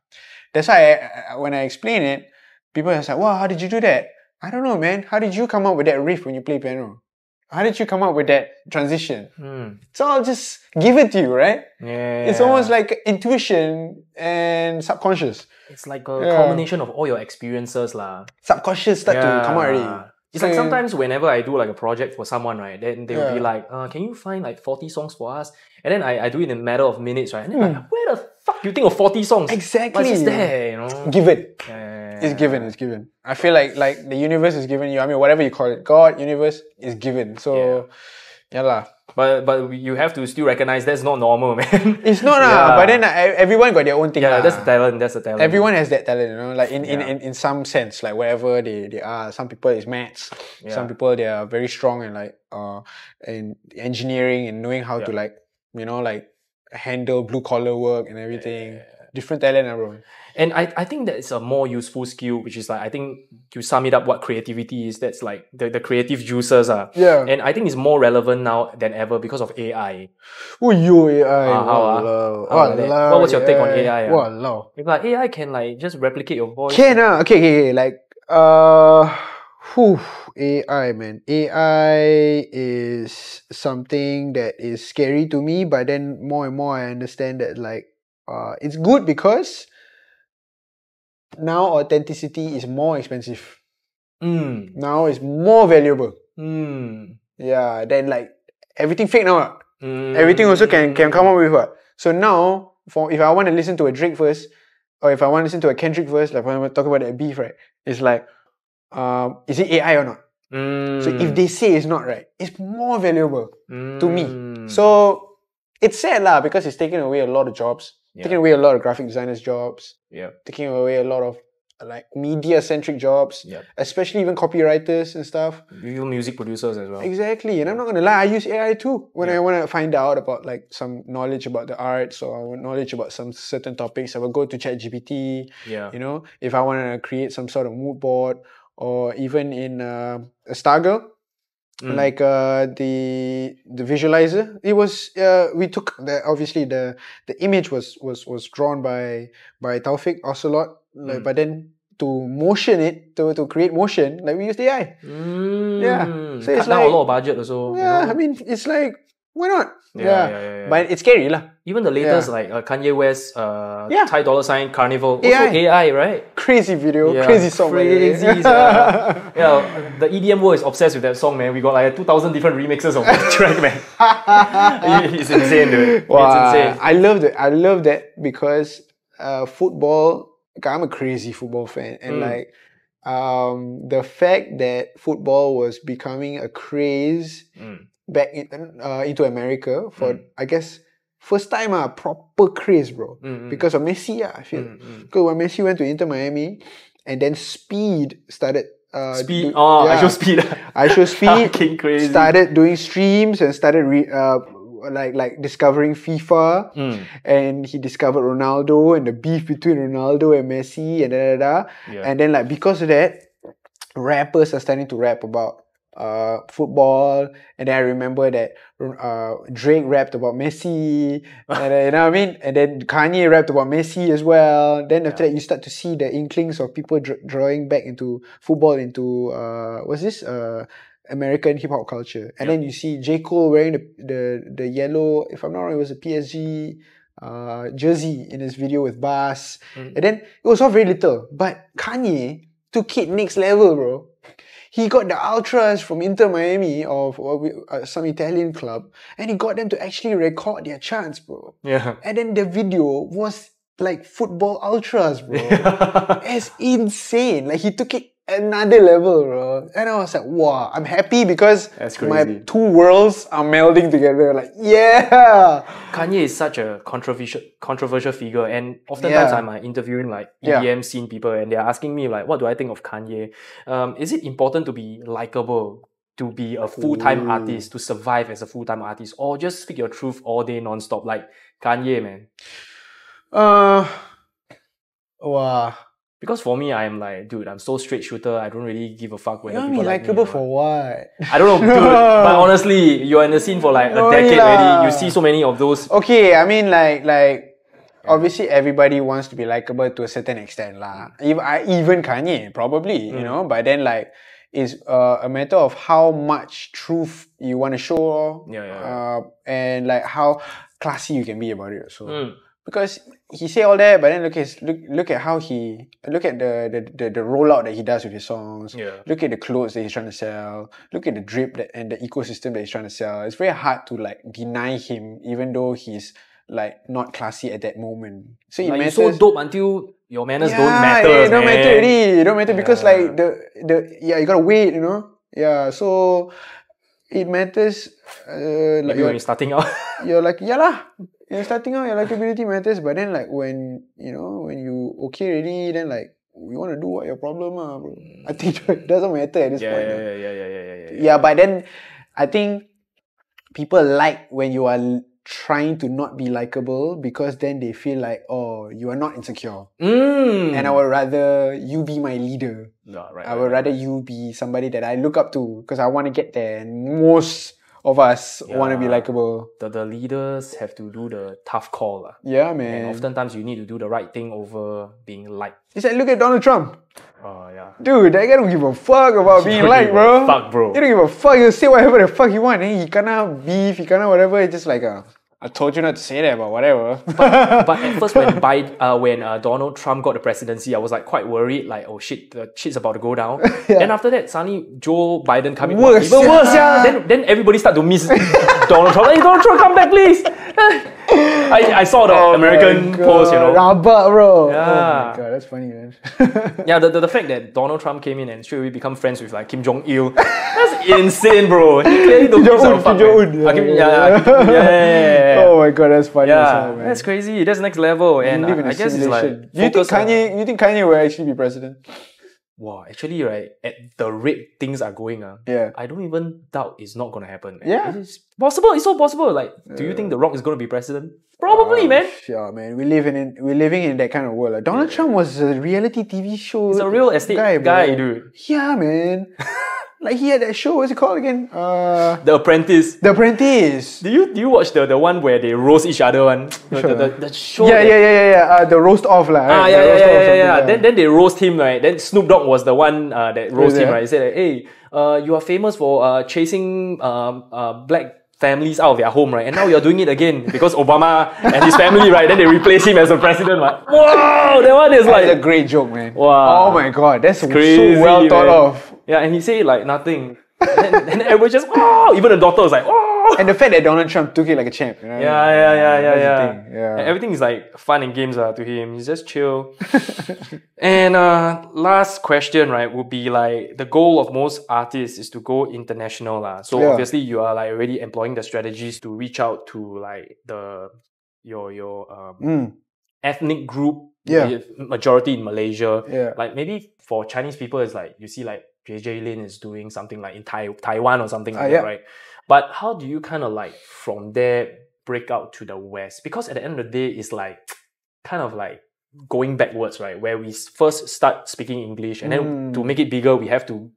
That's why when I explain it, people are like, wow, how did you do that? I don't know, man. How did you come up with that riff when you play piano? How did you come up with that transition? It's all just given to you, right? It's almost like intuition and subconscious. It's like a combination of all your experiences lah. Subconscious start to come out already. It's like sometimes whenever I do like a project for someone, right, then they will be like, can you find like 40 songs for us? And then I do it in a matter of minutes, right? And then like, where the fuck you think of 40 songs? Exactly. What's there, you know? Given. It's given, it's given. I feel like the universe is giving you, I mean, whatever you call it, God, universe is given. So, yeah lah. But you have to still recognize that's not normal, man. It's not but then everyone got their own thing. That's the talent, that's the talent. Everyone has that talent, you know, like in some sense, like wherever they are. Some people is maths, some people they are very strong in like in engineering and knowing how to like, you know, like handle blue collar work and everything. Different talent, bro. And I think that it's a more useful skill, which is like, I think you sum it up what creativity is, that's like the creative juices are. And I think it's more relevant now than ever because of AI. Oh, you AI. What was your take on AI? If like AI can like just replicate your voice. Okay. Like, AI, man. AI is something that is scary to me, but then more and more I understand that like, it's good because now authenticity is more expensive. Now it's more valuable. Yeah, then like everything fake now. Everything also can come up with what. So now, if I want to listen to a Drake verse, or if I want to listen to a Kendrick verse, like when we talk about that beef, right? It's like, is it AI or not? So if they say it's not right, it's more valuable to me. So it's sad lah because it's taking away a lot of jobs. Taking away a lot of graphic designers' jobs. Taking away a lot of like media-centric jobs. Especially even copywriters and stuff. Even music producers as well. Exactly. And I'm not gonna lie, I use AI too when I want to find out about like some knowledge about the arts or knowledge about some certain topics. I will go to ChatGPT. You know, if I want to create some sort of mood board or even in a Stargirl. Like the visualizer, it was we took obviously the image was drawn by Taufik Ocelot, like, but then to motion it to create motion, like we used AI. So it's down like a lot of budget also. You know? I mean it's like why not? But it's scary lah. Even the latest like Kanye West Thai $sign Carnival, also AI, right? Crazy video, crazy song. Crazy. The EDM world is obsessed with that song, man. We got like 2,000 different remixes of that track, man. It's insane, dude. Wow. It's insane. I love that because football. I'm a crazy football fan, and like the fact that football was becoming a craze back into America for I guess first time proper craze, bro, because of Messi. I feel because when Messi went to Inter Miami, and then Speed started. Speed. I show Speed. I show Speed. Fucking crazy. Started doing streams and started like discovering FIFA, and he discovered Ronaldo and the beef between Ronaldo and Messi and and then like because of that, rappers are starting to rap about football, and then I remember that Drake rapped about Messi, and you know what I mean, and then Kanye rapped about Messi as well. Then after that, you start to see the inklings of people drawing back into football, into what's this American hip hop culture, and then you see J. Cole wearing the yellow, if I'm not wrong, it was a PSG jersey in his video with Baris, and then it was all very little, but Kanye took it next level, bro. He got the ultras from Inter Miami of some Italian club, and he got them to actually record their chants, bro. Yeah. And then the video was like football ultras, bro. It's insane. Like he took it another level, bro. And I was like, wow, I'm happy because my two worlds are melding together. Like, yeah. Kanye is such a controversial figure, and oftentimes I'm interviewing like EDM scene people, and they're asking me like, what do I think of Kanye? Is it important to be likable, to be a full-time artist, to survive as a full-time artist, or just speak your truth all day non-stop like Kanye, man? Wow. Because for me, I'm like, dude, I'm so straight shooter. I don't really give a fuck whether people like likable me, for what? I don't know, dude. But honestly, you're in the scene for like a decade already. You see so many of those. Okay, I mean, like obviously everybody wants to be likable to a certain extent, lah. Even Kanye, probably, you know. But then like, it's a matter of how much truth you want to show, and like how classy you can be about it. So. Because he say all that, but then look at how look at the rollout that he does with his songs. Look at the clothes that he's trying to sell. Look at the drip and the ecosystem that he's trying to sell. It's very hard to like deny him, even though he's like not classy at that moment. So it matters. You're so dope until your manners don't matter. It don't matter already. It don't matter because like you gotta wait, you know. Yeah, so it matters. Like when you're starting out, you're like you're starting out, your likability matters, but then like when you okay already, then like you want to do what your problem bro. I think it doesn't matter at this point. Yeah, but then I think people like when you are trying to not be likable, because then they feel like, oh, you are not insecure. And I would rather you be my leader. I would rather you be somebody that I look up to, because I want to get there. And most of us want to be likable. The leaders have to do the tough call. Yeah, man. And oftentimes you need to do the right thing over being liked. It's like, look at Donald Trump. Oh, yeah. Dude, that guy don't give a fuck about being liked, bro. Fuck, bro. He don't give a fuck. He'll say whatever the fuck he want. He cannot beef, he cannot whatever. It's just like, I told you not to say that, but whatever. but at first, when Donald Trump got the presidency, I was like quite worried, like, oh shit, the shit's about to go down. Then after that, suddenly Joe Biden coming, even worse, Then everybody start to miss Donald Trump. Hey, Donald Trump, come back, please. I saw the American post, you know. Rabak, bro. Yeah. Oh my god, that's funny, man. Yeah, the fact that Donald Trump came in and straight away become friends with like Kim Jong-il, that's insane, bro. He clearly don't give a fuck. Oh my god, that's funny. Yeah, man. That's crazy. That's next level. And I guess it's like, do you think Kanye will actually be president? Wow, actually, right, at the rate things are going, I don't even doubt it's not gonna happen. Man. Yeah, it's possible. It's so possible. Like, do you think The Rock is gonna be president? Probably, man. Yeah, man. We're living in that kind of world. Like, Donald Trump was a reality TV show. He's a real estate guy, dude. Yeah, man. Like he had that show, what's it called again? The Apprentice. The Apprentice. Do you watch the one where they roast each other one? The show. Yeah. The roast off lah. Right? Yeah. Then they roast him, right? Then Snoop Dogg was the one that roast him, right? He said, like, hey, you are famous for chasing black families out of their home, right? And now you're doing it again because Obama and his family, right? Then they replace him as the president, right? Wow, that one is like... That's a great joke, man. Wow. Oh my god, that's crazy, so well thought of. Yeah, and he said like nothing. And everybody just, wow! Even the daughter was like, wow! And the fact that Donald Trump took it like a champ. You know? Yeah. And everything is like fun and games to him. He's just chill. And last question, right, would be like the goal of most artists is to go international. So obviously you are like already employing the strategies to reach out to like your ethnic group. Majority in Malaysia. Like maybe for Chinese people, it's like you see like JJ Lin is doing something like in Taiwan or something like that, right? But how do you kind of like from there break out to the West? Because at the end of the day, it's like kind of like going backwards, right? Where we first start speaking English, and then to make it bigger, we have to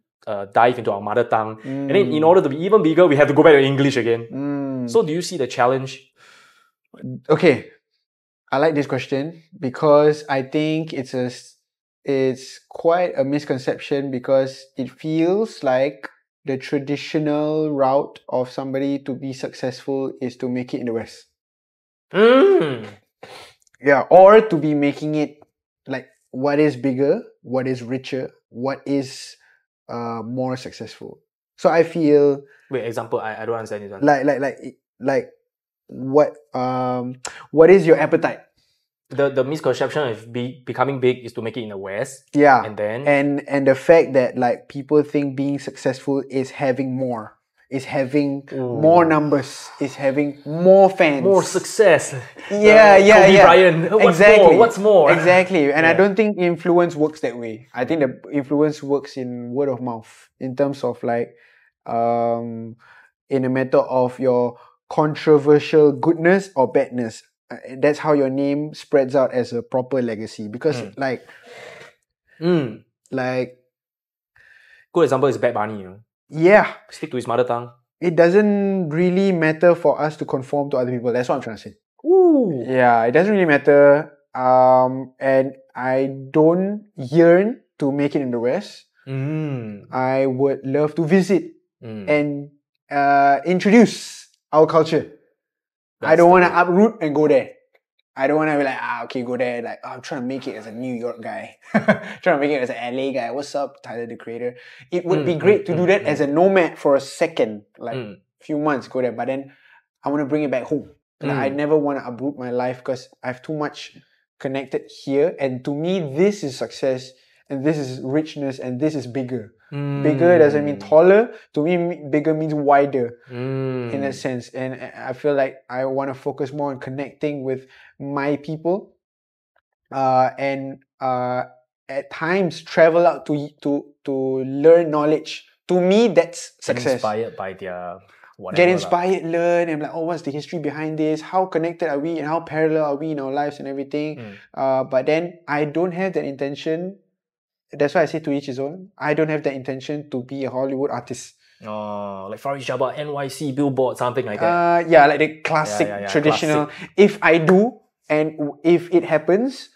dive into our mother tongue. And then in order to be even bigger, we have to go back to English again. So do you see the challenge? Okay. I like this question because I think it's quite a misconception because it feels like the traditional route of somebody to be successful is to make it in the West. Yeah, or to be making it like what is bigger, what is richer, what is more successful. So I feel example, I don't understand this one. Like what is your appetite? The misconception of becoming big is to make it in the West. Yeah. And then and the fact that like people think being successful is having more, is having more numbers, is having more fans, more success. Kobe Bryant. What's more? Exactly. And I don't think influence works that way. I think the influence works in word of mouth in terms of like in a matter of your controversial goodness or badness. That's how your name spreads out as a proper legacy. Because like good example is Bad Bunny, Yeah. Stick to his mother tongue. It doesn't really matter for us to conform to other people. That's what I'm trying to say. Ooh. Yeah, it doesn't really matter. And I don't yearn to make it in the West. I would love to visit and introduce our culture. I don't want to uproot and go there. I don't want to be like, okay, go there. Like, I'm trying to make it as a New York guy. Trying to make it as an LA guy. What's up, Tyler, the Creator? It would be great to do that as a nomad for a second, like few months, go there. But then I want to bring it back home. Like, I never want to uproot my life because I have too much connected here. And to me, this is success. And this is richness. And this is bigger. Bigger doesn't mean taller. To me, bigger means wider in a sense. And I feel like I want to focus more on connecting with my people and at times travel out to learn knowledge. To me, that's success. Get inspired by their whatever. Get inspired, learn, and like, what's the history behind this? How connected are we and how parallel are we in our lives and everything? But then I don't have that intention. That's why I say to each his own. I don't have the intention to be a Hollywood artist. Oh, like Fariz Jabba, NYC, Billboard, something like that. Yeah, like the classic, traditional. Classic. If I do, and if it happens,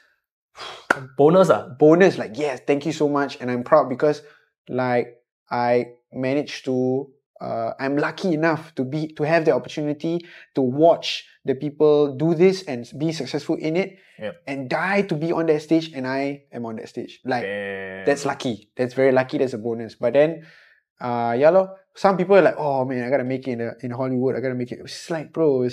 bonus. Bonus, like, yes, thank you so much. And I'm proud because like I managed to I'm lucky enough to have the opportunity to watch the people do this and be successful in it and die to be on that stage, and I am on that stage. Like, that's lucky. That's very lucky. That's a bonus. But then, some people are like, oh man, I gotta make it in Hollywood. I gotta make it. It's like, bro,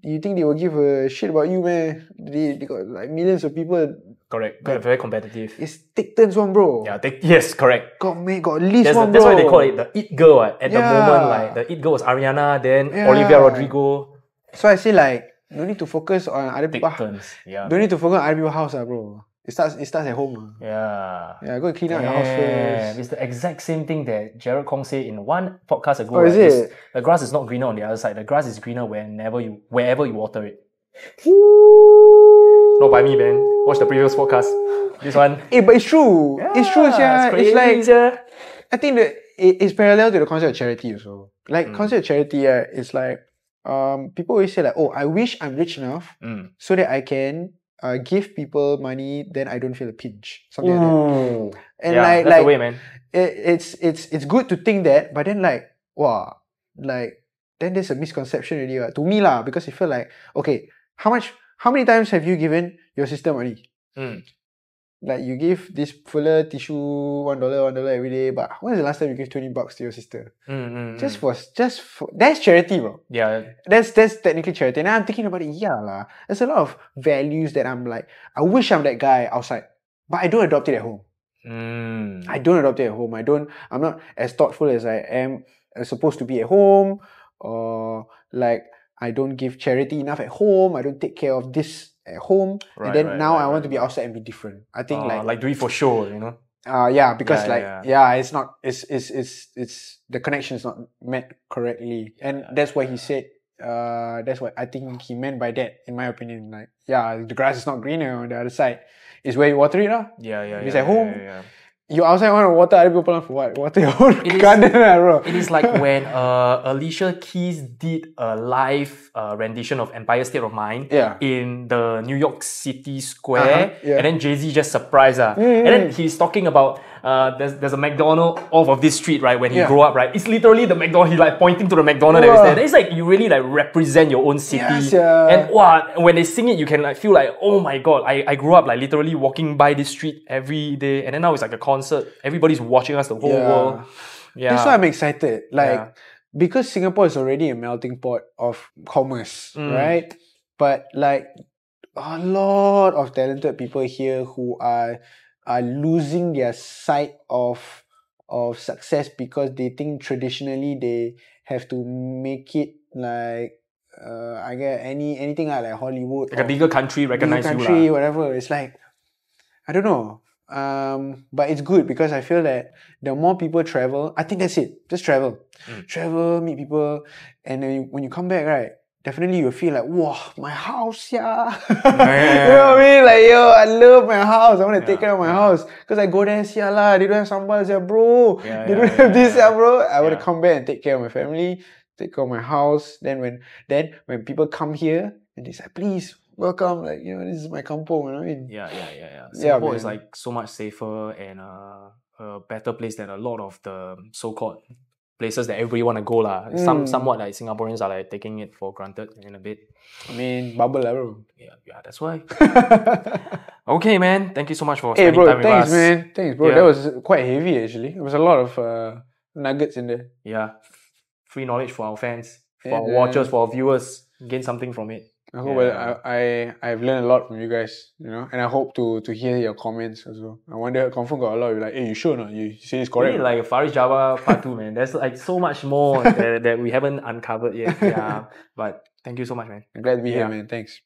you think they will give a shit about you, man? They got like millions of people. Correct. Very competitive. It's take turns one, bro. Yeah, yes, correct. Got at least one, that's bro. why they call it the It Girl. At the moment, like the It Girl was Ariana, then Olivia Rodrigo. So I say like, no need to focus on other people. Turns. Yeah. Don't need to focus on other people's house, bro. It starts at home. Yeah. Yeah, go and clean out your house first. It's the exact same thing that Jared Kong said in one podcast ago. Oh, is it? The grass is not greener on the other side. The grass is greener wherever you water it. Not by me, man. Watch the previous podcast. This one. But it's true. Yeah, it's true, yeah. It's like, I think that it's parallel to the concept of charity also. Like, concept of charity, it's like, people always say like, oh, I wish I'm rich enough so that I can give people money, then I don't feel a pinch. Something like that. And that's the way, man. It's good to think that, but then like, wow, like, then there's a misconception already to me lah, because you feel like, okay, how many times have you given your sister money? Like you give this fuller tissue $1 every day, but when is the last time you gave $20 to your sister? Just for that's charity, bro. Yeah. That's technically charity. And I'm thinking about it, there's a lot of values that I'm like, I wish I'm that guy outside, but I don't adopt it at home. I don't adopt it at home. I'm not as thoughtful as I am supposed to be at home, or like I don't give charity enough at home. I don't take care of this at home, and then now I want to be outside and be different. I think like do it for sure, you know. Because it's not. It's the connection is not met correctly, and that's why he said. That's what I think he meant by that, in my opinion. Like, the grass is not greener on the other side. It's where you water it, lah. It's at home. You outside want to water other people for what? Water your own garden, bro. It is like when Alicia Keys did a live rendition of Empire State of Mind in the New York City Square, and then Jay-Z just surprised her. And then he's talking about there's a McDonald's off of this street, right? When he grew up, right? It's literally the McDonald's. He's like pointing to the McDonald's that was there. It's like you really like represent your own city. And when they sing it, you can like feel like, oh my god, I grew up like literally walking by this street every day, and then now it's like a concert. Everybody's watching us, the whole world. That's why I'm excited. Like because Singapore is already a melting pot of commerce, right? But like a lot of talented people here who are losing their sight of success because they think traditionally they have to make it like I get anything like Hollywood, like a bigger country recognize you, whatever. It's like I don't know. But it's good because I feel that the more people travel, I think that's it. Just travel. Travel, meet people, and then when you come back, right? Definitely you'll feel like, wow, my house, You know what I mean? Like, I love my house. I want to take care of my house. Because I go there and see, they don't have sambal, bro. They don't have this, bro. I want to come back and take care of my family, take care of my house. Then when people come here, and they say, please, welcome, like, this is my kampong, you know what I mean? Singapore is like so much safer and a better place than a lot of the so-called places that everybody want to go lah. Somewhat like Singaporeans are like taking it for granted in a bit. I mean, bubble lah, bro. Yeah, that's why. Okay, man. Thank you so much for spending time with us. Thanks, man. Thanks, bro. That was quite heavy, actually. There was a lot of nuggets in there. Yeah. Free knowledge for our fans, for our watchers, for our viewers. Gain something from it. I hope I've learned a lot from you guys, and I hope to hear your comments as well. I wonder, confirm got a lot of you like, hey, you sure or not? You say it's correct? Really like Fariz Jabba part 2, man. There's like so much more that we haven't uncovered yet. But thank you so much, man. I'm glad to be here, man. Thanks.